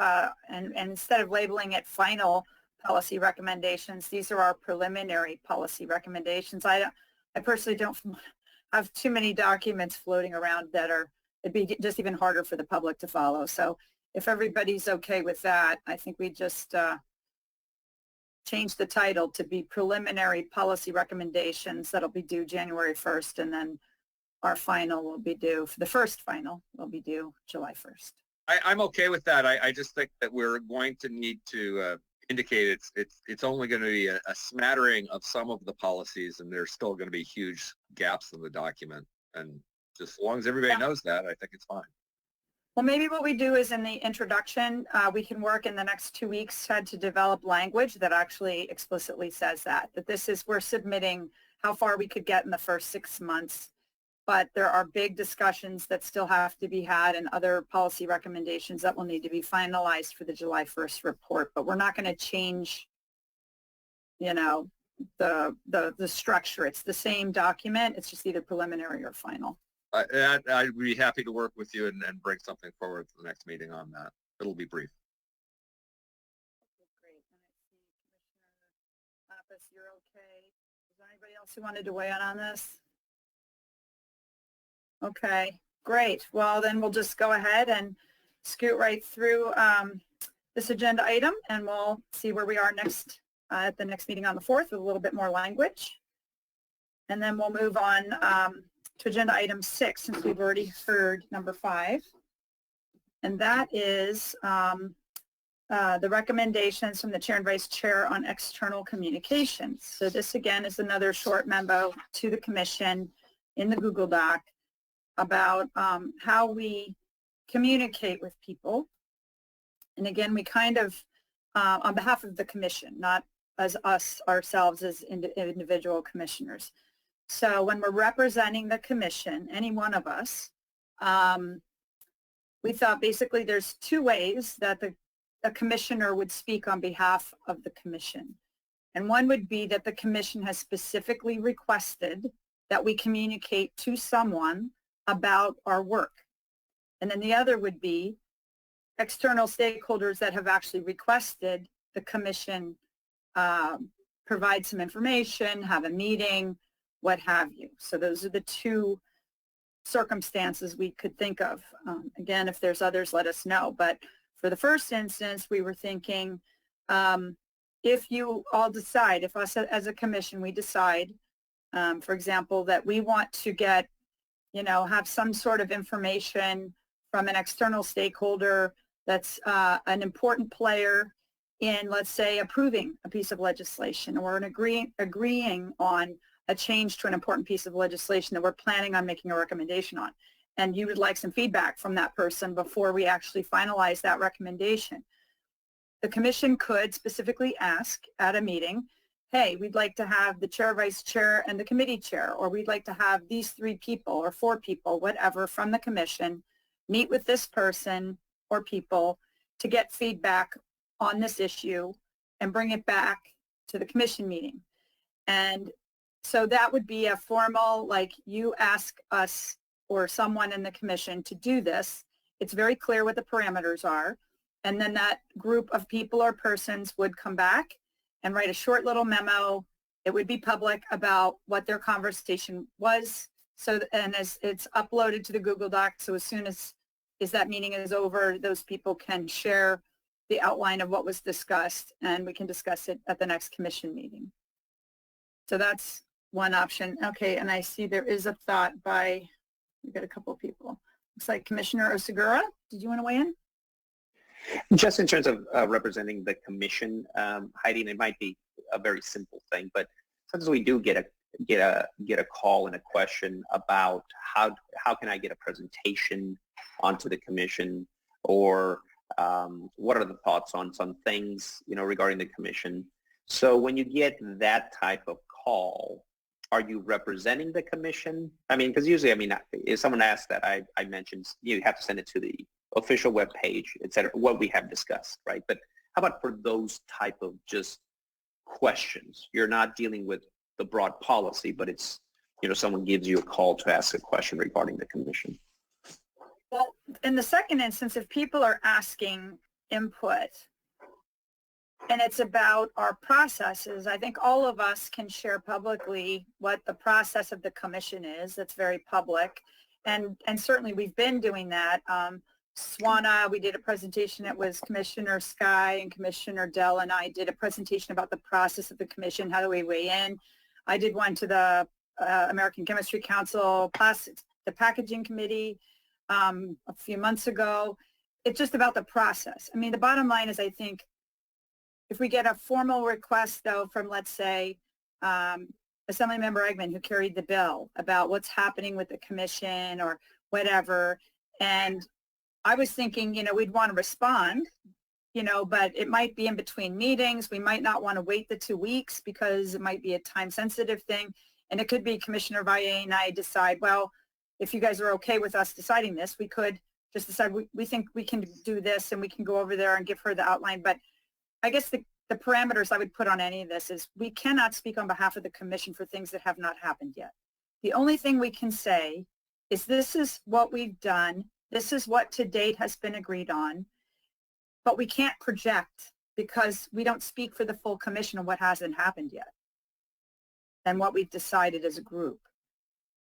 and instead of labeling it final policy recommendations, these are our preliminary policy recommendations. I personally don't have too many documents floating around that it'd be just even harder for the public to follow. So if everybody's okay with that, I think we just change the title to be preliminary policy recommendations. That'll be due January 1st, and then our final will be due, for the first final will be due July 1st. I'm okay with that. I just think that we're going to need to indicate it's only going to be a smattering of some of the policies, and there's still going to be huge gaps in the document. And just as long as everybody knows that, I think it's fine. Well, maybe what we do is in the introduction, we can work in the next 2 weeks to develop language that actually explicitly says that this is, we're submitting how far we could get in the first 6 months. But there are big discussions that still have to be had and other policy recommendations that will need to be finalized for the July 1st report. But we're not going to change, the structure. It's the same document. It's just either preliminary or final. I'd be happy to work with you and bring something forward for the next meeting on that. It'll be brief. Okay, great. And I see Commissioner Pappas, you're okay. Is there anybody else who wanted to weigh in on this? Okay, great. Well, then we'll just go ahead and scoot right through this agenda item, and we'll see where we are next at the next meeting on the 4th with a little bit more language. And then we'll move on to agenda item 6, since we've already heard number 5. And that is the recommendations from the chair and vice chair on external communications. So this, again, is another short memo to the commission in the Google Doc about how we communicate with people. And again, we kind of, on behalf of the commission, not as us ourselves as individual commissioners. So when we're representing the commission, any one of us, we thought basically there's two ways that a commissioner would speak on behalf of the commission. And one would be that the commission has specifically requested that we communicate to someone about our work. And then the other would be external stakeholders that have actually requested the commission provide some information, have a meeting, what have you. So those are the two circumstances we could think of. Again, if there's others, let us know. But for the first instance, we were thinking, if you all decide, if us as a commission, we decide, for example, that we want to get, have some sort of information from an external stakeholder that's an important player in, let's say, approving a piece of legislation or agreeing on a change to an important piece of legislation that we're planning on making a recommendation on. And you would like some feedback from that person before we actually finalize that recommendation. The commission could specifically ask at a meeting, hey, we'd like to have the chair, vice chair, and the committee chair, or we'd like to have these 3 people or 4 people, whatever, from the commission, meet with this person or people to get feedback on this issue and bring it back to the commission meeting. And so that would be a formal, like, you ask us or someone in the commission to do this. It's very clear what the parameters are. And then that group of people or persons would come back and write a short little memo. It would be public about what their conversation was. So, and as it's uploaded to the Google Doc, so as soon as that meeting is over, those people can share the outline of what was discussed, and we can discuss it at the next commission meeting. So that's one option. Okay, and I see there is a thought by, we've got a couple of people. Looks like Commissioner Osagura. Did you want to weigh in? Just in terms of representing the commission, Heidi, and it might be a very simple thing, but sometimes we do get a call and a question about how can I get a presentation onto the commission, or what are the thoughts on some things regarding the commission. So when you get that type of call, are you representing the commission? I mean, because usually, I mean, if someone asks that, I mentioned you have to send it to the official web page, et cetera, what we have discussed, right? But how about for those type of just questions? You're not dealing with the broad policy, but it's, someone gives you a call to ask a question regarding the commission. Well, in the second instance, if people are asking input and it's about our processes, I think all of us can share publicly what the process of the commission is. That's very public. And certainly we've been doing that. SWANA, we did a presentation. It was Commissioner Sky and Commissioner Dell and I did a presentation about the process of the commission. How do we weigh in? I did one to the American Chemistry Council, Plastics, the Packaging Committee a few months ago. It's just about the process. I mean, the bottom line is, I think, if we get a formal request, though, from, let's say, Assemblymember Eggman, who carried the bill, about what's happening with the commission or whatever, and I was thinking, we'd want to respond, but it might be in between meetings. We might not want to wait the 2 weeks because it might be a time-sensitive thing. And it could be Commissioner Valle and I decide, well, if you guys are okay with us deciding this, we could just decide we think we can do this and we can go over there and give her the outline. But I guess the parameters I would put on any of this is we cannot speak on behalf of the commission for things that have not happened yet. The only thing we can say is this is what we've done. This is what to date has been agreed on, but we can't project because we don't speak for the full commission on what hasn't happened yet and what we've decided as a group.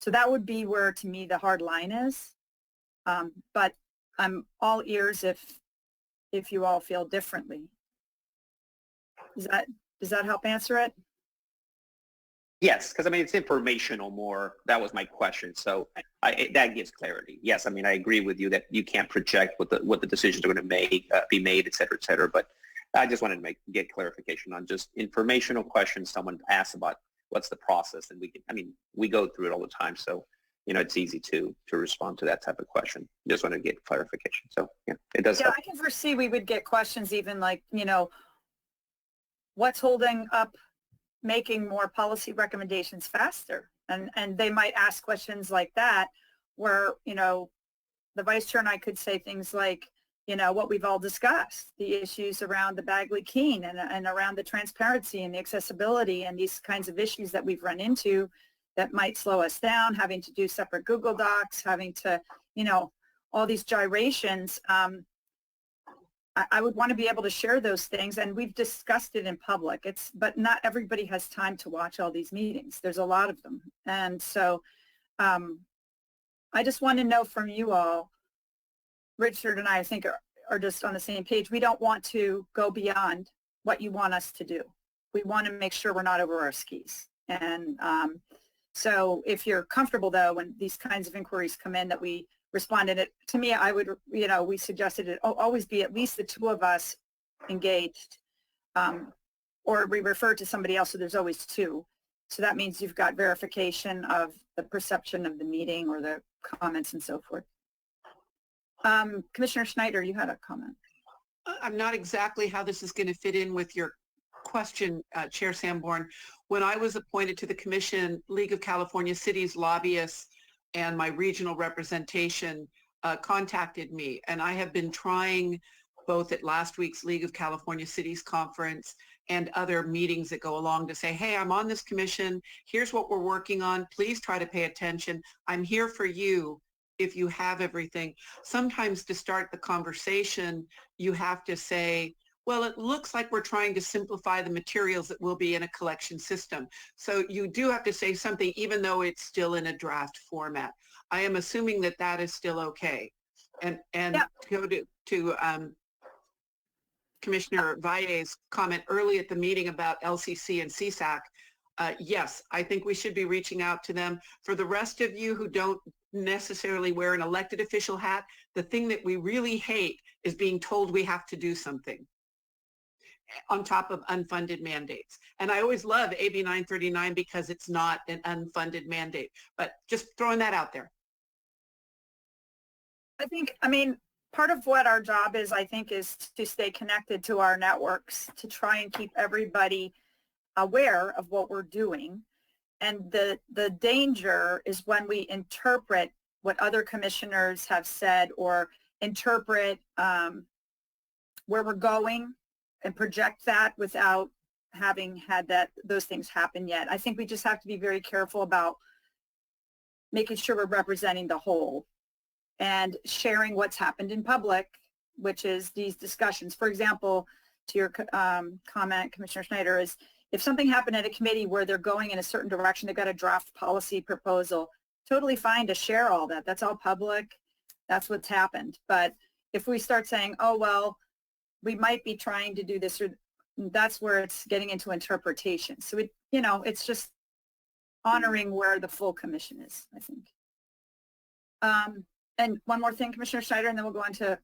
So that would be where, to me, the hard line is. But I'm all ears if you all feel differently. Does that help answer it? Yes, because I mean, it's informational more. That was my question. So that gives clarity. Yes, I mean, I agree with you that you can't project what the decisions are going to be made, et cetera, et cetera. But I just wanted to get clarification on just informational questions someone asks about what's the process, and we go through it all the time. So, it's easy to respond to that type of question. Just want to get clarification. So, yeah, it does help. I can foresee we would get questions even like, what's holding up making more policy recommendations faster? And they might ask questions like that where, you know, the vice chair and I could say things like, you know, what we've all discussed, the issues around the Bagley-Keene and around the transparency and the accessibility and these kinds of issues that we've run into that might slow us down, having to do separate Google Docs, having to, you know, all these gyrations. I would want to be able to share those things, and we've discussed it in public. But not everybody has time to watch all these meetings. There's a lot of them. And so I just want to know from you all, Richard and I think are just on the same page. We don't want to go beyond what you want us to do. We want to make sure we're not over our skis. And so if you're comfortable, though, when these kinds of inquiries come in that we responded, to me, I would, you know, we suggested it always be at least the two of us engaged, or we refer to somebody else, so there's always two. So that means you've got verification of the perception of the meeting or the comments and so forth. Commissioner Schneider, you had a comment. I'm not exactly how this is going to fit in with your question, Chair Sanborn. When I was appointed to the Commission, League of California Cities lobbyists and my regional representation contacted me, and I have been trying both at last week's League of California Cities conference and other meetings that go along to say, hey, I'm on this commission. Here's what we're working on. Please try to pay attention. I'm here for you if you have everything. Sometimes to start the conversation, you have to say, well, it looks like we're trying to simplify the materials that will be in a collection system. So you do have to say something, even though it's still in a draft format. I am assuming that that is still okay. And yeah. To go to Commissioner Valle's comment early at the meeting about LCC and CSAC, yes, I think we should be reaching out to them. For the rest of you who don't necessarily wear an elected official hat, the thing that we really hate is being told we have to do something on top of unfunded mandates. And I always love AB 939 because it's not an unfunded mandate, but just throwing that out there. I mean, part of what our job is, I think, is to stay connected to our networks, to try and keep everybody aware of what we're doing. And the danger is when we interpret what other commissioners have said or interpret where we're going and project that without having had those things happen yet. I think we just have to be very careful about making sure we're representing the whole and sharing what's happened in public, which is these discussions. For example, to your comment, Commissioner Schneider, is if something happened at a committee where they're going in a certain direction, they've got a draft policy proposal, totally fine to share all that. That's all public. That's what's happened. But if we start saying, oh, well, we might be trying to do this, or that's where it's getting into interpretation. So, it's just honoring where the full commission is, I think. And one more thing, Commissioner Schneider, and then we'll go on to,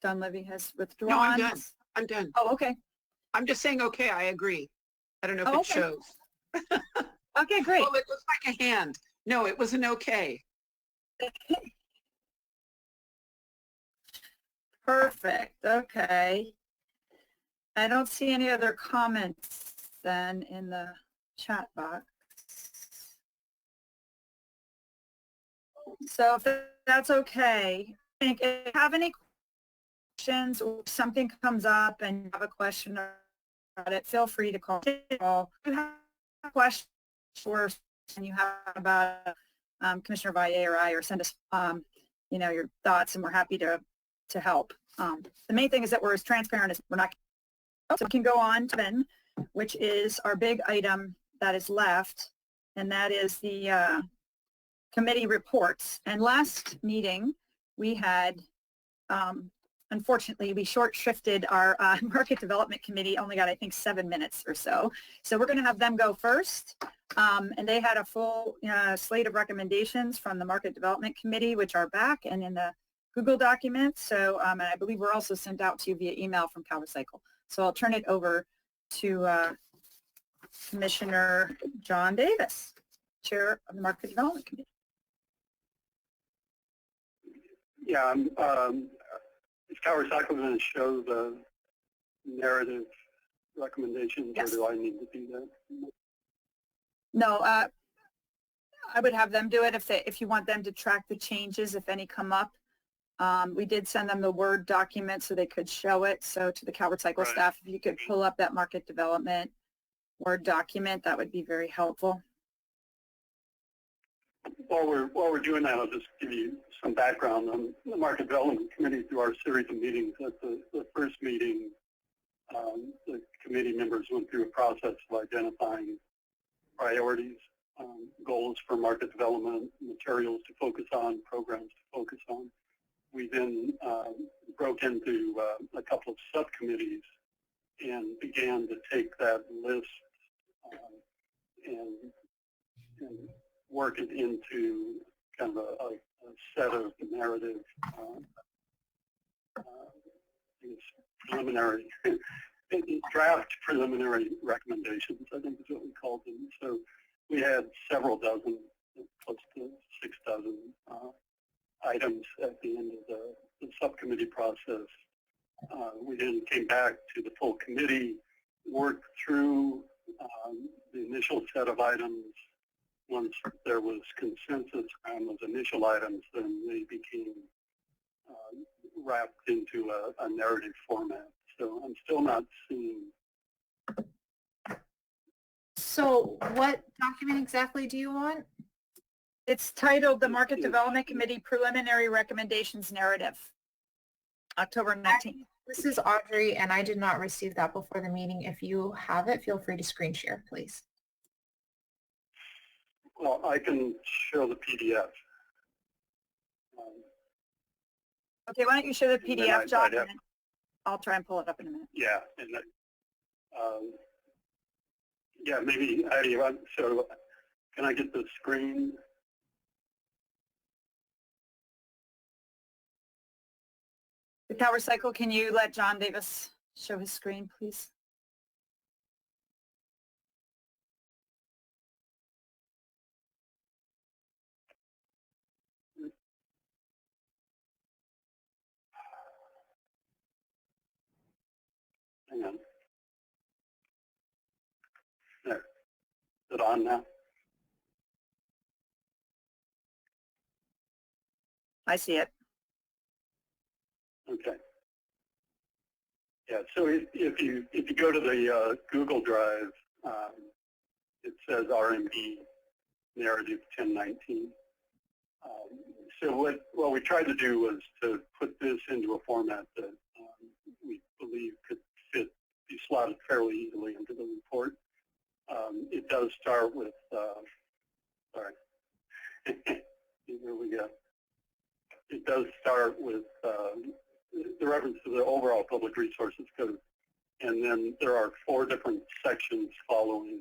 Dunleavy has withdrawn. No, I'm done. I'm done. Oh, okay. I'm just saying, okay, I agree. I don't know if it shows. Okay, great. Oh, it looks like a hand. No, it was an okay. Perfect. Okay. I don't see any other comments then in the chat box. So if that's okay, I think if you have any questions or something comes up and you have a question about it, feel free to call. If you have a question and you have about Commissioner Valle or I, or send us your thoughts, and we're happy to help. The main thing is that we're as transparent as we're not. So we can go on to then, which is our big item that is left, and that is the committee reports. And last meeting we had, unfortunately, we short-shifted our market development committee, only got, I think, 7 minutes or so. So we're going to have them go first. And they had a full slate of recommendations from the market development committee, which are back and in the Google document. So, and I believe we're also sent out to you via email from CalRecycle. So I'll turn it over to Commissioner John Davis, Chair of the Market Development Committee. Yeah, is CalRecycle going to show the narrative recommendations, yes, or do I need to do that? No, I would have them do it if you want them to track the changes, if any come up. We did send them the Word document so they could show it. So to the Calvert Cycle staff, if you could pull up that market development Word document, that would be very helpful. While we're doing that, I'll just give you some background on the Market Development Committee through our series of meetings. At the first meeting, the committee members went through a process of identifying priorities, goals for market development, materials to focus on, programs to focus on. We then broke into a couple of subcommittees and began to take that list and work it into kind of a set of narrative, preliminary, draft preliminary recommendations, I think is what we called them. So we had several dozen, close to 6 dozen items at the end of the subcommittee process. We then came back to the full committee, worked through the initial set of items. Once there was consensus on those initial items, then they became wrapped into a narrative format. So I'm still not seeing. So what document exactly do you want? It's titled the Market Development Committee Preliminary Recommendations Narrative, October 19th. This is Audrey, and I did not receive that before the meeting. If you have it, feel free to screen share, please. Well, I can show the PDF. Okay, why don't you show the PDF document? I'll try and pull it up in a minute. Yeah, and yeah, maybe Heidi. So, can I get the screen? The Calvert Cycle, can you let John Davis show his screen, please? Hang on. There. Is it on now? I see it. Okay. Yeah. So if you go to the Google Drive, it says RMB Narrative 1019. So what we tried to do was to put this into a format that we believe could be slotted fairly easily into the report. It does start with, sorry, here we go. It does start with the reference to the overall public resources code. And then there are 4 different sections following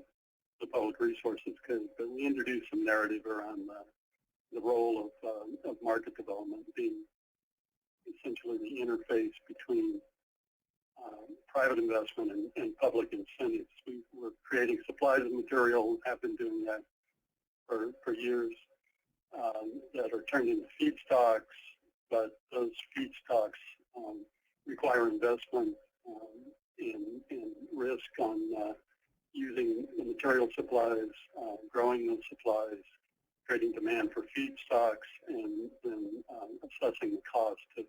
the public resources code. But we introduced some narrative around the role of market development being essentially the interface between private investment and public incentives. We're creating supplies of material, have been doing that for years, that are turned into feedstocks, but those feedstocks require investment in risk on using the material supplies, growing those supplies, creating demand for feedstocks, and then assessing the cost to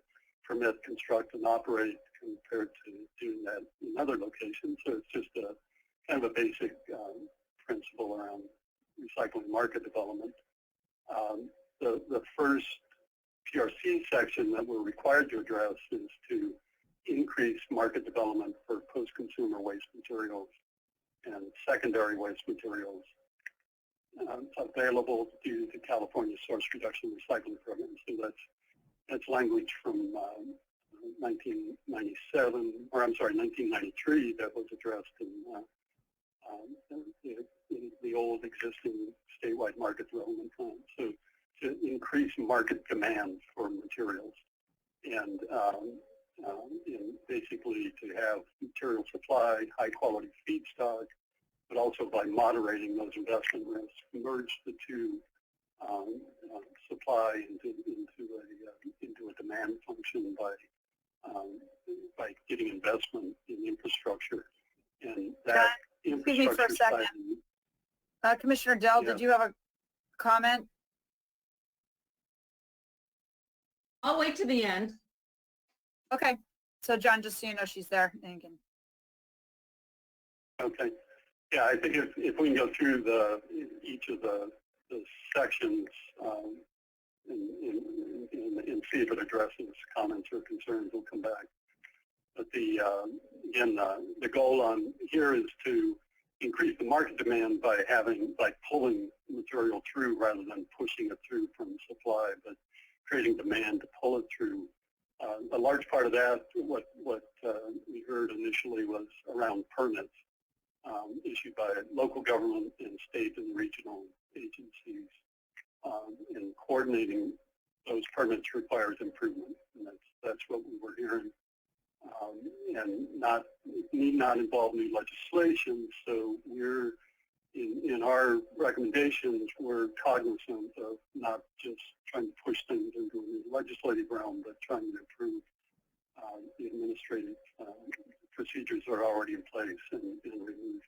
permit, construct, and operate compared to doing that in other locations. So it's just a kind of a basic principle around recycling market development. The first PRC section that we're required to address is to increase market development for post-consumer waste materials and secondary waste materials available due to California source reduction recycling programs. So that's language from 1997, or I'm sorry, 1993, that was addressed in the old existing statewide market development plan. So to increase market demand for materials and basically to have material supply, high quality feedstock, but also by moderating those investment risks, merge the two, supply into a demand function by getting investment in infrastructure. And that Excuse me for a second. Commissioner Dell, did you have comment? I'll wait to the end. Okay. So John, just so you know, she's there. And you can... Okay. Yeah, I think if we can go through each of the sections and see if it addresses comments or concerns, we'll come back. But again, the goal on here is to increase the market demand by pulling material through rather than pushing it through from supply, but creating demand to pull it through. A large part of that, what we heard initially, was around permits issued by local government and state and regional agencies. And coordinating those permits requires improvement, and that's what we were hearing. And need not involve new legislation. So we're in our recommendations, we're cognizant of not just trying to push things into a new legislative realm, but trying to improve the administrative procedures that are already in place and remove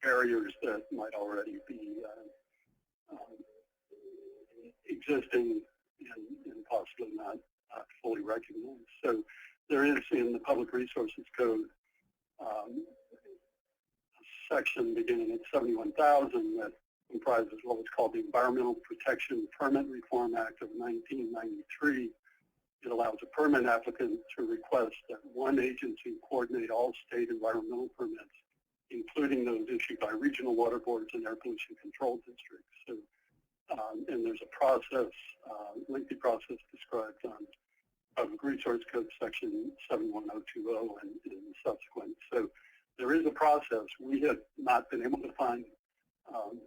barriers that might already be existing and possibly not fully recognized. So there is in the Public Resources Code a section beginning at 71,000 that comprises what was called the Environmental Protection Permit Reform Act of 1993. It allows a permit applicant to request that one agency coordinate all state environmental permits, including those issued by regional water boards and air pollution control districts. So, and there's a process, lengthy process described on Public Resource Code section 71020 and subsequent. So there is a process. We have not been able to find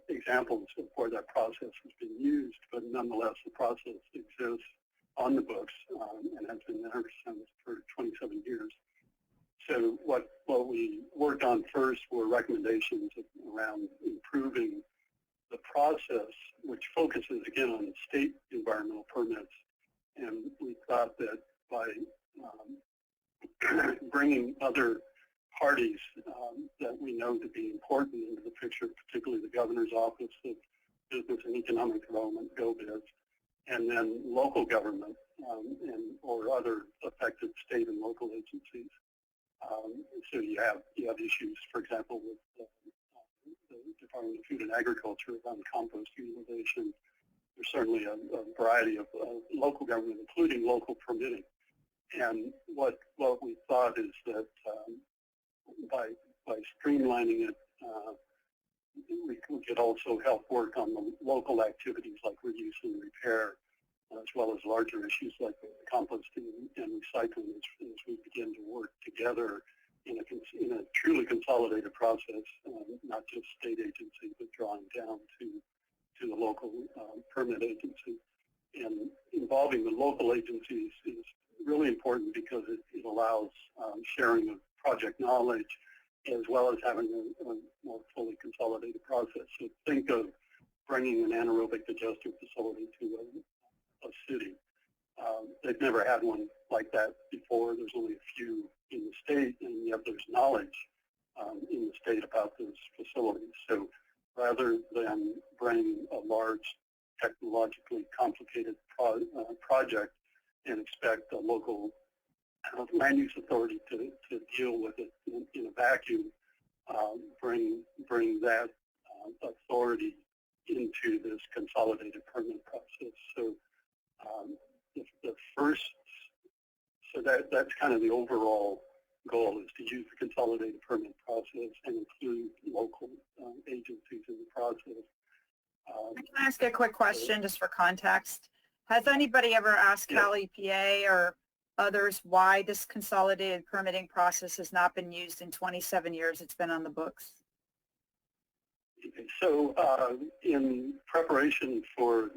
examples of where that process has been used, but nonetheless the process exists on the books and has been there since for 27 years. So what we worked on first were recommendations around improving the process, which focuses again on state environmental permits. And we thought that by bringing other parties that we know to be important into the picture, particularly the Governor's Office of Business and Economic Development, GOBIZ, and then local government or other affected state and local agencies. So you have issues, for example, with the Department of Food and Agriculture on compost utilization. There's certainly a variety of local government, including local permitting. And what we thought is that by streamlining it, we could also help work on the local activities like reuse and repair, as well as larger issues like composting and recycling as we begin to work together in a truly consolidated process, not just state agency, but drawing down to the local permit agency. And involving the local agencies is really important because it allows sharing of project knowledge as well as having a more fully consolidated process. So think of bringing an anaerobic digestion facility to a city. They've never had one like that before. There's only a few in the state, and yet there's knowledge in the state about those facilities. So rather than bring a large, technologically complicated project and expect a local land use authority to deal with it in a vacuum, bring that authority into this consolidated permit process. So the first, so that's kind of the overall goal, is to use the consolidated permit process and include local agencies in the process. Can I ask a quick question just for context? Has anybody ever asked Cal EPA or others why this consolidated permitting process has not been used in 27 years it's been on the books? So in preparation for,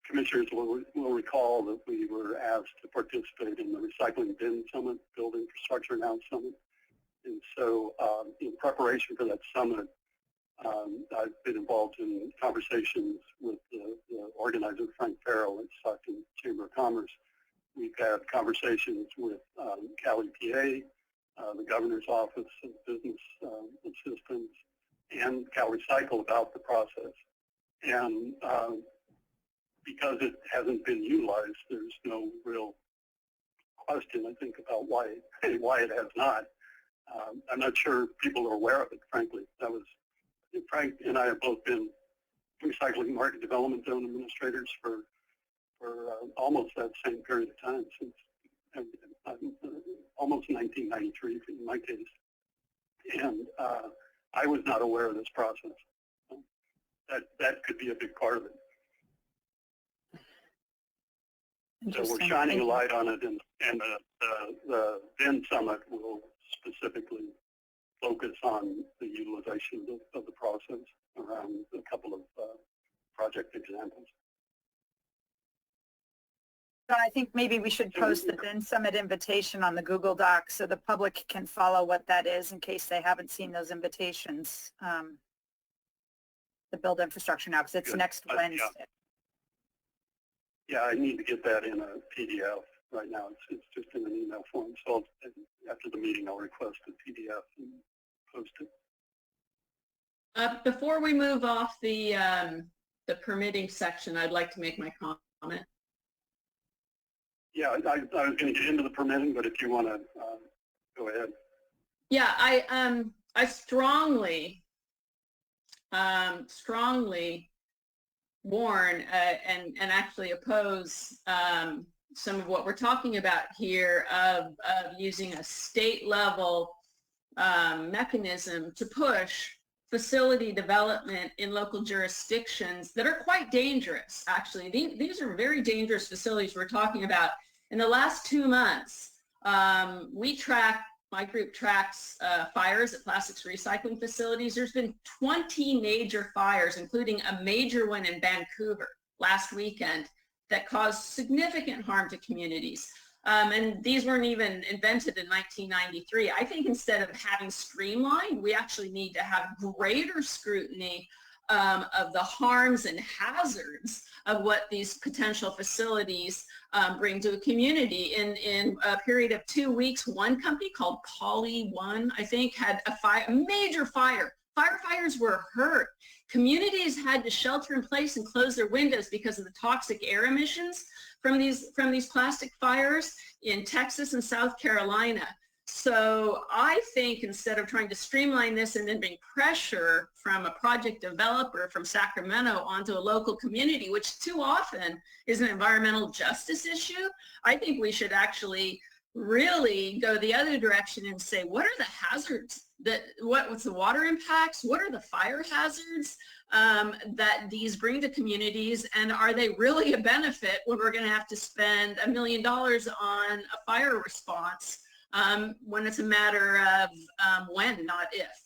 commissioners will recall that we were asked to participate in the Recycling Bin Summit, Build Infrastructure Now Summit. And so in preparation for that summit, I've been involved in conversations with the organizer, Frank Farrell, at Stockton Chamber of Commerce. We've had conversations with Cal EPA, the Governor's Office of Business Assistance, and Cal Recycle about the process. And because it hasn't been utilized, there's no real question, I think, about why it has not. I'm not sure people are aware of it, frankly. Frank and I have both been recycling market development zone administrators for almost that same period of time, since almost 1993 in my case. And I was not aware of this process. That could be a big part of it. So we're shining a light on it, and the VIN Summit will specifically focus on the utilization of the process around a couple of project examples. I think maybe we should post the VIN Summit invitation on the Google Doc so the public can follow what that is in case they haven't seen those invitations. The build infrastructure now, because it's next Wednesday. Yeah, I need to get that in a PDF right now. It's just in an email form. So after the meeting, I'll request a PDF and post it. Before we move off the permitting section, I'd like to make my comment. Yeah, I was going to get into the permitting, but if you want to go ahead. Yeah, I strongly warn and actually oppose some of what we're talking about here of using a state level mechanism to push facility development in local jurisdictions that are quite dangerous, actually. These are very dangerous facilities we're talking about. In the last 2 months, my group tracks fires at plastics recycling facilities. There's been 20 major fires, including a major one in Vancouver last weekend that caused significant harm to communities. And these weren't even invented in 1993. I think instead of having streamlined, we actually need to have greater scrutiny of the harms and hazards of what these potential facilities bring to a community. In a period of 2 weeks, one company called Poly One, I think, had a major fire. Firefighters were hurt. Communities had to shelter in place and close their windows because of the toxic air emissions from these plastic fires in Texas and South Carolina. So I think instead of trying to streamline this and then bring pressure from a project developer from Sacramento onto a local community, which too often is an environmental justice issue, I think we should actually really go the other direction and say, what are the hazards? What's the water impacts? What are the fire hazards that these bring to communities? And are they really a benefit when we're going to have to spend $1 million on a fire response when it's a matter of when, not if?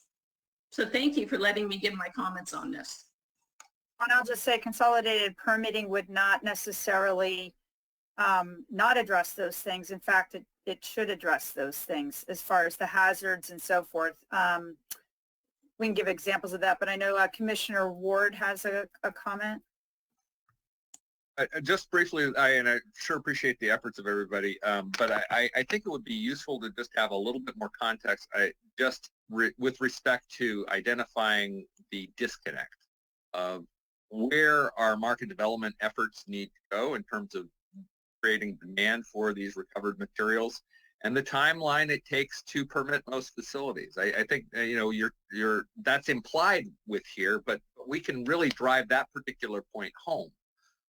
So thank you for letting me give my comments on this. And I'll just say consolidated permitting would not necessarily not address those things. In fact, it should address those things as far as the hazards and so forth. We can give examples of that, but I know Commissioner Ward has a comment. Just briefly, and I sure appreciate the efforts of everybody, but I think it would be useful to just have a little bit more context with respect to identifying the disconnect of where our market development efforts need to go in terms of creating demand for these recovered materials and the timeline it takes to permit most facilities. I think that's implied with here, but we can really drive that particular point home,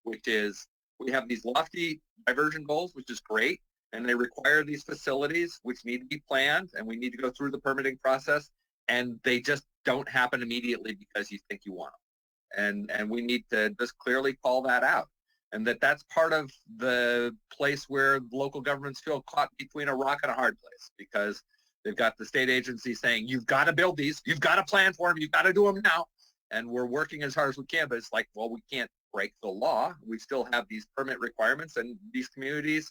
which is we have these lofty diversion goals, which is great, and they require these facilities which need to be planned, and we need to go through the permitting process, and they just don't happen immediately because you think you want them. And we need to just clearly call that out. And that's part of the place where local governments feel caught between a rock and a hard place, because they've got the state agency saying, you've got to build these, you've got to plan for them, you've got to do them now. And we're working as hard as we can, but it's like, well, we can't break the law. We still have these permit requirements, and these communities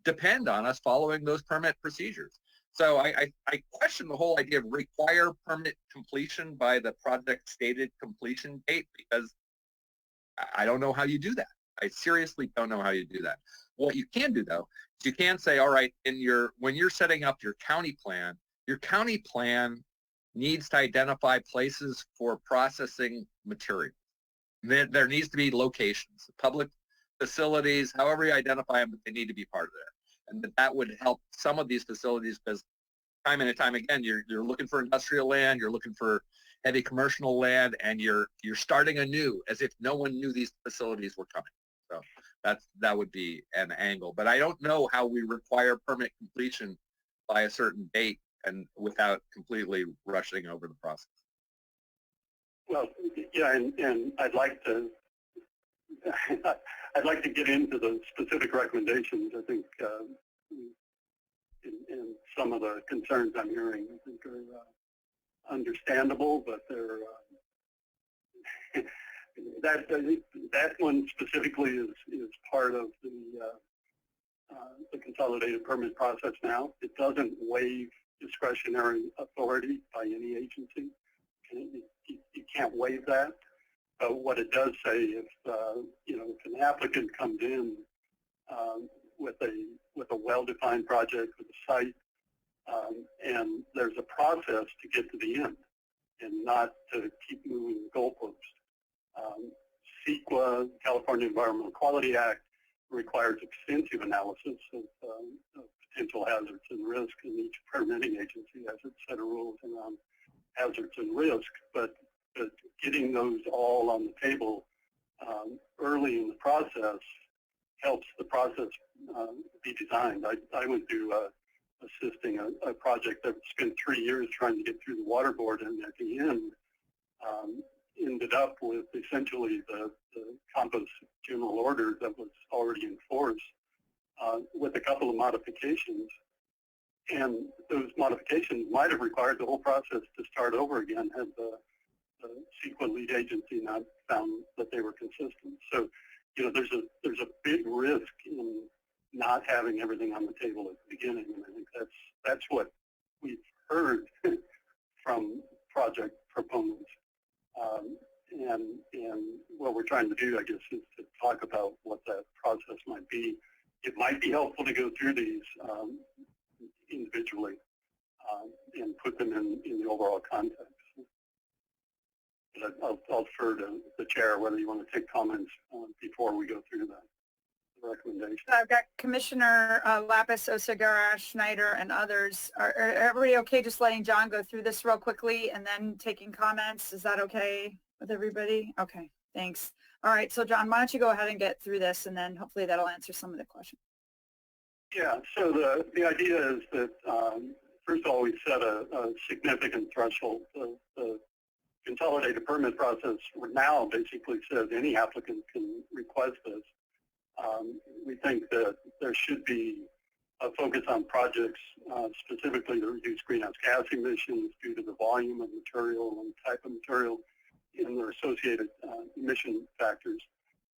depend on us following those permit procedures. So I question the whole idea of require permit completion by the project stated completion date, because I don't know how you do that. I seriously don't know how you do that. What you can do, though, is you can say, all right, when you're setting up your county plan needs to identify places for processing material. there needs to be locations, public facilities, however you identify them, but they need to be part of there. And that would help some of these facilities, because time and time again, you're looking for industrial land, you're looking for heavy commercial land, and you're starting anew as if no one knew these facilities were coming. So that would be an angle. But I don't know how we require permit completion by a certain date and without completely rushing over the process. Well, yeah, and I'd like to get into the specific recommendations. I think and some of the concerns I'm hearing, I think, are understandable, but they're that one specifically is part of the consolidated permit process now. It doesn't waive discretionary authority by any agency. You can't waive that. But what it does say, if an applicant comes in with a well-defined project with a site, and there's a process to get to the end, and not to keep moving the goalpost. CEQA, California Environmental Quality Act, requires extensive analysis of potential hazards and risk, and each permitting agency has its set of rules around hazards and risk. But getting those all on the table early in the process helps the process be designed. I would do assisting a project that spent 3 years trying to get through the water board, and at the end ended up with essentially the Campos General Order that was already in force with a couple of modifications. And those modifications might have required the whole process to start over again had the CEQA lead agency not found that they were consistent. So, there's a big risk in not having everything on the table at the beginning, and I think that's what we've heard from project proponents. And what we're trying to do, I guess, is to talk about what that process might be. It might be helpful to go through these individually and put them in the overall context. But I'll defer to the chair whether you want to take comments before we go through the recommendation. I've got Commissioner Lapis, Osagara, Schneider, and others. Are everybody okay just letting John go through this real quickly and then taking comments? Is that okay with everybody? Okay, thanks. All right, so John, why don't you go ahead and get through this, and then hopefully that'll answer some of the questions. Yeah, so the idea is that, first of all, we set a significant threshold. The consolidated permit process now basically says any applicant can request this. We think that there should be a focus on projects specifically to reduce greenhouse gas emissions due to the volume of material and type of material and their associated emission factors.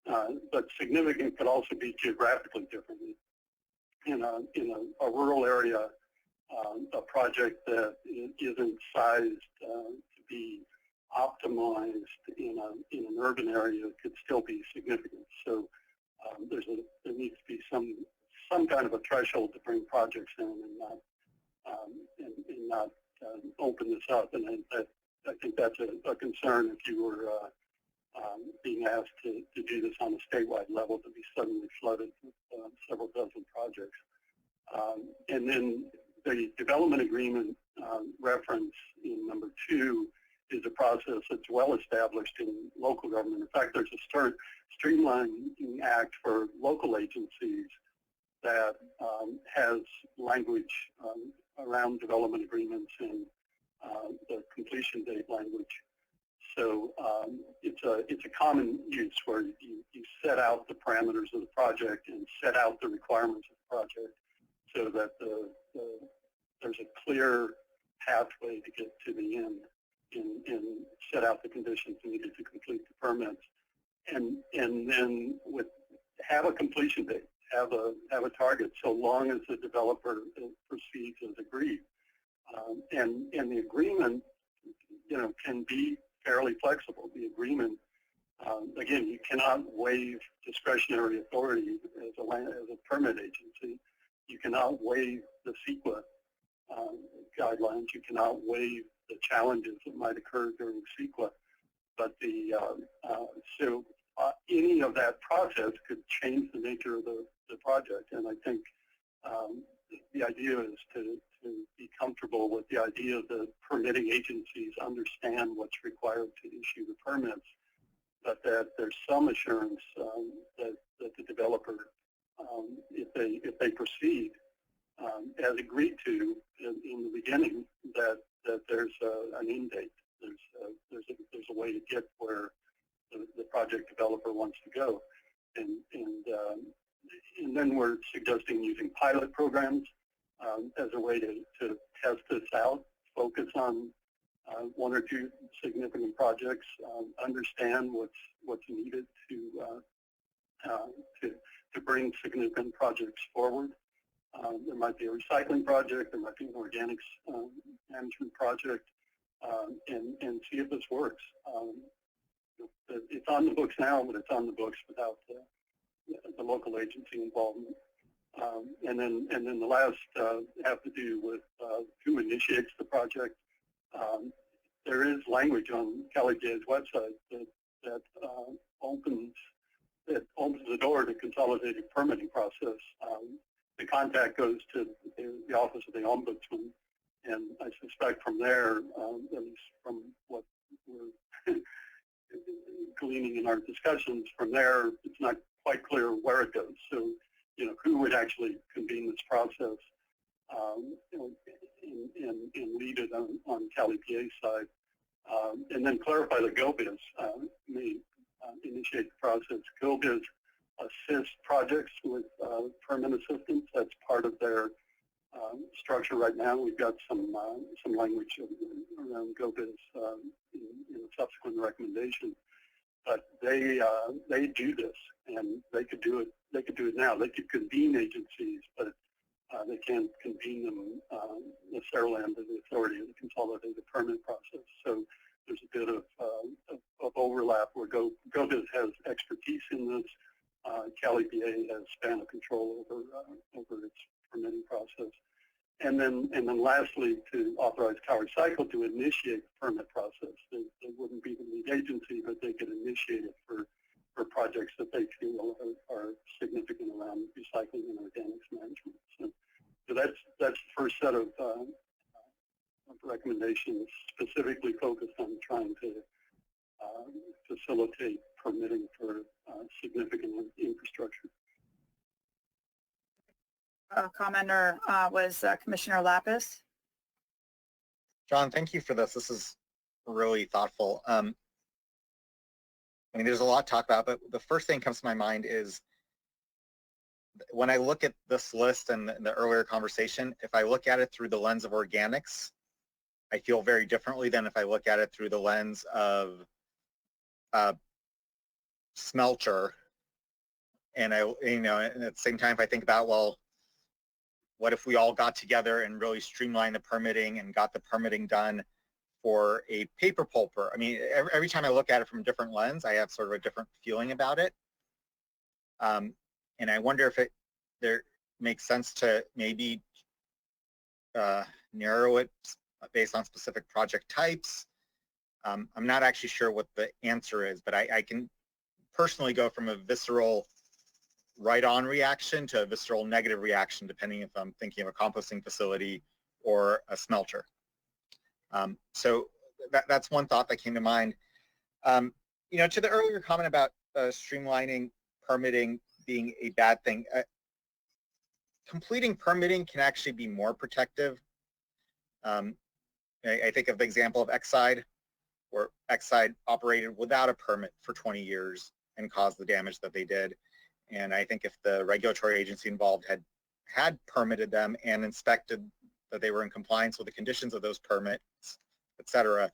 But significant could also be geographically different. In a rural area, a project that isn't sized to be optimized in an urban area could still be significant. So there needs to be some kind of a threshold to bring projects in and not open this up. And I think that's a concern if you were being asked to do this on a statewide level, to be suddenly flooded with several dozen projects. And then the development agreement reference in number 2 is a process that's well established in local government. In fact, there's a streamlining act for local agencies that has language around development agreements and the completion date language. So it's a common use where you set out the parameters of the project and set out the requirements of the project so that there's a clear pathway to get to the end and set out the conditions needed to complete the permits. And then have a completion date, have a target, so long as the developer proceeds as agreed. And the agreement, can be fairly flexible. The agreement, again, you cannot waive discretionary authority as a permit agency. You cannot waive the CEQA guidelines. You cannot waive the challenges that might occur during CEQA. but any of that process could change the nature of the project. And I think the idea is to be comfortable with the idea that permitting agencies understand what's required to issue the permits, but that there's some assurance that the developer, if they proceed as agreed to in the beginning, that there's an end date. There's a way to get where the project developer wants to go, and then we're suggesting using pilot programs as a way to test this out, focus on one or two significant projects, understand what's needed to bring significant projects forward. There might be a recycling project, there might be an organics management project, and see if this works. It's on the books now, but it's on the books without the local agency involvement. And then the last have to do with who initiates the project. There is language on CalEPA's website that opens the door to consolidated permitting process. The contact goes to the Office of the Ombudsman, and I suspect from there, at least from what we're gleaning in our discussions, from there it's not quite clear where it goes. So, who would actually convene this process and lead it on CalEPA's side, and then clarify that GoBiz may initiate the process. GoBiz assists projects with permit assistance. That's part of their structure right now. We've got some language around GoBiz in a subsequent recommendation, but they do this, and they could do it. They could do it now. They could convene agencies, but they can't convene them necessarily under the authority of the consolidated permit process. So there's a bit of overlap where GoBiz has expertise in this. CalEPA has span of control over its permitting process. And then lastly, to authorize CalRecycle to initiate the permit process. They wouldn't be the lead agency, but they could initiate it for projects that they feel are significant around recycling and organics management. So that's the first set of recommendations specifically focused on trying to facilitate permitting for significant infrastructure. Commenter was Commissioner Lapis. John, thank you for this. This is really thoughtful. I mean, there's a lot to talk about, but the first thing that comes to my mind is when I look at this list and the earlier conversation, if I look at it through the lens of organics, I feel very differently than if I look at it through the lens of smelter. And and at the same time, if I think about, well, what if we all got together and really streamlined the permitting and got the permitting done for a paper pulper? I mean, every time I look at it from a different lens, I have sort of a different feeling about it. And I wonder if there makes sense to maybe narrow it based on specific project types. I'm not actually sure what the answer is, but I can personally go from a visceral right-on reaction to a visceral negative reaction, depending if I'm thinking of a composting facility or a smelter. So that's one thought that came to mind. To the earlier comment about streamlining permitting being a bad thing, completing permitting can actually be more protective. I think of the example of Exide, where Exide operated without a permit for 20 years and caused the damage that they did. And I think if the regulatory agency involved had permitted them and inspected that they were in compliance with the conditions of those permits, et cetera,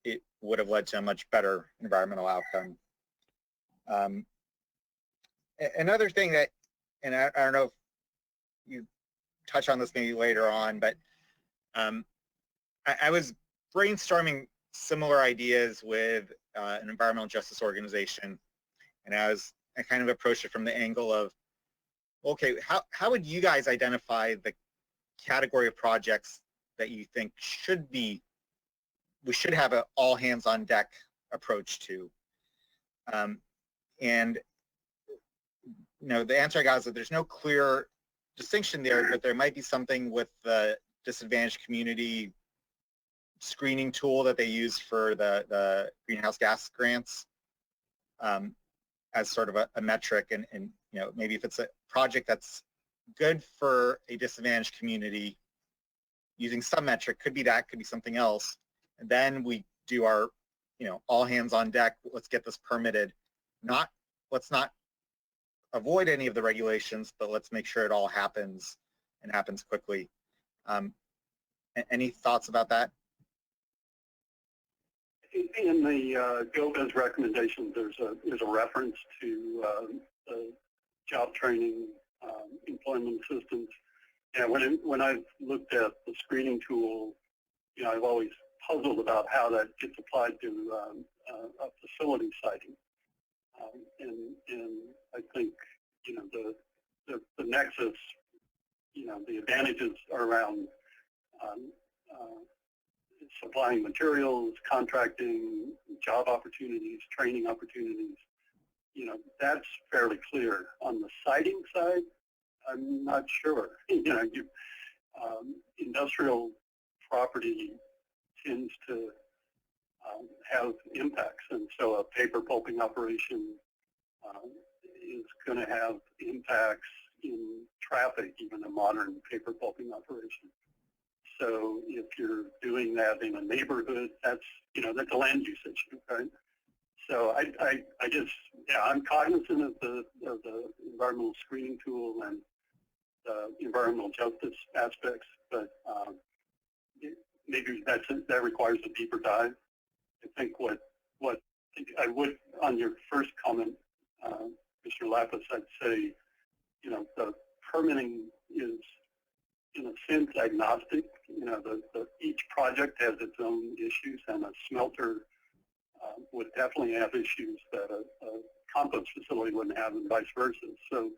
it would have led to a much better environmental outcome. Another thing that, and I don't know if you touch on this maybe later on, but I was brainstorming similar ideas with an environmental justice organization, and I kind of approached it from the angle of, okay, how would you guys identify the category of projects that you think we should have an all hands on deck approach to. And the answer I got is that there's no clear distinction there, but there might be something with the disadvantaged community screening tool that they use for the greenhouse gas grants as sort of a metric. And maybe if it's a project that's good for a disadvantaged community, using some metric, could be that, could be something else. And then we do our, all hands on deck, let's get this permitted. Let's not avoid any of the regulations, but let's make sure it all happens and happens quickly. Any thoughts about that? In the GoBiz recommendations, there's a reference to job training, employment assistance. And when I've looked at the screening tool, I've always puzzled about how that gets applied to a facility siting. And I think, the nexus, the advantages are around supplying materials, contracting, job opportunities, training opportunities. That's fairly clear. On the siting side, I'm not sure. Industrial property tends to have impacts, and so a paper pulping operation is going to have impacts in traffic, even a modern paper pulping operation. So if you're doing that in a neighborhood, that's a land use issue, right? So I'm cognizant of the environmental screening tool and the environmental justice aspects, but maybe that requires a deeper dive. I think what I would, on your first comment, Mr. Lapis, I'd say, the permitting is in a sense agnostic. Each project has its own issues, and a smelter would definitely have issues that a compost facility wouldn't have, and vice versa. So,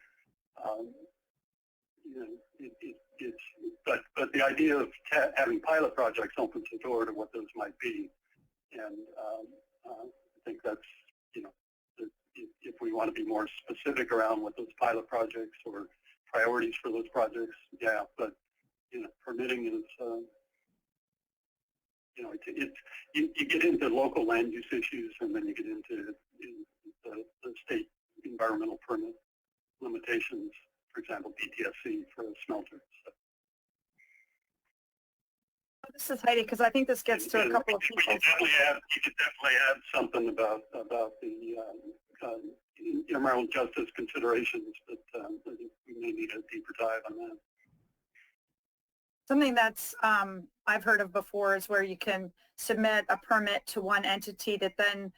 but the idea of having pilot projects opens the door to what those might be, and I think that's, if we want to be more specific around what those pilot projects or priorities for those projects, yeah, but permitting is, you get into local land use issues, and then you get into the state environmental permit limitations, for example, PTSC for a smelter. So. This is Heidi, because I think this gets to a couple of people. You could definitely add something about the environmental justice considerations, but we may need a deeper dive on that. Something that's I've heard of before is where you can submit a permit to one entity that then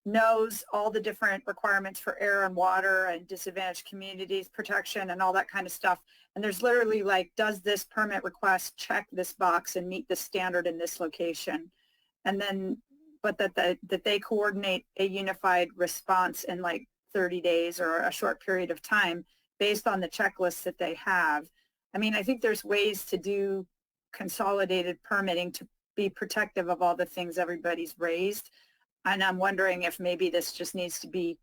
knows all the different requirements for air and water and disadvantaged communities protection and all that kind of stuff. And there's literally like, does this permit request check this box and meet the standard in this location? And then, but that they coordinate a unified response in like 30 days or a short period of time based on the checklists that they have. I mean, I think there's ways to do consolidated permitting to be protective of all the things everybody's raised. And I'm wondering if maybe this just needs to be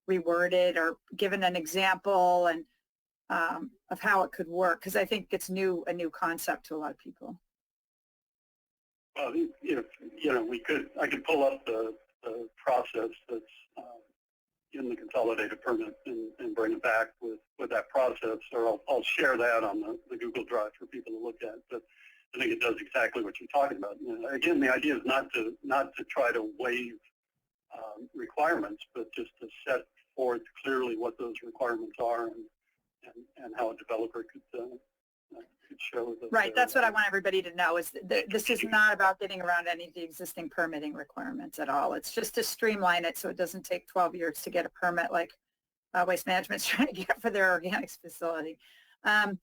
reworded or given an example and of how it could work, because I think it's a new concept to a lot of people. Well, I could pull up the process that's in the consolidated permit and bring it back with that process, or I'll share that on the Google Drive for people to look at. But I think it does exactly what you're talking about. Again, the idea is not to try to waive requirements, but just to set forth clearly what those requirements are and how a developer could show that. Right, that's what I want everybody to know, is that this is not about getting around any of the existing permitting requirements at all. It's just to streamline it so it doesn't take 12 years to get a permit like Waste Management's trying to get for their organics facility. And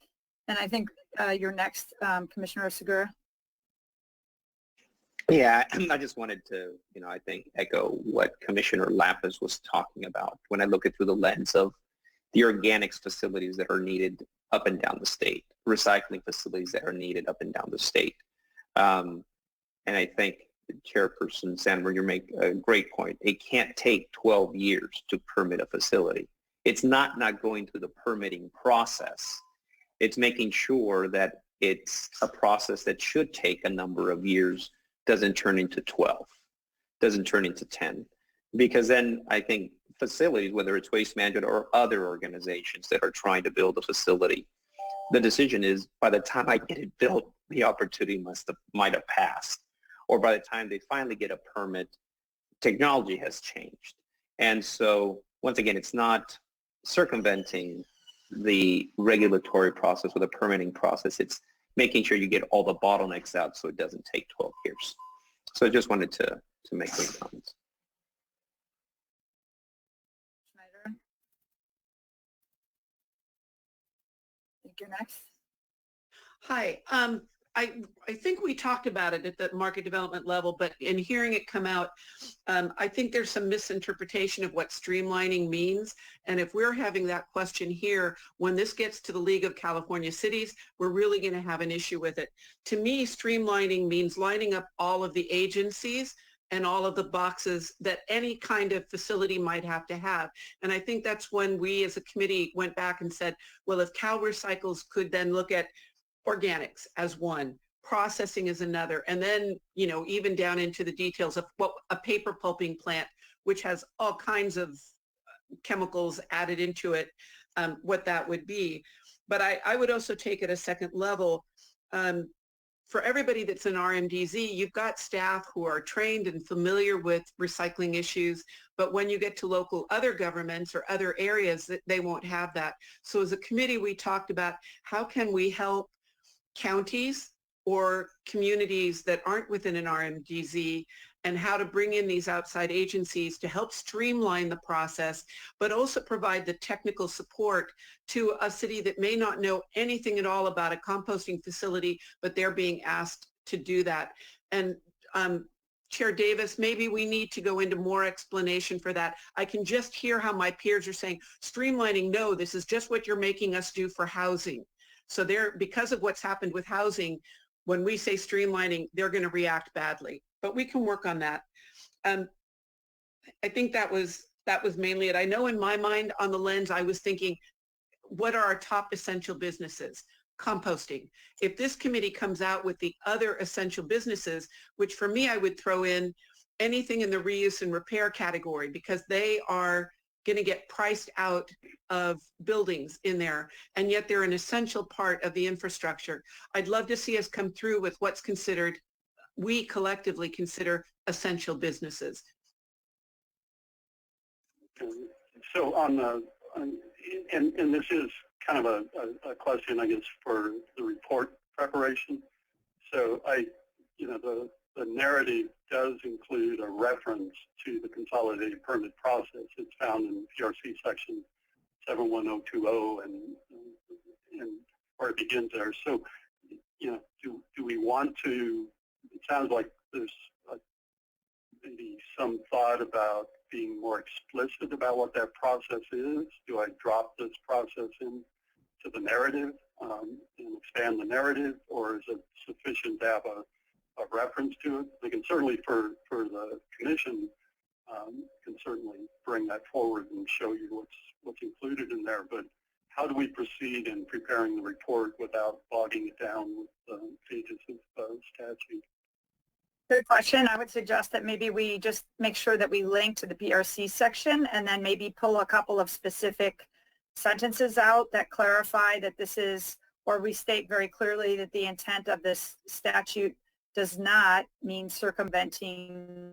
I think you're next, Commissioner Segura. Yeah, I just wanted to, I think echo what Commissioner Lapis was talking about when I look at through the lens of the organics facilities that are needed up and down the state, recycling facilities that are needed up and down the state. And I think, Chairperson Sandberg, you make a great point. It can't take 12 years to permit a facility. It's not going through the permitting process. It's making sure that it's a process that should take a number of years, doesn't turn into 12, doesn't turn into 10. Because then I think facilities, whether it's Waste Management or other organizations that are trying to build a facility, the decision is by the time I get it built, the opportunity might have passed. Or by the time they finally get a permit, technology has changed. And so once again, it's not circumventing the regulatory process or the permitting process. It's making sure you get all the bottlenecks out so it doesn't take 12 years. So I just wanted to make those comments. Schneider? I think you're next. Hi. I think we talked about it at the market development level, but in hearing it come out, I think there's some misinterpretation of what streamlining means. And if we're having that question here, when this gets to the League of California Cities, we're really going to have an issue with it. To me, streamlining means lining up all of the agencies and all of the boxes that any kind of facility might have to have. And I think that's when we as a committee went back and said, well, if Cal Recycles could then look at organics as one, processing as another, and then, you know, even down into the details of what a paper pulping plant, which has all kinds of chemicals added into it, what that would be. But I would also take it a second level. For everybody that's in RMDZ, you've got staff who are trained and familiar with recycling issues, but when you get to local other governments or other areas, they won't have that. So as a committee, we talked about how can we help counties or communities that aren't within an RMDZ and how to bring in these outside agencies to help streamline the process, but also provide the technical support to a city that may not know anything at all about a composting facility, but they're being asked to do that. And Chair Davis, maybe we need to go into more explanation for that. I can just hear how my peers are saying, streamlining, no, this is just what you're making us do for housing. So because of what's happened with housing, when we say streamlining, they're going to react badly. But we can work on that. I think that was mainly it. I know in my mind on the lens, I was thinking, what are our top essential businesses? Composting. If this committee comes out with the other essential businesses, which for me, I would throw in anything in the reuse and repair category, because they are going to get priced out of buildings in there, and yet they're an essential part of the infrastructure. I'd love to see us come through with what's considered, we collectively consider essential businesses. So on the, and this is kind of a question, I guess, for the report preparation. So the narrative does include a reference to the consolidated permit process. It's found in PRC section 71020 and where it begins there. So, you know, do we want to, it sounds like there's maybe some thought about being more explicit about what that process is. Do I drop this process into the narrative and expand the narrative, or is it sufficient to have a reference to it? They can certainly, for the commission, can certainly bring that forward and show you what's included in there. But how do we proceed in preparing the report without bogging it down with pages of statute? Good question. I would suggest that maybe we just make sure that we link to the PRC section and then maybe pull a couple of specific sentences out that clarify that this is, or we state very clearly that the intent of this statute does not mean circumventing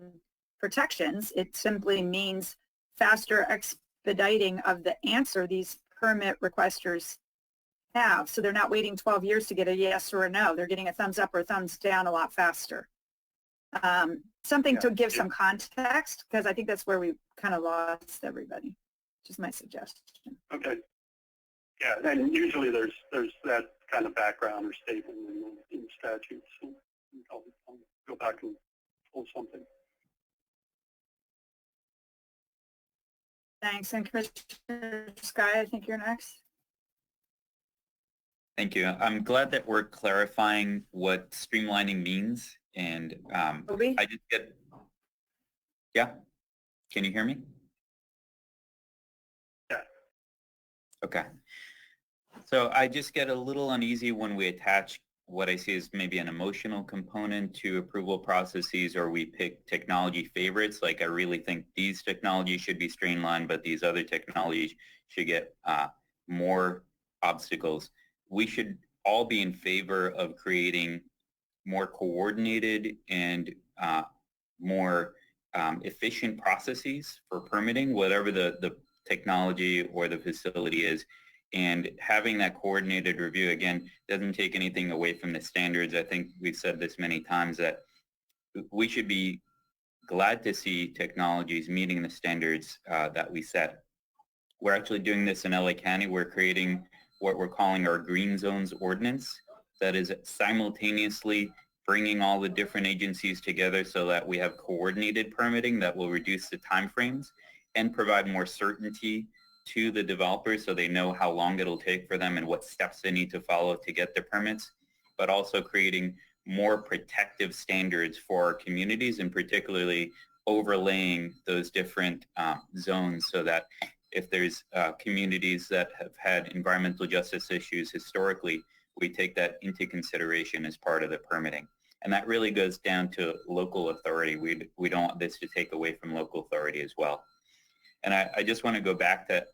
protections. It simply means faster expediting of the answer these permit requesters have. So they're not waiting 12 years to get a yes or a no. They're getting a thumbs up or a thumbs down a lot faster. Something to give some context, because I think that's where we kind of lost everybody. Just my suggestion. Okay. Yeah, and usually there's that kind of background or statement in statutes. So I'll go back and pull something. Thanks. And Commissioner Sky, I think you're next. Thank you. I'm glad that we're clarifying what streamlining means, and I just get, yeah, can you hear me? Yeah. Okay. So I just get a little uneasy when we attach what I see as maybe an emotional component to approval processes, or we pick technology favorites. Like, I really think these technologies should be streamlined, but these other technologies should get more obstacles. We should all be in favor of creating more coordinated and more efficient processes for permitting, whatever the technology or the facility is. And having that coordinated review, again, doesn't take anything away from the standards. I think we've said this many times, that we should be glad to see technologies meeting the standards that we set. We're actually doing this in LA County. We're creating what we're calling our Green Zones Ordinance, that is simultaneously bringing all the different agencies together so that we have coordinated permitting that will reduce the timeframes and provide more certainty to the developers so they know how long it'll take for them and what steps they need to follow to get their permits, but also creating more protective standards for our communities, and particularly overlaying those different zones so that if there's communities that have had environmental justice issues historically, we take that into consideration as part of the permitting. And that really goes down to local authority. We don't want this to take away from local authority as well. And I just want to go back to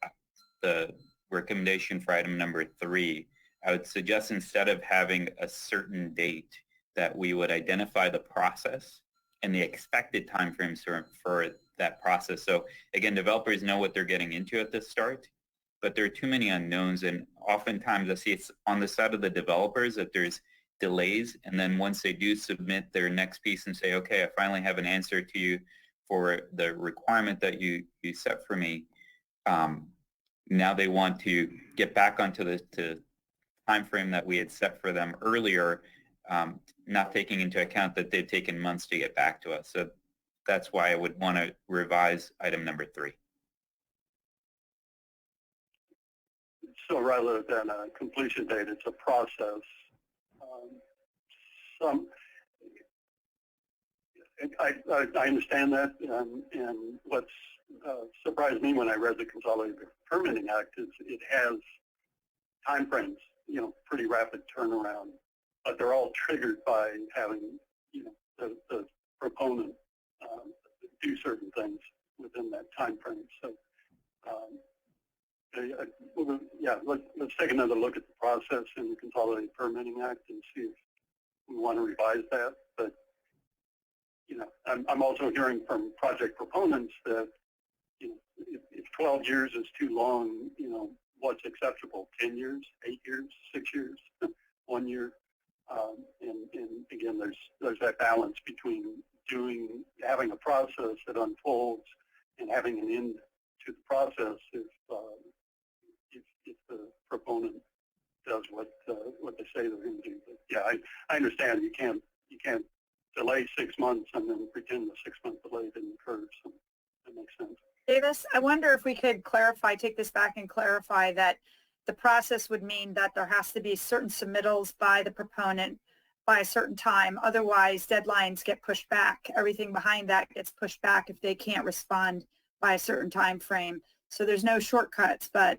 the recommendation for item number 3. I would suggest, instead of having a certain date, that we would identify the process and the expected timeframes for that process. So again, developers know what they're getting into at the start, but there are too many unknowns, and oftentimes I see it's on the side of the developers that there's delays, and then once they do submit their next piece and say, okay, I finally have an answer to you for the requirement that you set for me, now they want to get back onto the time frame that we had set for them earlier, not taking into account that they've taken months to get back to us. So that's why I would want to revise item number 3. So rather than a completion date, it's a process. I understand that, and what's surprised me when I read the Consolidated Permitting Act is it has timeframes, pretty rapid turnaround, but they're all triggered by having, the proponent do certain things within that time frame. So, let's take another look at the process in the Consolidated Permitting Act and see if we want to revise that. But, I'm also hearing from project proponents that, if 12 years is too long, what's acceptable? 10 years, 8 years, 6 years, 1 year? And again, there's that balance between having a process that unfolds and having an end to the process if the proponent does what they say they're going to do. But yeah, I understand you can't delay 6 months and then pretend the 6-month delay didn't occur. So that makes sense. Davis, I wonder if we could take this back and clarify that the process would mean that there has to be certain submittals by the proponent by a certain time. Otherwise, deadlines get pushed back. Everything behind that gets pushed back if they can't respond by a certain time frame. So there's no shortcuts, but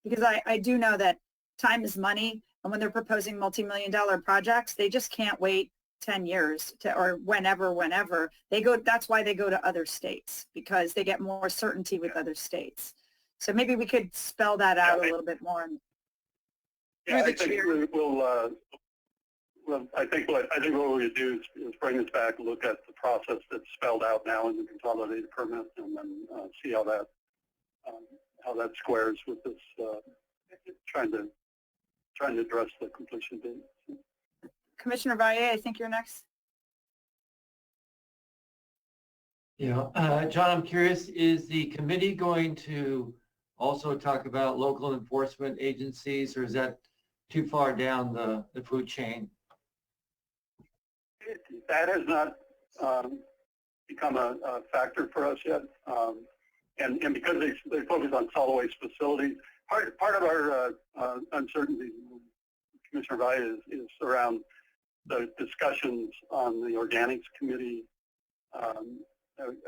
because I do know that time is money, and when they're proposing multi-million-dollar projects, they just can't wait 10 years or whenever they go. That's why they go to other states, because they get more certainty with other states. So maybe we could spell that out a little bit more. Yeah, I think I think what we do is bring this back, look at the process that's spelled out now in the consolidated permit, and then see how that squares with this trying to address the completion date. Commissioner Valle, I think you're next. Yeah, John, I'm curious, is the committee going to also talk about local enforcement agencies, or is that too far down the food chain? That has not become a factor for us yet. And because they focus on solid waste facilities, part of our uncertainty, Commissioner Valle, is around the discussions on the organics committee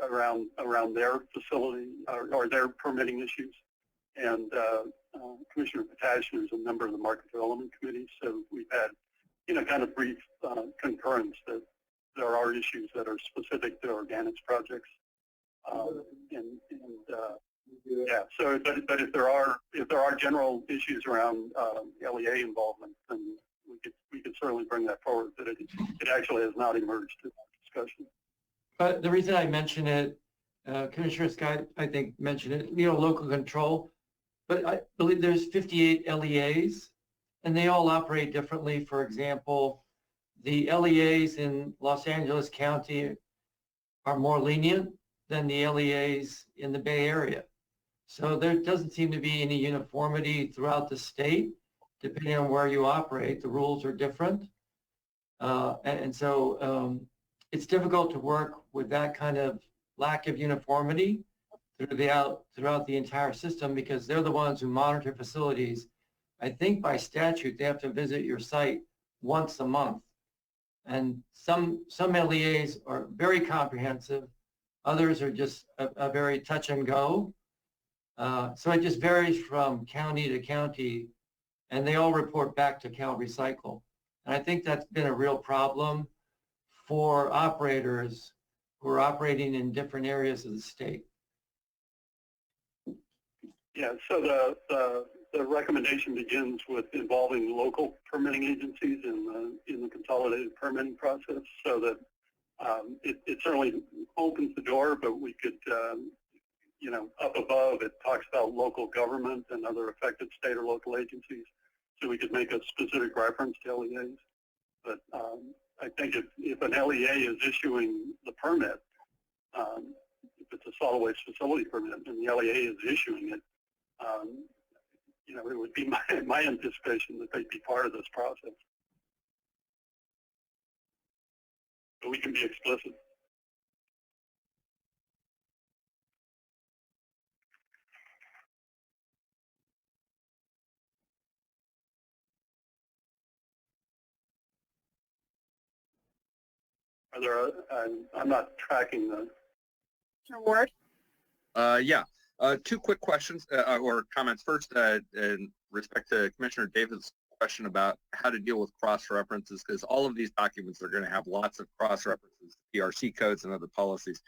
around their facility or their permitting issues. And Commissioner Potash is a member of the Market Development Committee, so we've had, kind of brief concurrence that there are issues that are specific to organics projects. Yeah. So, but if there are general issues around LEA involvement, then we could certainly bring that forward. But it actually has not emerged in our discussion. But the reason I mention it, Commissioner Scott, I think mentioned it. Local control. But I believe there's 58 LEAs, and they all operate differently. For example, the LEAs in Los Angeles County are more lenient than the LEAs in the Bay Area. So there doesn't seem to be any uniformity throughout the state. Depending on where you operate, the rules are different. And so it's difficult to work with that kind of lack of uniformity throughout the entire system, because they're the ones who monitor facilities. I think by statute, they have to visit your site once a month. And some LEAs are very comprehensive. Others are just a very touch and go. So it just varies from county to county, and they all report back to Cal Recycle. And I think that's been a real problem for operators who are operating in different areas of the state. Yeah, so the recommendation begins with involving local permitting agencies in the consolidated permitting process, so that it certainly opens the door, but we could, up above it talks about local government and other affected state or local agencies, so we could make a specific reference to LEAs. But I think if an LEA is issuing the permit, if it's a solid waste facility permit and the LEA is issuing it, it would be my anticipation that they'd be part of this process. But we can be explicit. Are there? I'm not tracking the. Ward? Yeah. Two quick questions or comments. First, in respect to Commissioner Davis' question about how to deal with cross-references, because all of these documents are going to have lots of cross-references to PRC codes and other policies.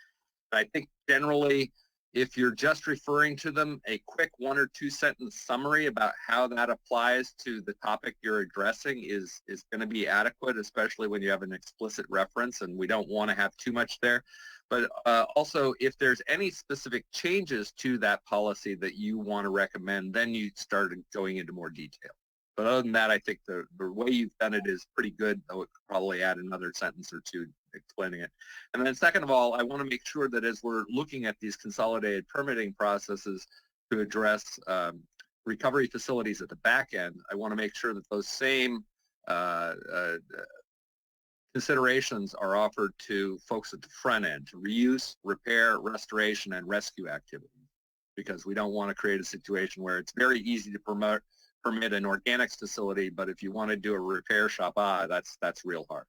I think generally, if you're just referring to them, a quick 1 or 2 sentence summary about how that applies to the topic you're addressing is going to be adequate, especially when you have an explicit reference, and we don't want to have too much there. But also, if there's any specific changes to that policy that you want to recommend, then you start going into more detail. But other than that, I think the way you've done it is pretty good. I would probably add another sentence or two explaining it. And then second of all, I want to make sure that as we're looking at these consolidated permitting processes to address recovery facilities at the back end, I want to make sure that those same considerations are offered to folks at the front end, to reuse, repair, restoration, and rescue activities, because we don't want to create a situation where it's very easy to permit an organics facility, but if you want to do a repair shop, that's real hard.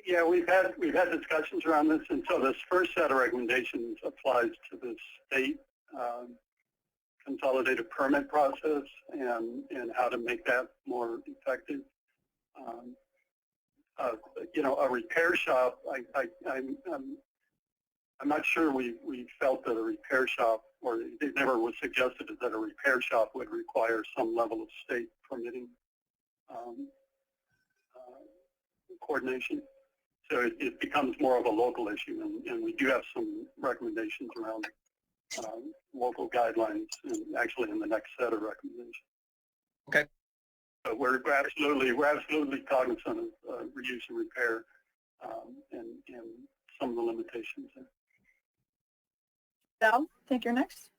Yeah, we've had discussions around this, and so this first set of recommendations applies to the state consolidated permit process and how to make that more effective. A repair shop, I'm not sure we felt that a repair shop, or it never was suggested that a repair shop would require some level of state permitting coordination. So it becomes more of a local issue, and we do have some recommendations around local guidelines, and actually in the next set of recommendations. Okay. But we're absolutely cognizant of reuse and repair and some of the limitations there. Belle, I think you're next.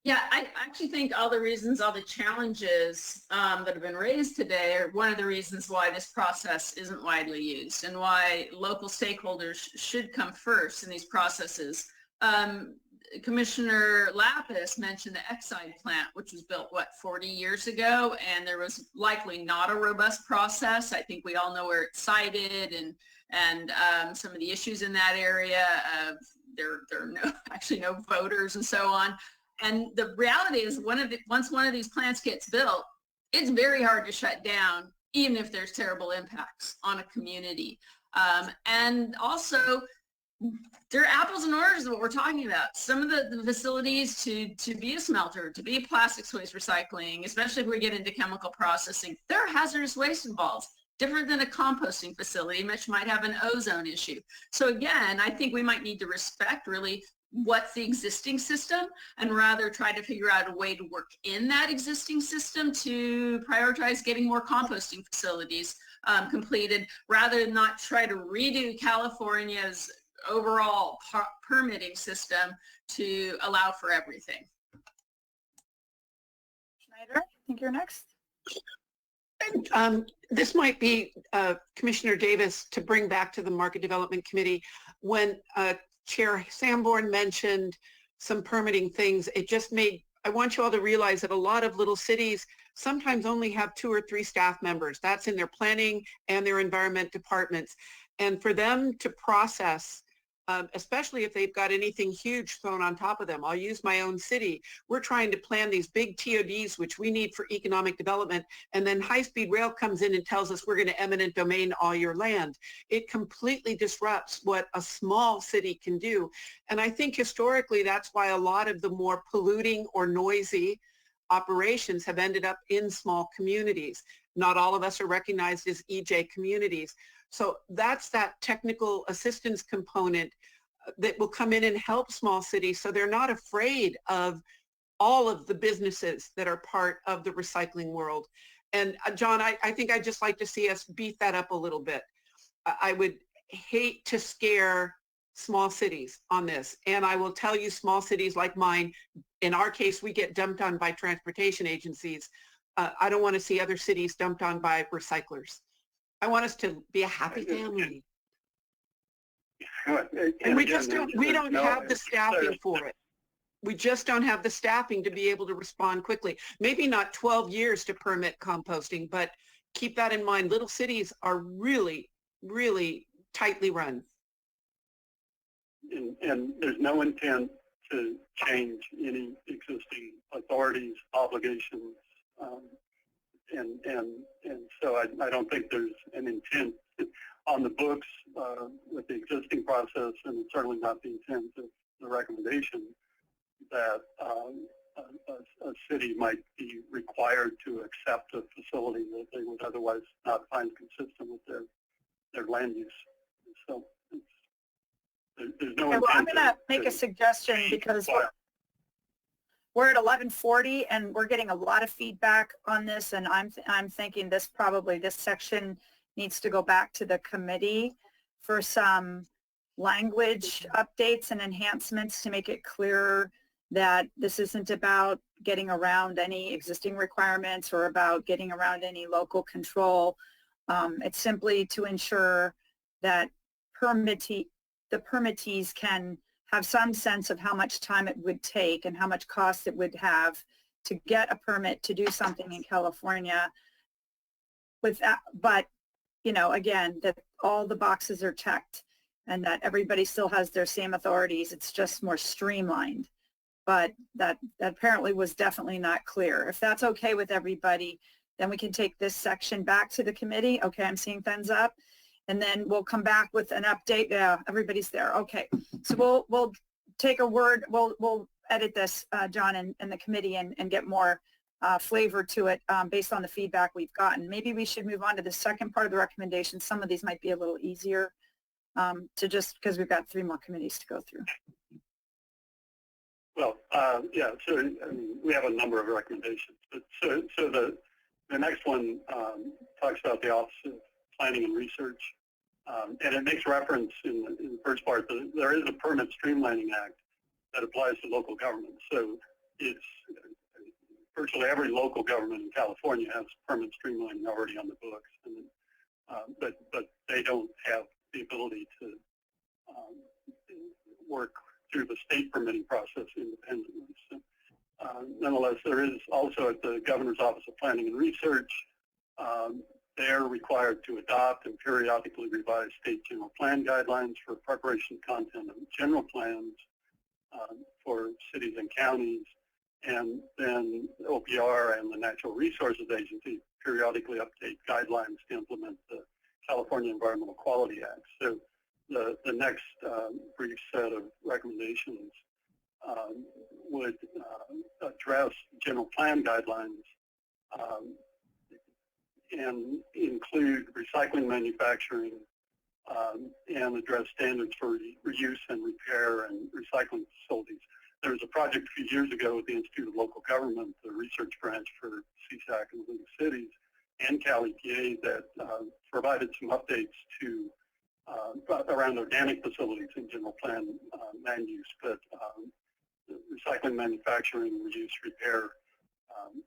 Yeah, I actually think all the challenges that have been raised today are one of the reasons why this process isn't widely used and why local stakeholders should come first in these processes. Commissioner Lapis mentioned the Exide plant, which was built, what, 40 years ago, and there was likely not a robust process. I think we all know where it's sited and some of the issues in that area. There are actually no voters and so on. And the reality is once one of these plants gets built, it's very hard to shut down, even if there's terrible impacts on a community. And also, they're apples and oranges of what we're talking about. Some of the facilities to be a smelter, to be plastics waste recycling, especially if we get into chemical processing, there are hazardous waste involved, different than a composting facility, which might have an ozone issue. So again, I think we might need to respect really what's the existing system and rather try to figure out a way to work in that existing system to prioritize getting more composting facilities completed, rather than not try to redo California's overall permitting system to allow for everything. Schneider, I think you're next. This might be Commissioner Davis to bring back to the Market Development Committee. When Chair Sanborn mentioned some permitting things, it just made, I want you all to realize that a lot of little cities sometimes only have 2 or 3 staff members. That's in their planning and their environment departments. And for them to process, especially if they've got anything huge thrown on top of them. I'll use my own city. We're trying to plan these big TODs, which we need for economic development, and then high-speed rail comes in and tells us we're going to eminent domain all your land. It completely disrupts what a small city can do. And I think historically that's why a lot of the more polluting or noisy operations have ended up in small communities. Not all of us are recognized as EJ communities. So that's that technical assistance component that will come in and help small cities so they're not afraid of all of the businesses that are part of the recycling world. And John, I think I'd just like to see us beef that up a little bit. I would hate to scare small cities on this. And I will tell you, small cities like mine, in our case, we get dumped on by transportation agencies. I don't want to see other cities dumped on by recyclers. I want us to be a happy family. And we just don't have the staffing for it. We just don't have the staffing to be able to respond quickly. Maybe not 12 years to permit composting, but keep that in mind. Little cities are really, really tightly run. And there's no intent to change any existing authorities, obligations, and so I don't think there's an intent on the books with the existing process, and it's certainly not the intent of the recommendation that a city might be required to accept a facility that they would otherwise not find consistent with their land use. So there's no intent. Well, I'm going to make a suggestion because we're at 11:40 and we're getting a lot of feedback on this, and I'm thinking this section needs to go back to the committee for some language updates and enhancements to make it clearer that this isn't about getting around any existing requirements or about getting around any local control. It's simply to ensure that the permittees can have some sense of how much time it would take and how much cost it would have to get a permit to do something in California with that, but again, that all the boxes are checked and that everybody still has their same authorities. It's just more streamlined, but that apparently was definitely not clear. If that's okay with everybody, then we can take this section back to the committee. Okay, I'm seeing thumbs up. And then we'll come back with an update. Yeah, everybody's there. Okay, so we'll take a word. We'll edit this, John, and the committee and get more flavor to it based on the feedback we've gotten. Maybe we should move on to the second part of the recommendation. Some of these might be a little easier to just because we've got 3 more committees to go through. Well, yeah, so I mean, we have a number of recommendations. But so the next one talks about the Office of Planning and Research. And it makes reference in the first part that there is a Permit Streamlining Act that applies to local government. So it's virtually every local government in California has permit streamlining already on the books, and but they don't have the ability to work through the state permitting process independently. So, nonetheless, there is also at the Governor's Office of Planning and Research, they're required to adopt and periodically revise state general plan guidelines for preparation content of general plans for cities and counties, and then OPR and the Natural Resources Agency periodically update guidelines to implement the California Environmental Quality Act. So the next brief set of recommendations would address general plan guidelines and include recycling manufacturing and address standards for reuse and repair and recycling facilities. There was a project a few years ago with the Institute of Local Government, the research branch for CSAC and the League of Cities, and Cal EPA that provided some updates to around organic facilities in general plan land use, but recycling manufacturing, reuse, repair,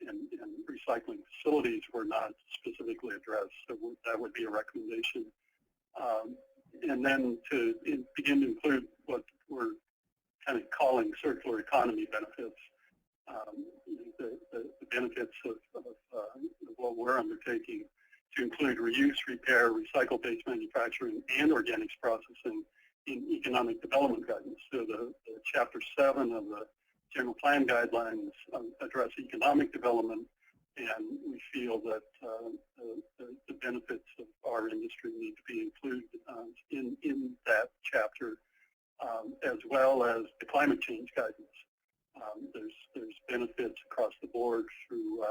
and recycling facilities were not specifically addressed. So that would be a recommendation. And then to begin to include what we're kind of calling circular economy benefits, the benefits of what we're undertaking, to include reuse, repair, recycle-based manufacturing, and organics processing in economic development guidance. So the Chapter 7 of the General Plan Guidelines address economic development, and we feel that the benefits of our industry need to be included in that chapter, as well as the climate change guidance. There's benefits across the board through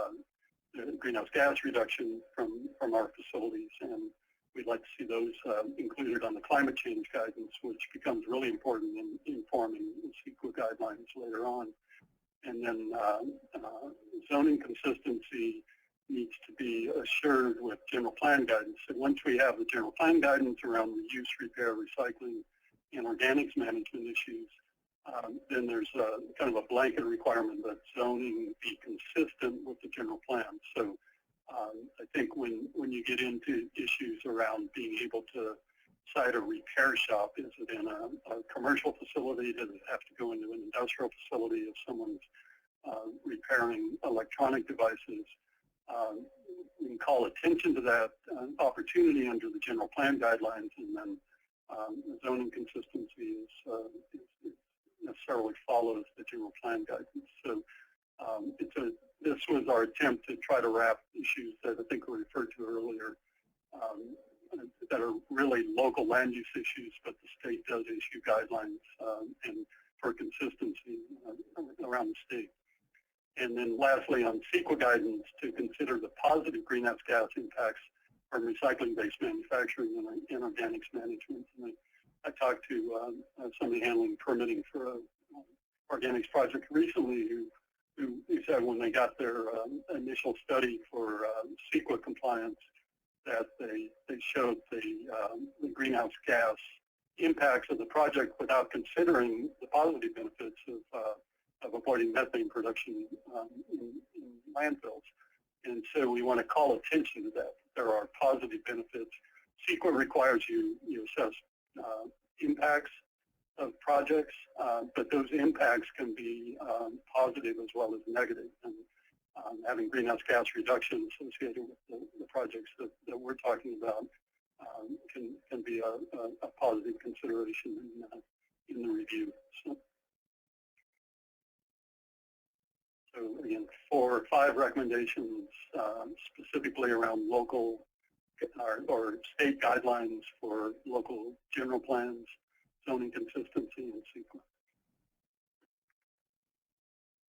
greenhouse gas reduction from our facilities, and we'd like to see those included on the climate change guidance, which becomes really important in informing the CEQA guidelines later on. And then zoning consistency needs to be assured with general plan guidance. So once we have the general plan guidance around reuse, repair, recycling, and organics management issues, then there's kind of a blanket requirement that zoning be consistent with the general plan. So I think when you get into issues around being able to site a repair shop, is it in a commercial facility? Does it have to go into an industrial facility if someone's repairing electronic devices? We can call attention to that opportunity under the general plan guidelines, and then the zoning consistency necessarily follows the general plan guidance. So this was our attempt to try to wrap issues that I think were referred to earlier that are really local land use issues, but the state does issue guidelines and for consistency around the state. And then lastly, on CEQA guidance, to consider the positive greenhouse gas impacts from recycling-based manufacturing and organics management. And I talked to somebody handling permitting for an organics project recently who said when they got their initial study for CEQA compliance that they showed the greenhouse gas impacts of the project without considering the positive benefits of avoiding methane production in landfills. And so we want to call attention to that. There are positive benefits. CEQA requires you assess impacts of projects, but those impacts can be positive as well as negative. And having greenhouse gas reduction associated with the projects that we're talking about can be a positive consideration in the review. So again, 4 or 5 recommendations specifically around local or state guidelines for local general plans, zoning consistency, and CEQA.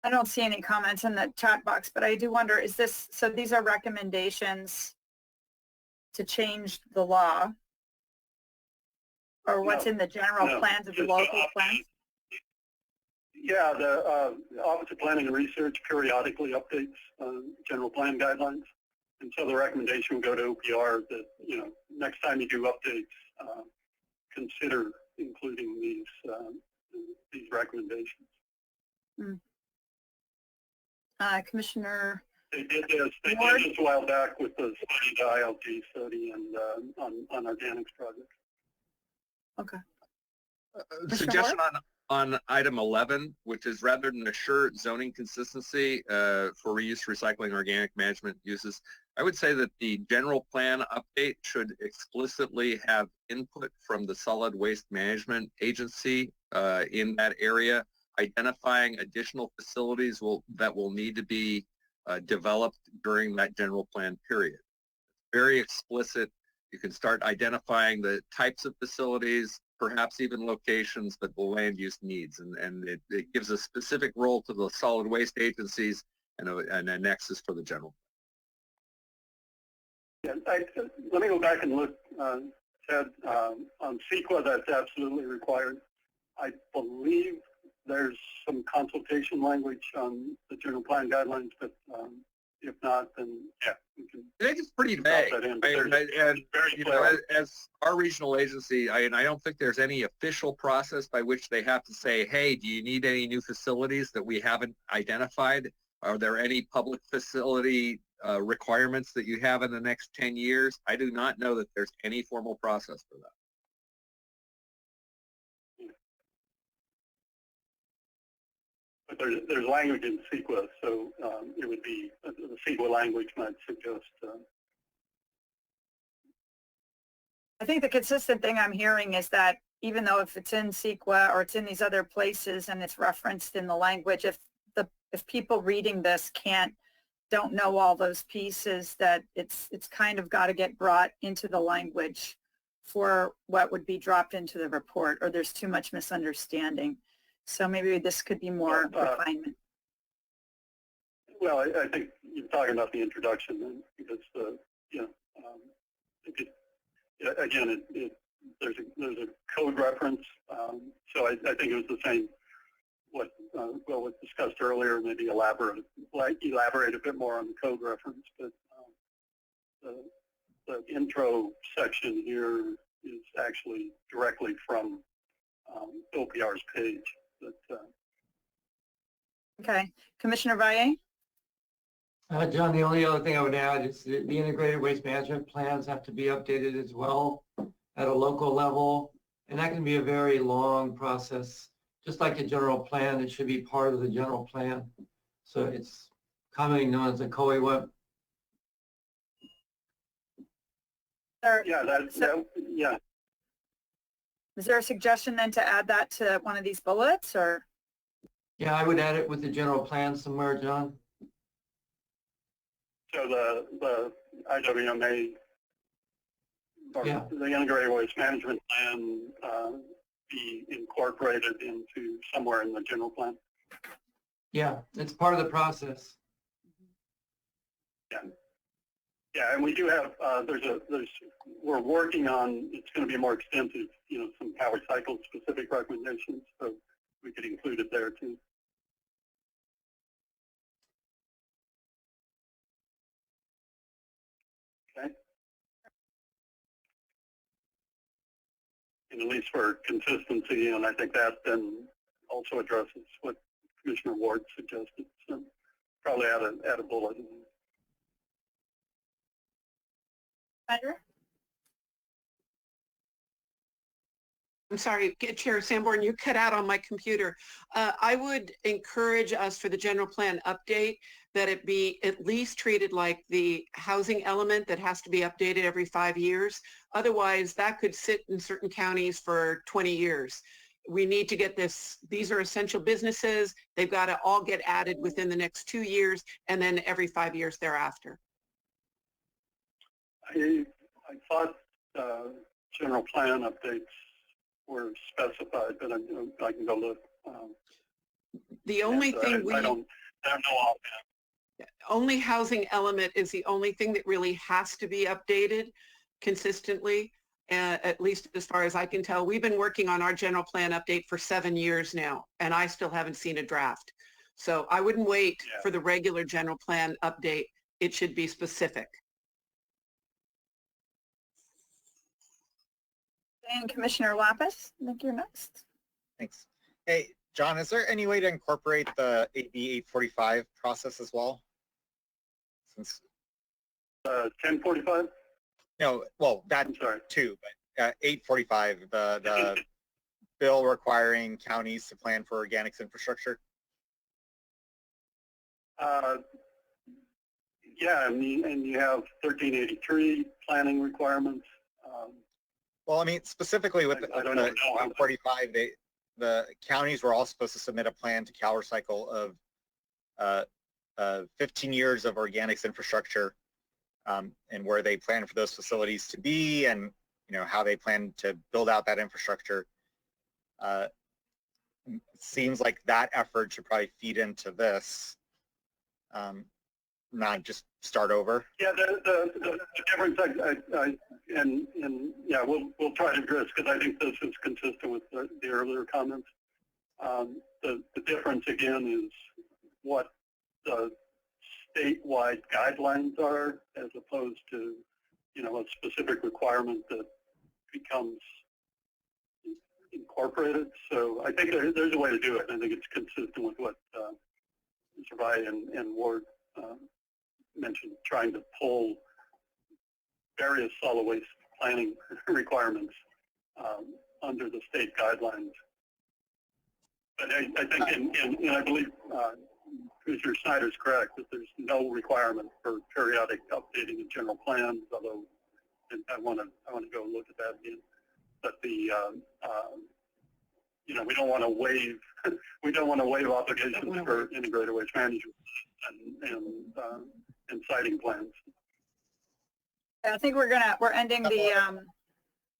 I don't see any comments in the chat box, but I do wonder, is this, so these are recommendations to change the law, or what's in the general plans of the local plans? Yeah, the Office of Planning and Research periodically updates general plan guidelines. And so the recommendation will go to OPR that, next time you do updates, consider including these recommendations. Commissioner They did this a while back with the ILG study and on organics projects. Okay. Suggestion On item 11, which is rather than assure zoning consistency for reuse, recycling, organic management uses, I would say that the general plan update should explicitly have input from the Solid Waste Management Agency in that area, identifying additional facilities that will need to be developed during that general plan period. Very explicit. You can start identifying the types of facilities, perhaps even locations that the land use needs, and it gives a specific role to the solid waste agencies and a nexus for the general. Yeah, let me go back and look, Ted, on CEQA, that's absolutely required. I believe there's some consultation language on the general plan guidelines, but if not, then yeah, we can. I think it's pretty vague. As our regional agency, I don't think there's any official process by which they have to say, hey, do you need any new facilities that we haven't identified? Are there any public facility requirements that you have in the next 10 years? I do not know that there's any formal process for that. But there's language in CEQA, so it would be, the CEQA language might suggest. I think the consistent thing I'm hearing is that even though if it's in CEQA or it's in these other places and it's referenced in the language, if people reading this don't know all those pieces, that it's kind of got to get brought into the language for what would be dropped into the report, or there's too much misunderstanding. So maybe this could be more refinement. Well, I think you're talking about the introduction then, because again, there's a code reference. So I think it was the same. What was discussed earlier, maybe elaborate a bit more on the code reference, but the intro section here is actually directly from OPR's page. But, okay, Commissioner Valle? John, the only other thing I would add is the integrated waste management plans have to be updated as well at a local level, and that can be a very long process. Just like a general plan, it should be part of the general plan. So it's commonly known as a COE. Yeah. Is there a suggestion then to add that to one of these bullets, or? Yeah, I would add it with the general plan somewhere, John. So the IWMA, or the integrated waste management plan, be incorporated into somewhere in the general plan. Yeah, it's part of the process. Yeah, and we do have we're working on, it's going to be more extensive, some power cycle specific recommendations, so we could include it there too. Okay. And at least for consistency, and I think that then also addresses what Commissioner Ward suggested. So probably add a bullet. I'm sorry, Chair Sanborn, you cut out on my computer. I would encourage us for the general plan update that it be at least treated like the housing element that has to be updated every 5 years. Otherwise, that could sit in certain counties for 20 years. We need to get this. These are essential businesses. They've got to all get added within the next 2 years and then every 5 years thereafter. I thought general plan updates were specified, but I can go look. The only thing I don't know offhand. Only housing element is the only thing that really has to be updated consistently, at least as far as I can tell. We've been working on our general plan update for 7 years now, and I still haven't seen a draft. So I wouldn't wait for the regular general plan update. It should be specific. And Commissioner Lapis, I think you're next. Thanks. Hey, John, is there any way to incorporate the AB 845 process as well? Since 1045? No, well, that too, but 845, the bill requiring counties to plan for organics infrastructure? Yeah, and you have 1383 planning requirements. Well, I mean, specifically with I don't know. 45, the counties were all supposed to submit a plan to CalRecycle of 15 years of organics infrastructure, and where they plan for those facilities to be, and how they plan to build out that infrastructure. It seems like that effort should probably feed into this, not just start over. Yeah, the difference, and yeah, we'll try to address, because I think this is consistent with the earlier comments. The difference again is what the statewide guidelines are, as opposed to a specific requirement that becomes incorporated. So I think there's a way to do it. I think it's consistent with what Mr. Vai and Ward mentioned, trying to pull various solid waste planning requirements under the state guidelines. But I think, and I believe Commissioner Snyder's correct, that there's no requirement for periodic updating of general plans, although I want to go look at that again. But the we don't want to waive obligations for integrated waste management and siting plans. I think we're ending the.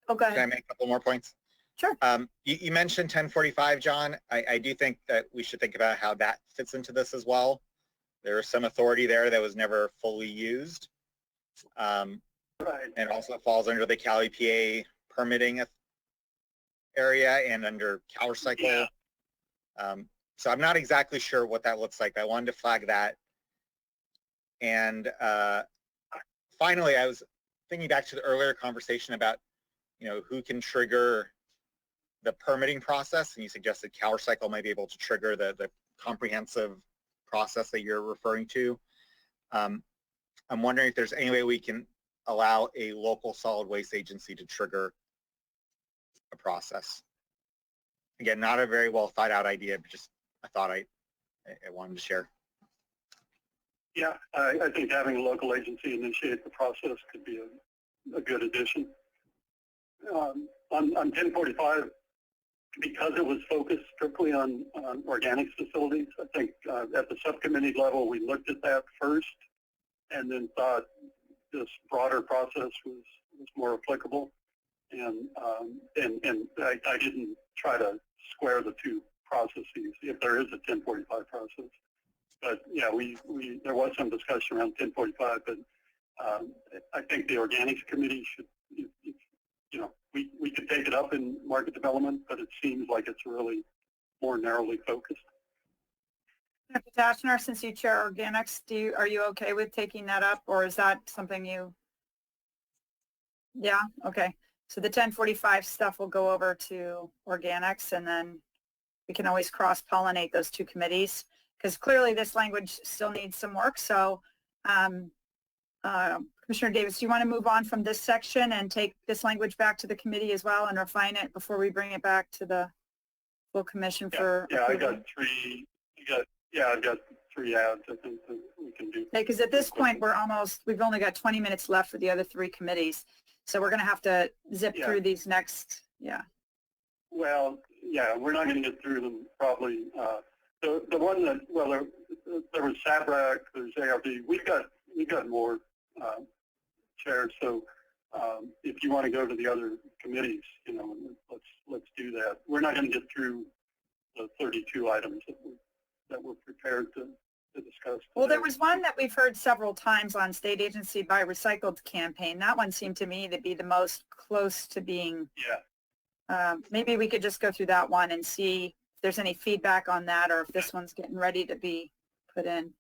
Oh, go ahead. Can I make a couple more points? Sure. You mentioned 1045, John. I do think that we should think about how that fits into this as well. There is some authority there that was never fully used. Right. And also falls under the Cal EPA permitting area and under CalRecycle. Yeah. So I'm not exactly sure what that looks like. I wanted to flag that. And finally, I was thinking back to the earlier conversation about, who can trigger the permitting process, and you suggested CalRecycle might be able to trigger the comprehensive process that you're referring to. I'm wondering if there's any way we can allow a local solid waste agency to trigger a process. Again, not a very well thought out idea, but just a thought I wanted to share. Yeah, I think having a local agency initiate the process could be a good addition. On 1045, because it was focused strictly on organics facilities, I think at the subcommittee level we looked at that first, and then thought this broader process was more applicable, and I didn't try to square the two processes if there is a 1045 process. But yeah, there was some discussion around 1045, but I think the organics committee should, we could take it up in market development, but it seems like it's really more narrowly focused. Dr. Dashner, since you chair organics, are you okay with taking that up, or is that something you? Yeah, okay. So the 1045 stuff will go over to organics, and then we can always cross-pollinate those two committees, because clearly this language still needs some work. So Commissioner Davis, do you want to move on from this section and take this language back to the committee as well and refine it before we bring it back to the full commission for approval? I've got three ads I think that we can do. Okay, because at this point we've only got 20 minutes left for the other three committees. So we're going to have to zip through these next, Well, yeah, we're not going to get through them probably. The one that, well, there was SABRAC, there's ARB. We've got more chairs. So if you want to go to the other committees, let's do that. We're not going to get through the 32 items that we're prepared to discuss today. Well, there was one that we've heard several times on state agency by recycled campaign. That one seemed to me to be the most close to being. Yeah. Maybe we could just go through that one and see if there's any feedback on that, or if this one's getting ready to be put in.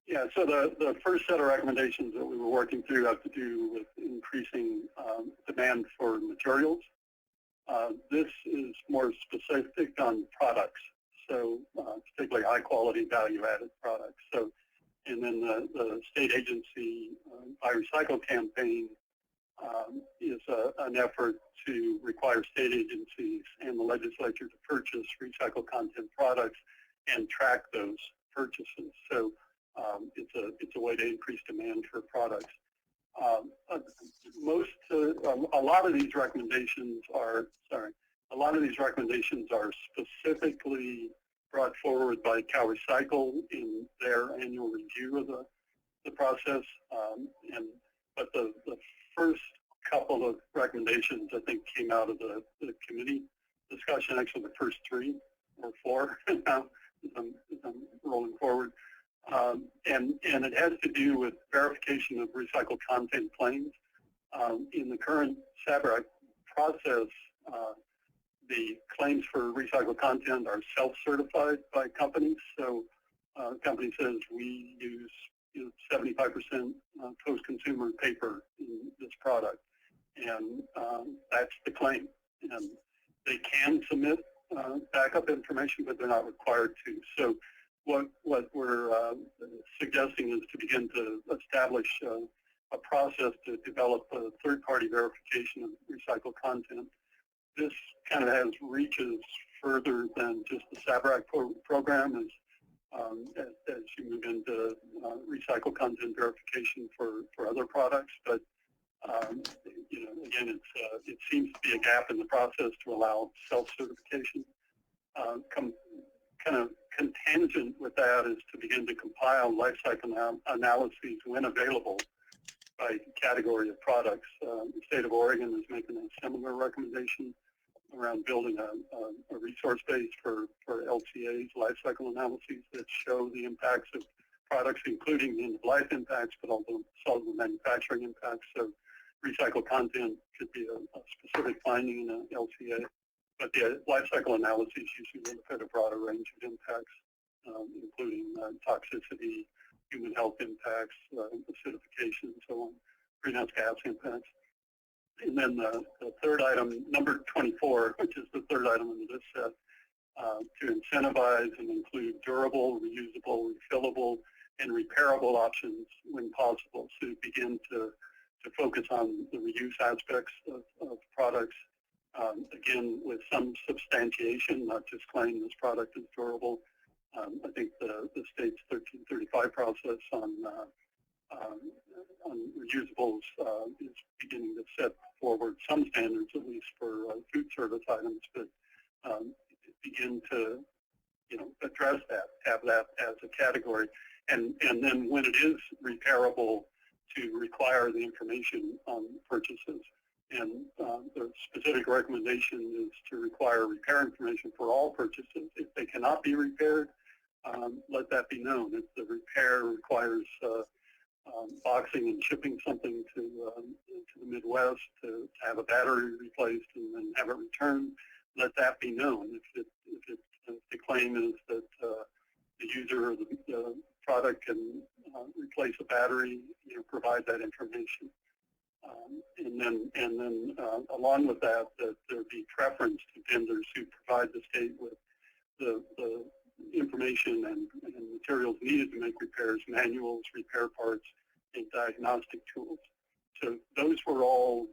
Yeah, so the first set of recommendations that we were working through have to do with increasing demand for materials. This is more specific on products, so particularly high quality value-added products. So, and then the state agency by recycle campaign is an effort to require state agencies and the legislature to purchase recycled content products and track those purchases. So it's a way to increase demand for products. A lot of these recommendations are specifically brought forward by CalRecycle in their annual review of the process. But the first couple of recommendations, I think, came out of the committee discussion. Actually, the first 3 or 4 now, as I'm rolling forward. And it has to do with verification of recycled content claims. In the current SABRAC process, the claims for recycled content are self-certified by companies. So company says we use 75% post-consumer paper in this product, and that's the claim. And they can submit backup information, but they're not required to. So what we're suggesting is to begin to establish a process to develop a third-party verification of recycled content. This kind of has reaches further than just the SABRAC program as you move into recycled content verification for other products. But again, it seems to be a gap in the process to allow self-certification. Kind of contingent with that is to begin to compile life cycle analyses when available by category of products. The state of Oregon is making a similar recommendation around building a resource base for LCA's life cycle analyses that show the impacts of products, including the end-of-life impacts, but also the manufacturing impacts. So recycled content could be a specific finding in an LCA, but the life cycle analyses usually look at a broader range of impacts, including toxicity, human health impacts, acidification, and so on, greenhouse gas impacts. And then the third item, number 24, which is the third item in this set, to incentivize and include durable, reusable, refillable, and repairable options when possible. So begin to focus on the reuse aspects of products, again, with some substantiation, not just claiming this product is durable. I think the state's 1335 process on reusables is beginning to set forward some standards, at least for food service items, but begin to address that, have that as a category, and then when it is repairable, to require the information on purchases. And the specific recommendation is to require repair information for all purchases. If they cannot be repaired, let that be known. If the repair requires boxing and shipping something to the Midwest to have a battery replaced and then have it returned, let that be known. If the claim is that the user of the product can replace a battery, provide that information. And then along with that, there be preference to vendors who provide the state with the information and materials needed to make repairs, manuals, repair parts, and diagnostic tools. So those were all,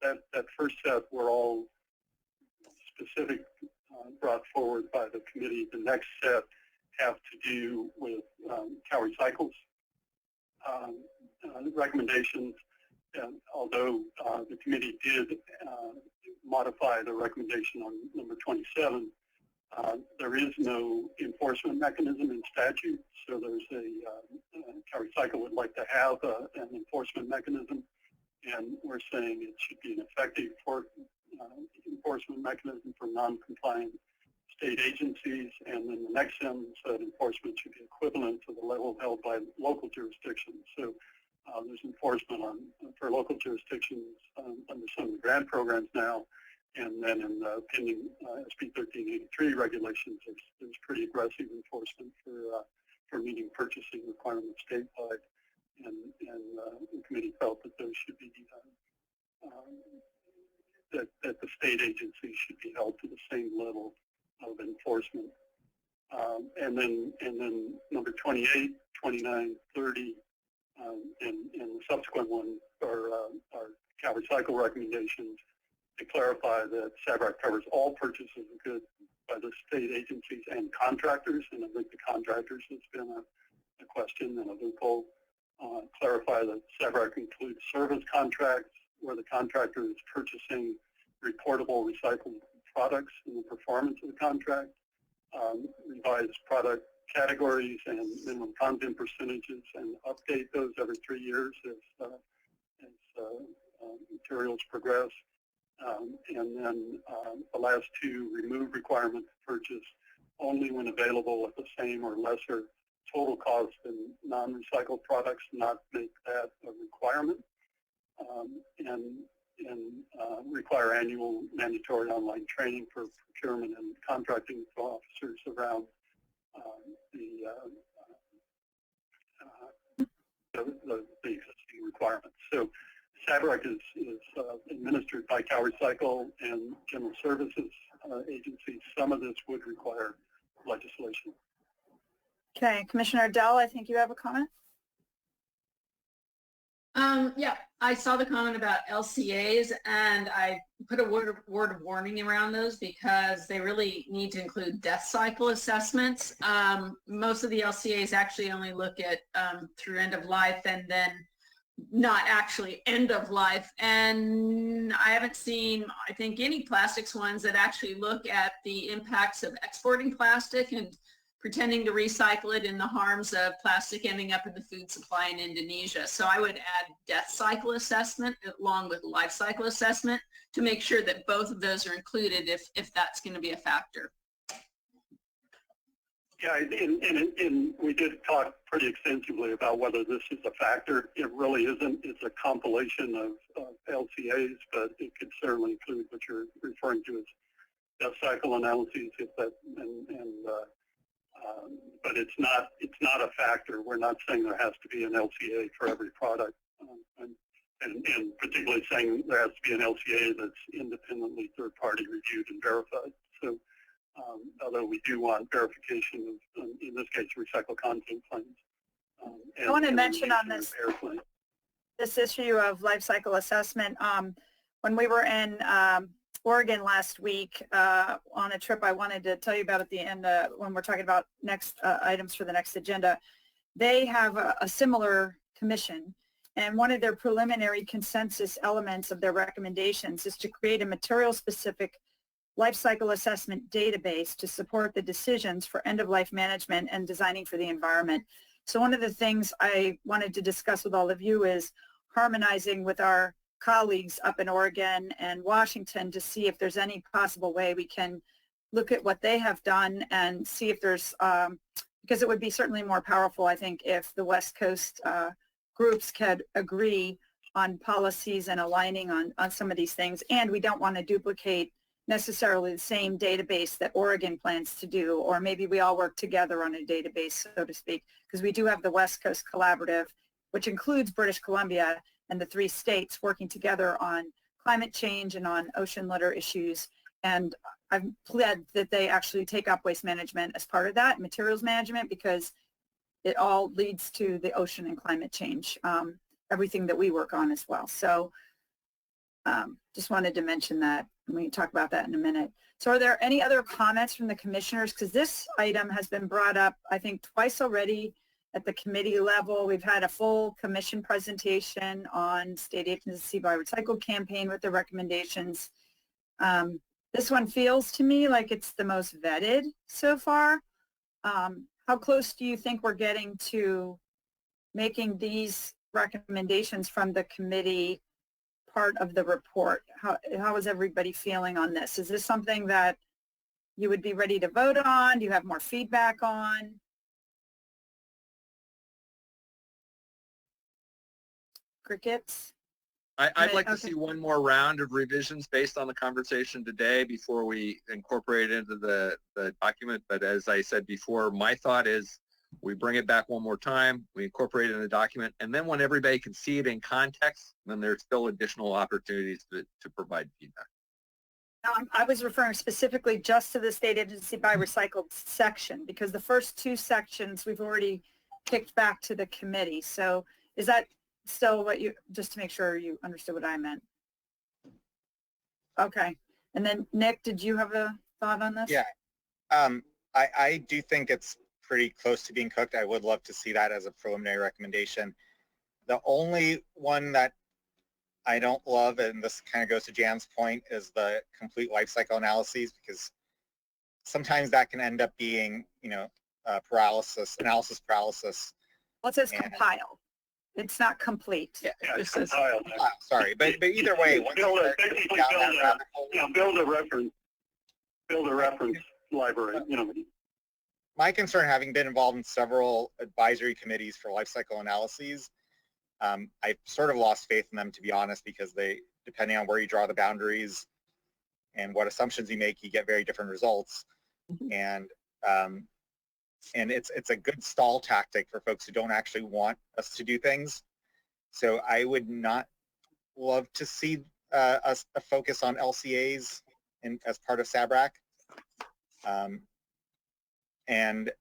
that first set were all specific, brought forward by the committee. The next set have to do with CalRecycle's recommendations. And although the committee did modify the recommendation on number 27, there is no enforcement mechanism in statute. So there's CalRecycle would like to have an enforcement mechanism, and we're saying it should be an effective enforcement mechanism for non-compliant state agencies. And then the next sentence said enforcement should be equivalent to the level held by local jurisdictions. So there's enforcement for local jurisdictions under some of the grant programs now, and then in the pending SB 1383 regulations, there's pretty aggressive enforcement for meeting purchasing requirements statewide, and the committee felt that those should be that the state agencies should be held to the same level of enforcement. And then number 28, 29, 30. and the subsequent one are Cal Recycle recommendations to clarify that SABRAC covers all purchases of goods by the state agencies and contractors, and I think the contractors has been a question and a loophole. Clarify that SABRAC includes service contracts where the contractor is purchasing reportable recycled products in the performance of the contract. Revise product categories and minimum content percentages and update those every 3 years as materials progress. And then the last two, remove requirement to purchase only when available at the same or lesser total cost than non-recycled products, not make that a requirement. And require annual mandatory online training for procurement and contracting officers around the existing requirements. So SABRAC is administered by Cal Recycle and General Services agencies. Some of this would require legislation. Okay, Commissioner Dell, I think you have a comment? Yeah, I saw the comment about LCAs, and I put a word of warning around those because they really need to include death cycle assessments. Most of the LCAs actually only look at through end of life and then not actually end of life. And I haven't seen, I think, any plastics ones that actually look at the impacts of exporting plastic and pretending to recycle it and the harms of plastic ending up in the food supply in Indonesia. So I would add death cycle assessment along with life cycle assessment to make sure that both of those are included if that's going to be a factor. Yeah, and we did talk pretty extensively about whether this is a factor. It really isn't. It's a compilation of LCAs, but it could certainly include what you're referring to as death cycle analyses, if that, but it's not a factor. We're not saying there has to be an LCA for every product, and particularly saying there has to be an LCA that's independently third-party reviewed and verified. So, although we do want verification of, in this case, recycled content claims. I want to mention on this issue of life cycle assessment. When we were in Oregon last week on a trip I wanted to tell you about at the end when we're talking about next items for the next agenda. They have a similar commission, and one of their preliminary consensus elements of their recommendations is to create a material-specific life cycle assessment database to support the decisions for end-of-life management and designing for the environment. So one of the things I wanted to discuss with all of you is harmonizing with our colleagues up in Oregon and Washington to see if there's any possible way we can look at what they have done and see if there's, because it would be certainly more powerful, I think, if the West Coast groups could agree on policies and aligning on some of these things. And we don't want to duplicate necessarily the same database that Oregon plans to do, or maybe we all work together on a database, so to speak, because we do have the West Coast Collaborative, which includes British Columbia and the 3 states working together on climate change and on ocean litter issues. And I've pled that they actually take up waste management as part of that, materials management, because it all leads to the ocean and climate change, everything that we work on as well. So just wanted to mention that, and we can talk about that in a minute. So are there any other comments from the commissioners? Because this item has been brought up, I think, twice already at the committee level. We've had a full commission presentation on state agency by recycle campaign with the recommendations. This one feels to me like it's the most vetted so far. How close do you think we're getting to making these recommendations from the committee part of the report? How is everybody feeling on this? Is this something that you would be ready to vote on? Do you have more feedback on? Crickets? I'd like to see one more round of revisions based on the conversation today before we incorporate it into the document. But as I said before, my thought is we bring it back one more time, we incorporate it in the document, and then when everybody can see it in context, then there's still additional opportunities to provide feedback. I was referring specifically just to the state agency by recycled section, because the first 2 sections we've already kicked back to the committee. So Is that still what you, just to make sure you understood what I meant? Okay. And then Nick, did you have a thought on this? Yeah. I do think it's pretty close to being cooked. I would love to see that as a preliminary recommendation. The only one that I don't love, and this kind of goes to Jan's point, is the complete life cycle analyses, because sometimes that can end up being, you know, analysis paralysis. Well, it says compile. It's not complete. Yeah, it's compiled. Sorry, but either way, once you start basically down that rabbit hole, build a reference library, you know. My concern, having been involved in several advisory committees for life cycle analyses, I've sort of lost faith in them, to be honest, because they, depending on where you draw the boundaries and what assumptions you make, you get very different results. And it's a good stall tactic for folks who don't actually want us to do things. So I would not love to see a focus on LCAs as part of SABRAC. And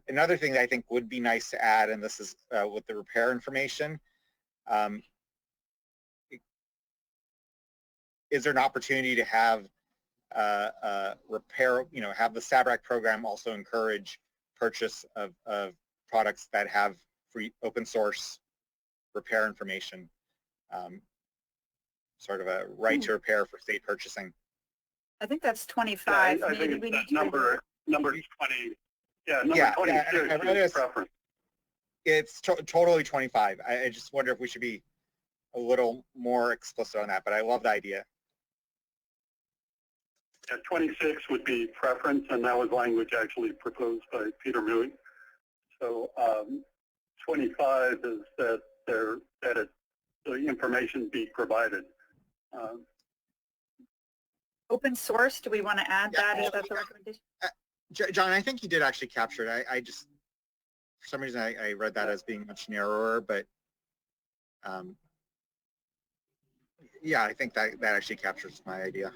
another thing that I think would be nice to add, and this is with the repair information, is there an opportunity to have repair, you know, have the SABRAC program also encourage purchase of products that have free open source repair information, sort of a right to repair for state purchasing. I think that's 25. I Maybe think we it's need to number 20. Yeah, number 26 is preference. It's totally 25. I just wonder if we should be a little more explicit on that, but I love the idea. Yeah, 26 would be preference, and that was language actually proposed by Peter Mui. So 25 is that the information be provided. Open source, do we want to add that? Is that the recommendation? John, I think you did actually capture it. I just, for some reason, I read that as being much narrower, but yeah, I think that actually captures my idea.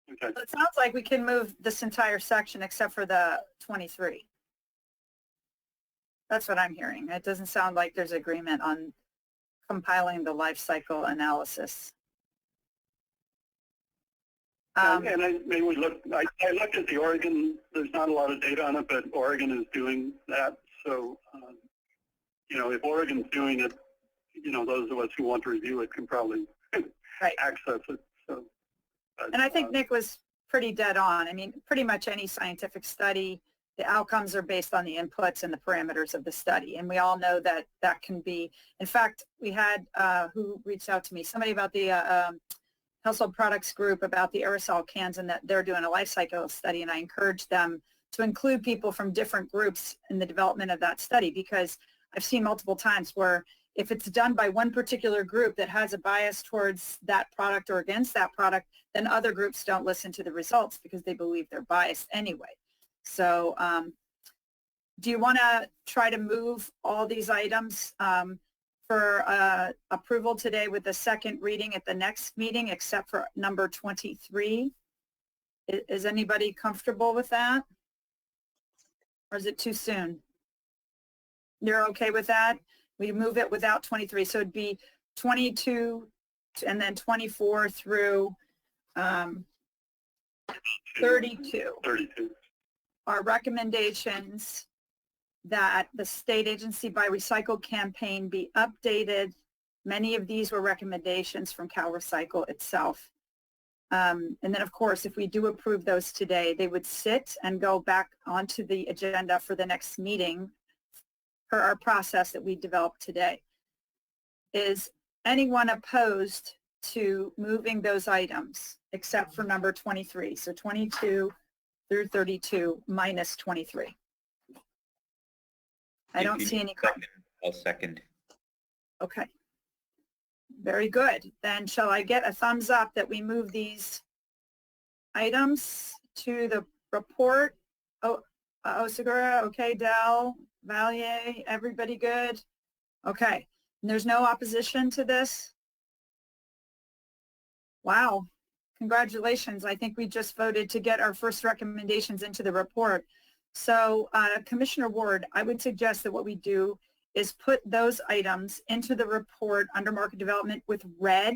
Okay. So it sounds like we can move this entire section except for the 23. That's what I'm hearing. It doesn't sound like there's agreement on compiling the life cycle analysis. And maybe we look. I looked at the Oregon. There's not a lot of data on it, but Oregon is doing that. So, you know, if Oregon's doing it, you know, those of us who want to review it can probably access it. So, and I think Nick was pretty dead on. I mean, pretty much any scientific study, the outcomes are based on the inputs and the parameters of the study. And we all know that that can be, in fact, we had, who reached out to me, somebody about the household products group about the aerosol cans, and that they're doing a life cycle study. And I encouraged them to include people from different groups in the development of that study, because I've seen multiple times where if it's done by one particular group that has a bias towards that product or against that product, then other groups don't listen to the results because they believe they're biased anyway. So do you want to try to move all these items for approval today with the second reading at the next meeting, except for number 23? Is anybody comfortable with that? Or is it too soon? You're okay with that? We move it without 23. So it'd be 22 and then 24 through 32. 32. Our recommendations that the state agency by recycle campaign be updated. Many of these were recommendations from CalRecycle itself. And then, of course, if we do approve those today, they would sit and go back onto the agenda for the next meeting for our process that we developed today. Is anyone opposed to moving those items except for number 23? So 22 through 32 minus 23. I don't see any. I'll second. Okay. Very good. Then shall I get a thumbs up that we move these items to the report? Oh, Osagura, okay, Dell, Valier, everybody good? Okay. And there's no opposition to this? Wow. Congratulations. I think we just voted to get our first recommendations into the report. So Commissioner Ward, I would suggest that what we do is put those items into the report under market development with red,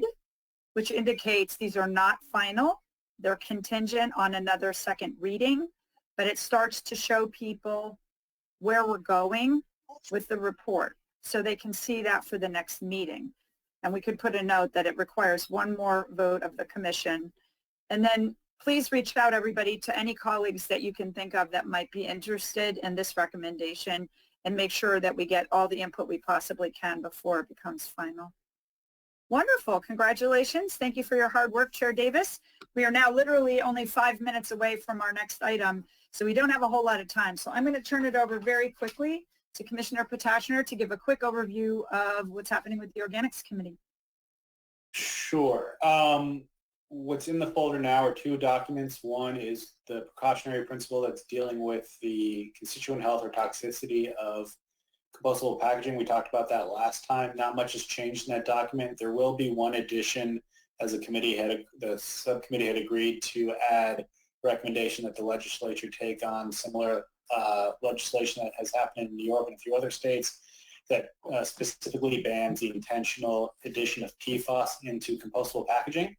which indicates these are not final. They're contingent on another second reading, but it starts to show people where we're going with the report so they can see that for the next meeting. And we could put a note that it requires one more vote of the commission. And then please reach out, everybody, to any colleagues that you can think of that might be interested in this recommendation, and make sure that we get all the input we possibly can before it becomes final. Wonderful. Congratulations. Thank you for your hard work, Chair Davis. We are now literally only 5 minutes away from our next item, so we don't have a whole lot of time. So I'm going to turn it over very quickly to Commissioner Potashner to give a quick overview of what's happening with the Organics Committee. Sure. What's in the folder now are two documents. One is the precautionary principle that's dealing with the constituent health or toxicity of compostable packaging. We talked about that last time. Not much has changed in that document. There will be one addition, as the subcommittee had agreed to add recommendation that the legislature take on similar legislation that has happened in New York and a few other states that specifically bans the intentional addition of PFAS into compostable packaging.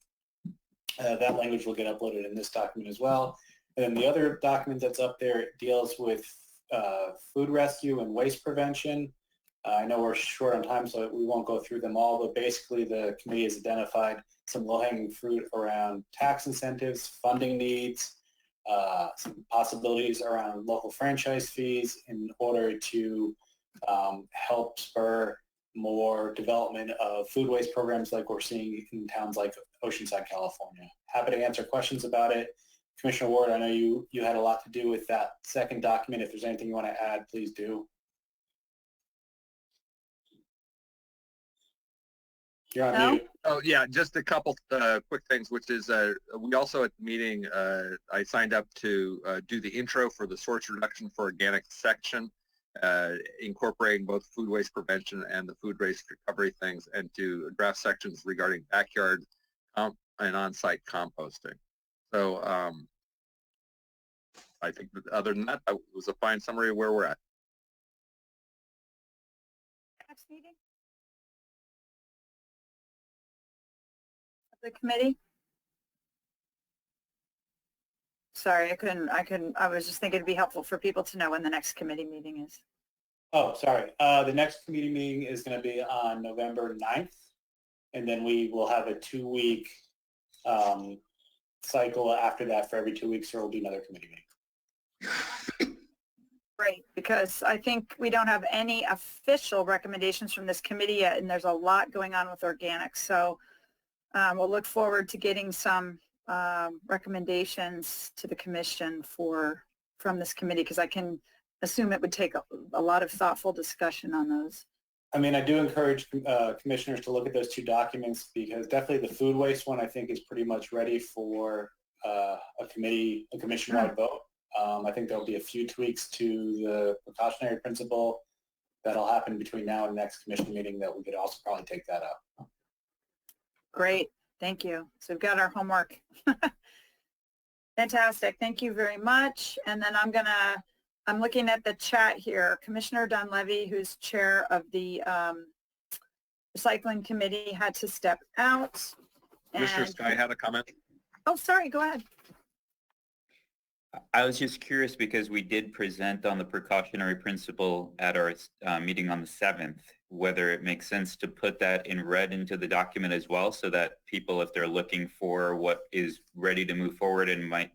That language will get uploaded in this document as well. And then the other document that's up there deals with food rescue and waste prevention. I know we're short on time, so we won't go through them all, but basically the committee has identified some low-hanging fruit around tax incentives, funding needs, some possibilities around local franchise fees in order to help spur more development of food waste programs like we're seeing in towns like Oceanside, California. Happy to answer questions about it. Commissioner Ward, I know you had a lot to do with that second document. If there's anything you want to add, please do. You're on mute. Oh yeah, just a couple quick things, which is we also at the meeting, I signed up to do the intro for the source reduction for organic section, incorporating both food waste prevention and the food waste recovery things, and to draft sections regarding backyard and on-site composting. So I think that other than that was a fine summary of where we're at. Next meeting of the committee. Sorry, I was just thinking it'd be helpful for people to know when the next committee meeting is. Oh, sorry. The next committee meeting is going to be on November 9th, and then we will have a 2-week cycle after that. For every 2 weeks, there will be another committee meeting. Great, because I think we don't have any official recommendations from this committee yet, and there's a lot going on with organics. So we'll look forward to getting some recommendations to the commission from this committee, because I can assume it would take a lot of thoughtful discussion on those. I mean, I do encourage commissioners to look at those two documents, because definitely the food waste one I think is pretty much ready for a commission-wide vote. I think there'll be a few tweaks to the precautionary principle that'll happen between now and next commission meeting that we could also probably take that up. Great, thank you. So we've got our homework. Fantastic, thank you very much. And then I'm looking at the chat here. Commissioner Dunleavy, who's chair of the Recycling Committee, had to step out. Commissioner Sky had a comment. Oh, sorry, go ahead. I was just curious because we did present on the precautionary principle at our meeting on the 7th, whether it makes sense to put that in red into the document as well, so that people, if they're looking for what is ready to move forward and might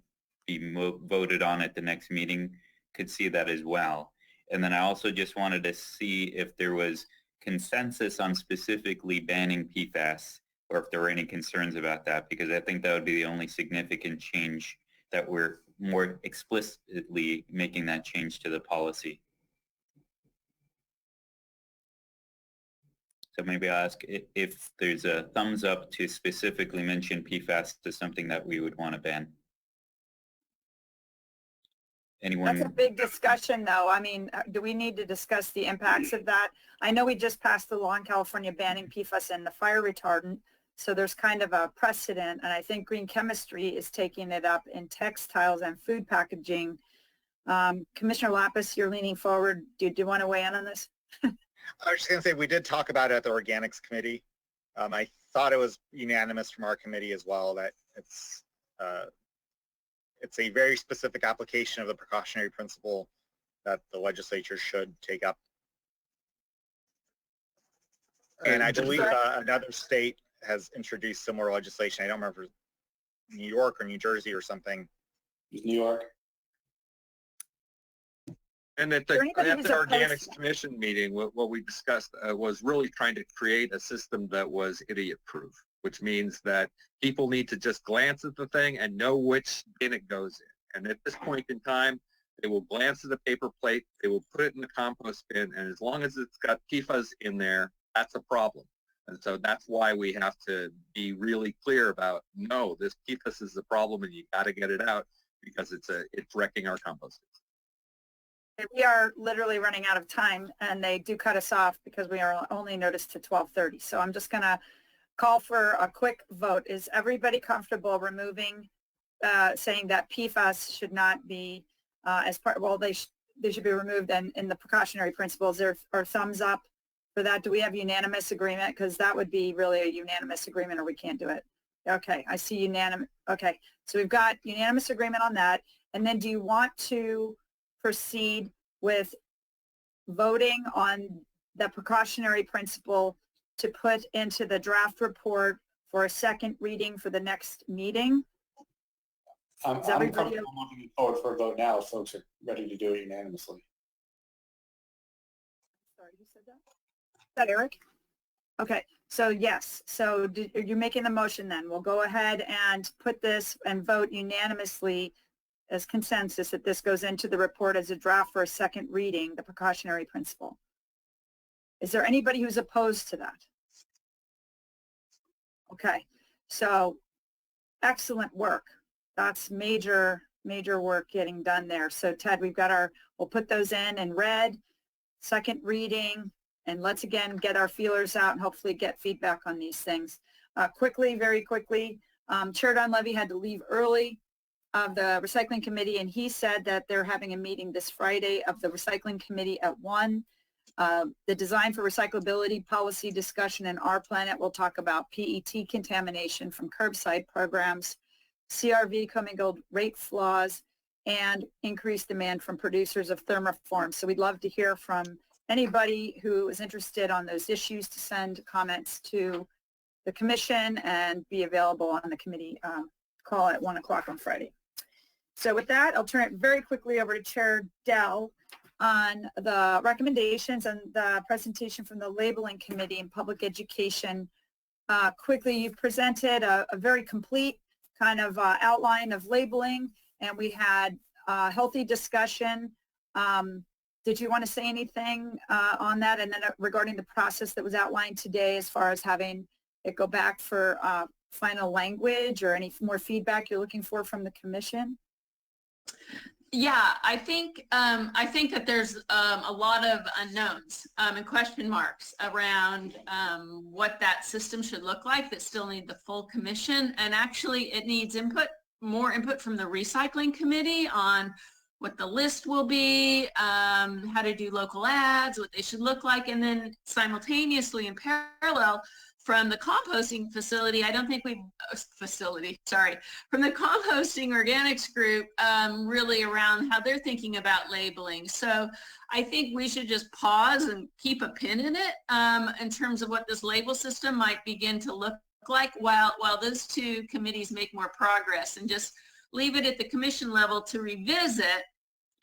be voted on at the next meeting, could see that as well. And then I also just wanted to see if there was consensus on specifically banning PFAS, or if there were any concerns about that, because I think that would be the only significant change, that we're more explicitly making that change to the policy. So maybe I'll ask if there's a thumbs up to specifically mention PFAS as something that we would want to ban. Anyone? That's a big discussion, though. I mean, do we need to discuss the impacts of that? I know we just passed the law in California banning PFAS and the fire retardant, so there's kind of a precedent, and I think green chemistry is taking it up in textiles and food packaging. Commissioner Lapis, you're leaning forward. Do you want to weigh in on this? I was just going to say, we did talk about it at the Organics Committee. I thought it was unanimous from our committee as well that it's a very specific application of the precautionary principle that the legislature should take up. And I believe another state has introduced similar legislation. I don't remember, New York or New Jersey or something. New York. And at the Organics Commission meeting, what we discussed was really trying to create a system that was idiot-proof, which means that people need to just glance at the thing and know which bin it goes in. And at this point in time, they will glance at the paper plate, they will put it in the compost bin, and as long as it's got PFAS in there, that's a problem. And so that's why we have to be really clear about, no, this PFAS is the problem and you got to get it out because it's wrecking our compost. We are literally running out of time, and they do cut us off because we are only noticed to 12:30. So I'm just going to call for a quick vote. Is everybody comfortable removing, saying that PFAS should not be as part? Well, they should be removed, and in the precautionary principles, there are thumbs up for that. Do we have unanimous agreement? Because that would be really a unanimous agreement, or we can't do it. Okay, I see unanimous. Okay, so we've got unanimous agreement on that. And then do you want to proceed with voting on the precautionary principle to put into the draft report for a second reading for the next meeting? I'm comfortable moving it forward for a vote now if folks are ready to do it unanimously. Sorry, who said that? Is that Eric? Okay, so yes. So you're making the motion then. We'll go ahead and put this and vote unanimously as consensus that this goes into the report as a draft for a second reading, the precautionary principle. Is there anybody who's opposed to that? Okay, so excellent work. That's major work getting done there. So Ted, we'll put those in red, second reading, and let's again get our feelers out and hopefully get feedback on these things. Very quickly, Chair Dunleavy had to leave early of the Recycling Committee, and he said that they're having a meeting this Friday of the Recycling Committee at 1. The design for recyclability policy discussion in Our Planet will talk about PET contamination from curbside programs, CRV commingled rate flaws, and increased demand from producers of thermoforms. So we'd love to hear from anybody who is interested on those issues to send comments to the commission and be available on the committee call at 1 o'clock on Friday. So with that, I'll turn it very quickly over to Chair Dell on the recommendations and the presentation from the Labeling Committee and Public Education. Quickly, you've presented a very complete kind of outline of labeling, and we had a healthy discussion. Did you want to say anything on that? And then regarding the process that was outlined today as far as having it go back for final language or any more feedback you're looking for from the commission? Yeah, I think that there's a lot of unknowns and question marks around what that system should look like that still need the full commission. And actually it needs more input from the Recycling Committee on what the list will be, how to do local ads, what they should look like, and then simultaneously in parallel from the composting facility, from the composting organics group, really around how they're thinking about labeling. So I think we should just pause and keep a pin in it in terms of what this label system might begin to look like while those two committees make more progress, and just leave it at the commission level to revisit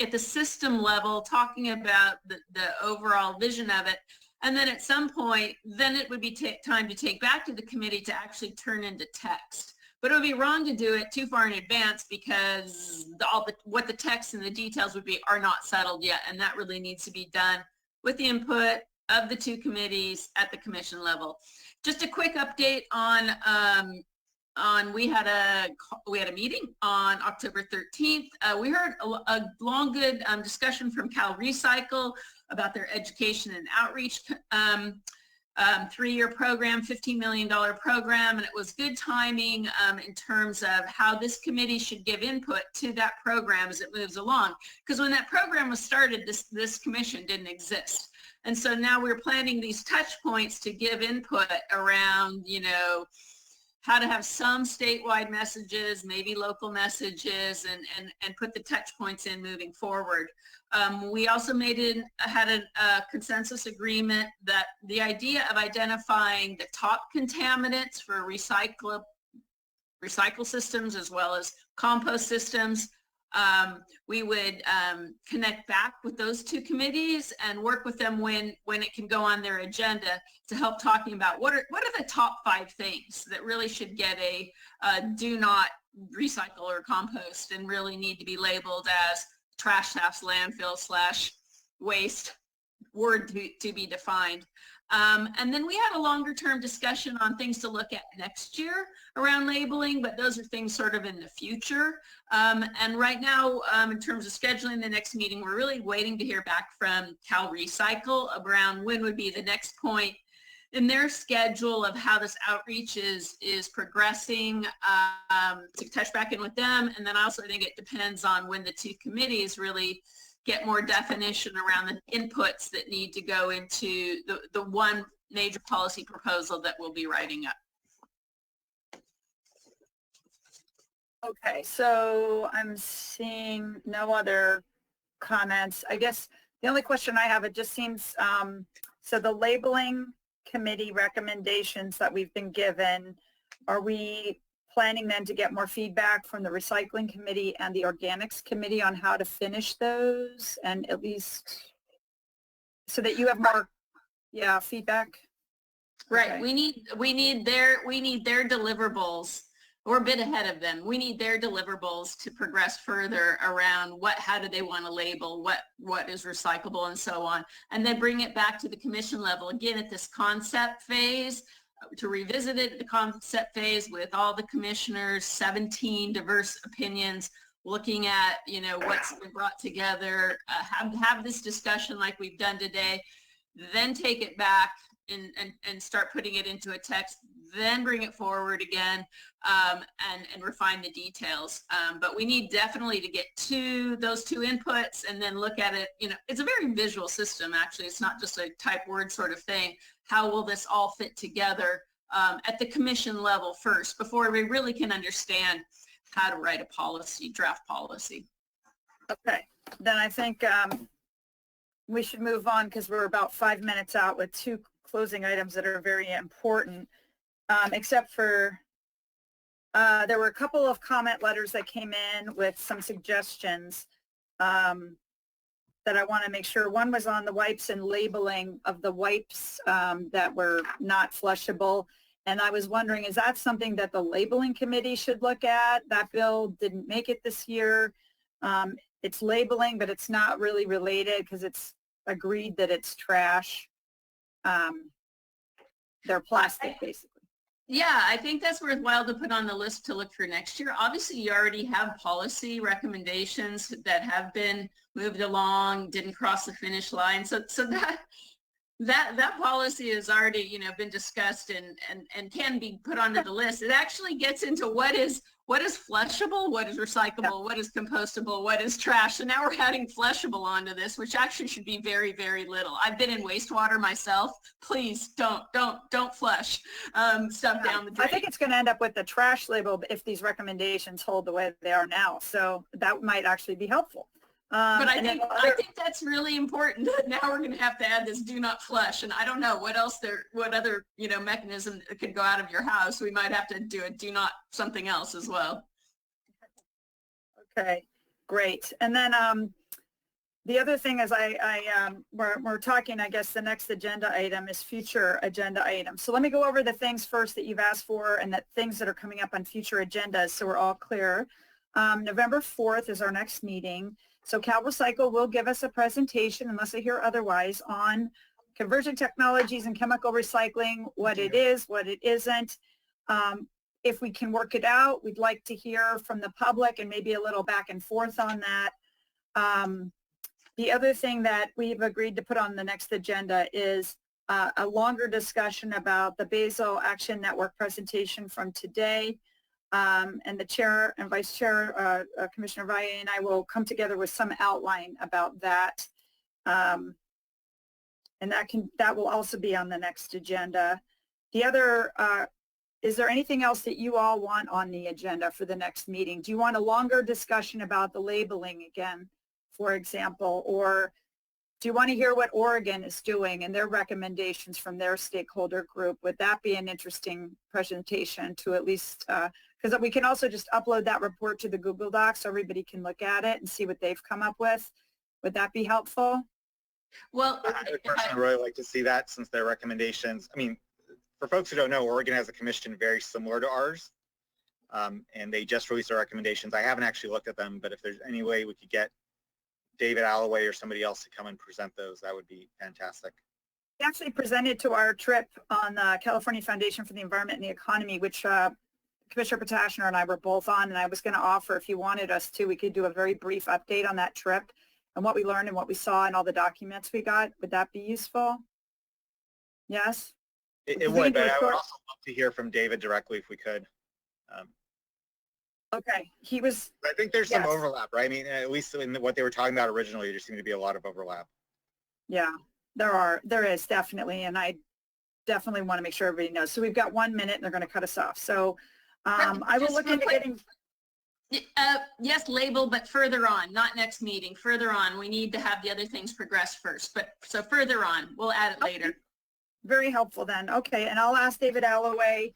at the system level, talking about the overall vision of it. And then at some point, then it would be time to take back to the committee to actually turn into text. But it would be wrong to do it too far in advance because what the text and the details would be are not settled yet. And that really needs to be done with the input of the two committees at the commission level. Just a quick update on we had a meeting on October 13th. We heard a long, good discussion from Cal Recycle about their education and outreach 3-year program, $15 million program, and it was good timing in terms of how this committee should give input to that program as it moves along. Because when that program was started, this commission didn't exist. And so now we're planning these touch points to give input around, you know, how to have some statewide messages, maybe local messages, and put the touch points in moving forward. We also had a consensus agreement that the idea of identifying the top contaminants for recycle systems as well as compost systems, we would connect back with those two committees and work with them when it can go on their agenda to help talking about what are the top 5 things that really should get a do not recycle or compost and really need to be labeled as trash house, landfill / waste, word to be defined. And then we had a longer term discussion on things to look at next year around labeling, but those are things sort of in the future. And right now, in terms of scheduling the next meeting, we're really waiting to hear back from Cal Recycle around when would be the next point in their schedule of how this outreach is progressing, to touch back in with them. And then I also think it depends on when the two committees really get more definition around the inputs that need to go into the one major policy proposal that we'll be writing up. Okay, so I'm seeing no other comments. I guess the only question I have, it just seems, so the labeling committee recommendations that we've been given, are we planning then to get more feedback from the recycling committee and the organics committee on how to finish those, and at least so that you have more feedback? Right. Okay. We need their deliverables. We're a bit ahead of them. We need their deliverables to progress further around how do they want to label, what is recyclable and so on, and then bring it back to the commission level again at this concept phase, to revisit it at the concept phase with all the commissioners, 17 diverse opinions, looking at, you know, what's been brought together, have this discussion like we've done today, then take it back and start putting it into a text, then bring it forward again, and refine the details. But we need definitely to get to those two inputs and then look at it. You know, it's a very visual system, actually. It's not just a type word sort of thing. How will this all fit together at the commission level first before we really can understand how to write a policy, draft policy? Okay, then I think we should move on because we're about 5 minutes out with 2 closing items that are very important, except for there were a couple of comment letters that came in with some suggestions that I want to make sure. One was on the wipes and labeling of the wipes that were not flushable. And I was wondering, is that something that the labeling committee should look at? That bill didn't make it this year. It's labeling, but it's not really related because it's agreed that it's trash. They're plastic, basically. Yeah, I think that's worthwhile to put on the list to look for next year. Obviously, you already have policy recommendations that have been moved along, didn't cross the finish line. So that policy has already, you know, been discussed and can be put onto the list. It actually gets into what is flushable, what is recyclable, what is compostable, what is trash. So now we're adding flushable onto this, which actually should be very, very little. I've been in wastewater myself. Please don't flush stuff down the drain. I think it's going to end up with the trash label if these recommendations hold the way they are now. So that might actually be helpful. But I think that's really important. Now we're going to have to add this do not flush, and I don't know what other, you know, mechanism that could go out of your house. We might have to do a do not something else as well. Okay, great. And then the other thing is we're talking, I guess the next agenda item is future agenda items. So let me go over the things first that you've asked for and the things that are coming up on future agendas so we're all clear. November 4th is our next meeting. So Cal Recycle will give us a presentation, unless I hear otherwise, on conversion technologies and chemical recycling, what it is, what it isn't. If we can work it out, we'd like to hear from the public and maybe a little back and forth on that. The other thing that we've agreed to put on the next agenda is a longer discussion about the Basel Action Network presentation from today. And the chair and vice chair, Commissioner Valle, and I will come together with some outline about that. And that will also be on the next agenda. The other, is there anything else that you all want on the agenda for the next meeting? Do you want a longer discussion about the labeling again, for example, or do you want to hear what Oregon is doing and their recommendations from their stakeholder group? Would that be an interesting presentation to at least, because we can also just upload that report to the Google Docs so everybody can look at it and see what they've come up with. Would that be helpful? Well, I would personally really like to see that, since their recommendations, I mean, for folks who don't know, Oregon has a commission very similar to ours, and they just released their recommendations. I haven't actually looked at them, but if there's any way we could get David Alloway or somebody else to come and present those, that would be fantastic. We actually presented to our trip on the California Foundation for the Environment and the Economy, which Commissioner Potashner and I were both on, and I was going to offer, if you wanted us to, we could do a very brief update on that trip and what we learned and what we saw and all the documents we got. Would that be useful? Yes? It would, but I would also love to hear from David directly if we could. Okay, he was. I think there's some overlap, right? I mean, at least in what they were talking about originally, there seemed to be a lot of overlap. Yeah, there is definitely, and I definitely want to make sure everybody knows. So we've got 1 minute and they're going to cut us off. So I will look into getting. Yes, label, but further on, not next meeting, further on. We need to have the other things progress first, but so further on, we'll add it later. Very helpful then. Okay, and I'll ask David Alloway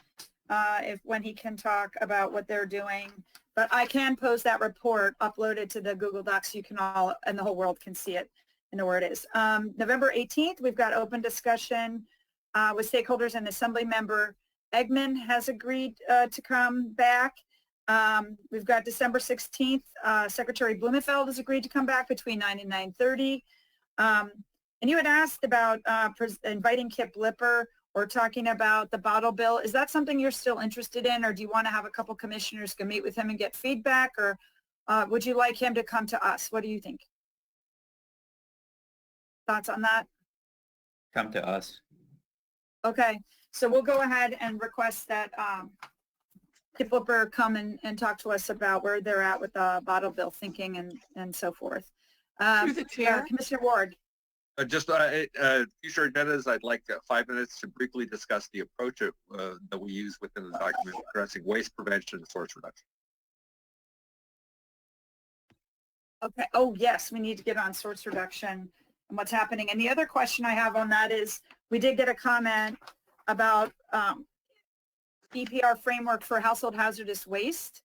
when he can talk about what they're doing. But I can post that report, upload it to the Google Docs. You can all, and the whole world can see it and know where it is. November 18th, we've got open discussion with stakeholders, and Assembly Member Eggman has agreed to come back. We've got December 16th, Secretary Blumenfeld has agreed to come back between 9 and 9:30. And you had asked about inviting Kip Lipper or talking about the bottle bill. Is that something you're still interested in, or do you want to have a couple commissioners go meet with him and get feedback, or would you like him to come to us? What do you think? Thoughts on that? Come to us. Okay, so we'll go ahead and request that Kip Lipper come and talk to us about where they're at with the bottle bill thinking and so forth. Through the chair. Commissioner Ward. Just future agendas, I'd like 5 minutes to briefly discuss the approach that we use within the document addressing waste prevention and source reduction. Okay. Oh, yes, we need to get on source reduction and what's happening. And the other question I have on that is, we did get a comment about EPR framework for household hazardous waste.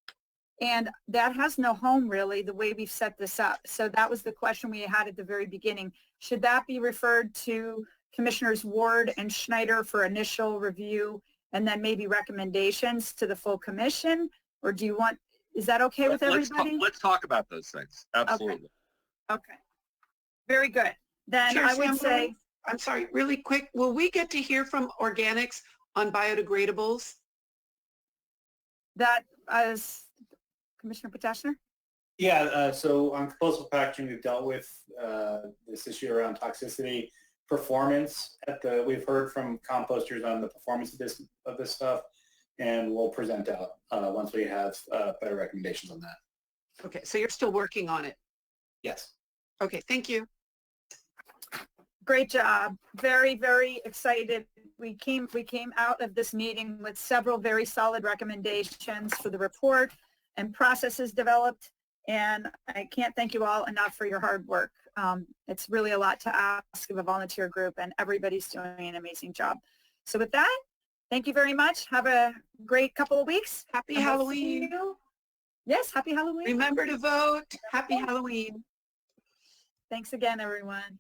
And that has no home, really, the way we've set this up. So that was the question we had at the very beginning. Should that be referred to Commissioners Ward and Schneider for initial review and then maybe recommendations to the full commission? Or do you want, is that okay with everybody? Let's talk about those things. Absolutely. Okay. Very good. Then Chair I would Sample, say. I'm sorry, really quick. Will we get to hear from organics on biodegradables? That as Commissioner Potashner? Yeah, so on compostable packaging, we've dealt with this issue around toxicity performance. We've heard from composters on the performance of this stuff, and we'll present out once we have better recommendations on that. Okay, so you're still working on it? Yes. Okay, thank you. Great job. Very, very excited. We came out of this meeting with several very solid recommendations for the report and processes developed. And I can't thank you all enough for your hard work. It's really a lot to ask of a volunteer group, and everybody's doing an amazing job. So with that, thank you very much. Have a great couple of weeks. Happy Halloween. Yes, happy Halloween. Remember to vote. Happy Halloween. Thanks again, everyone.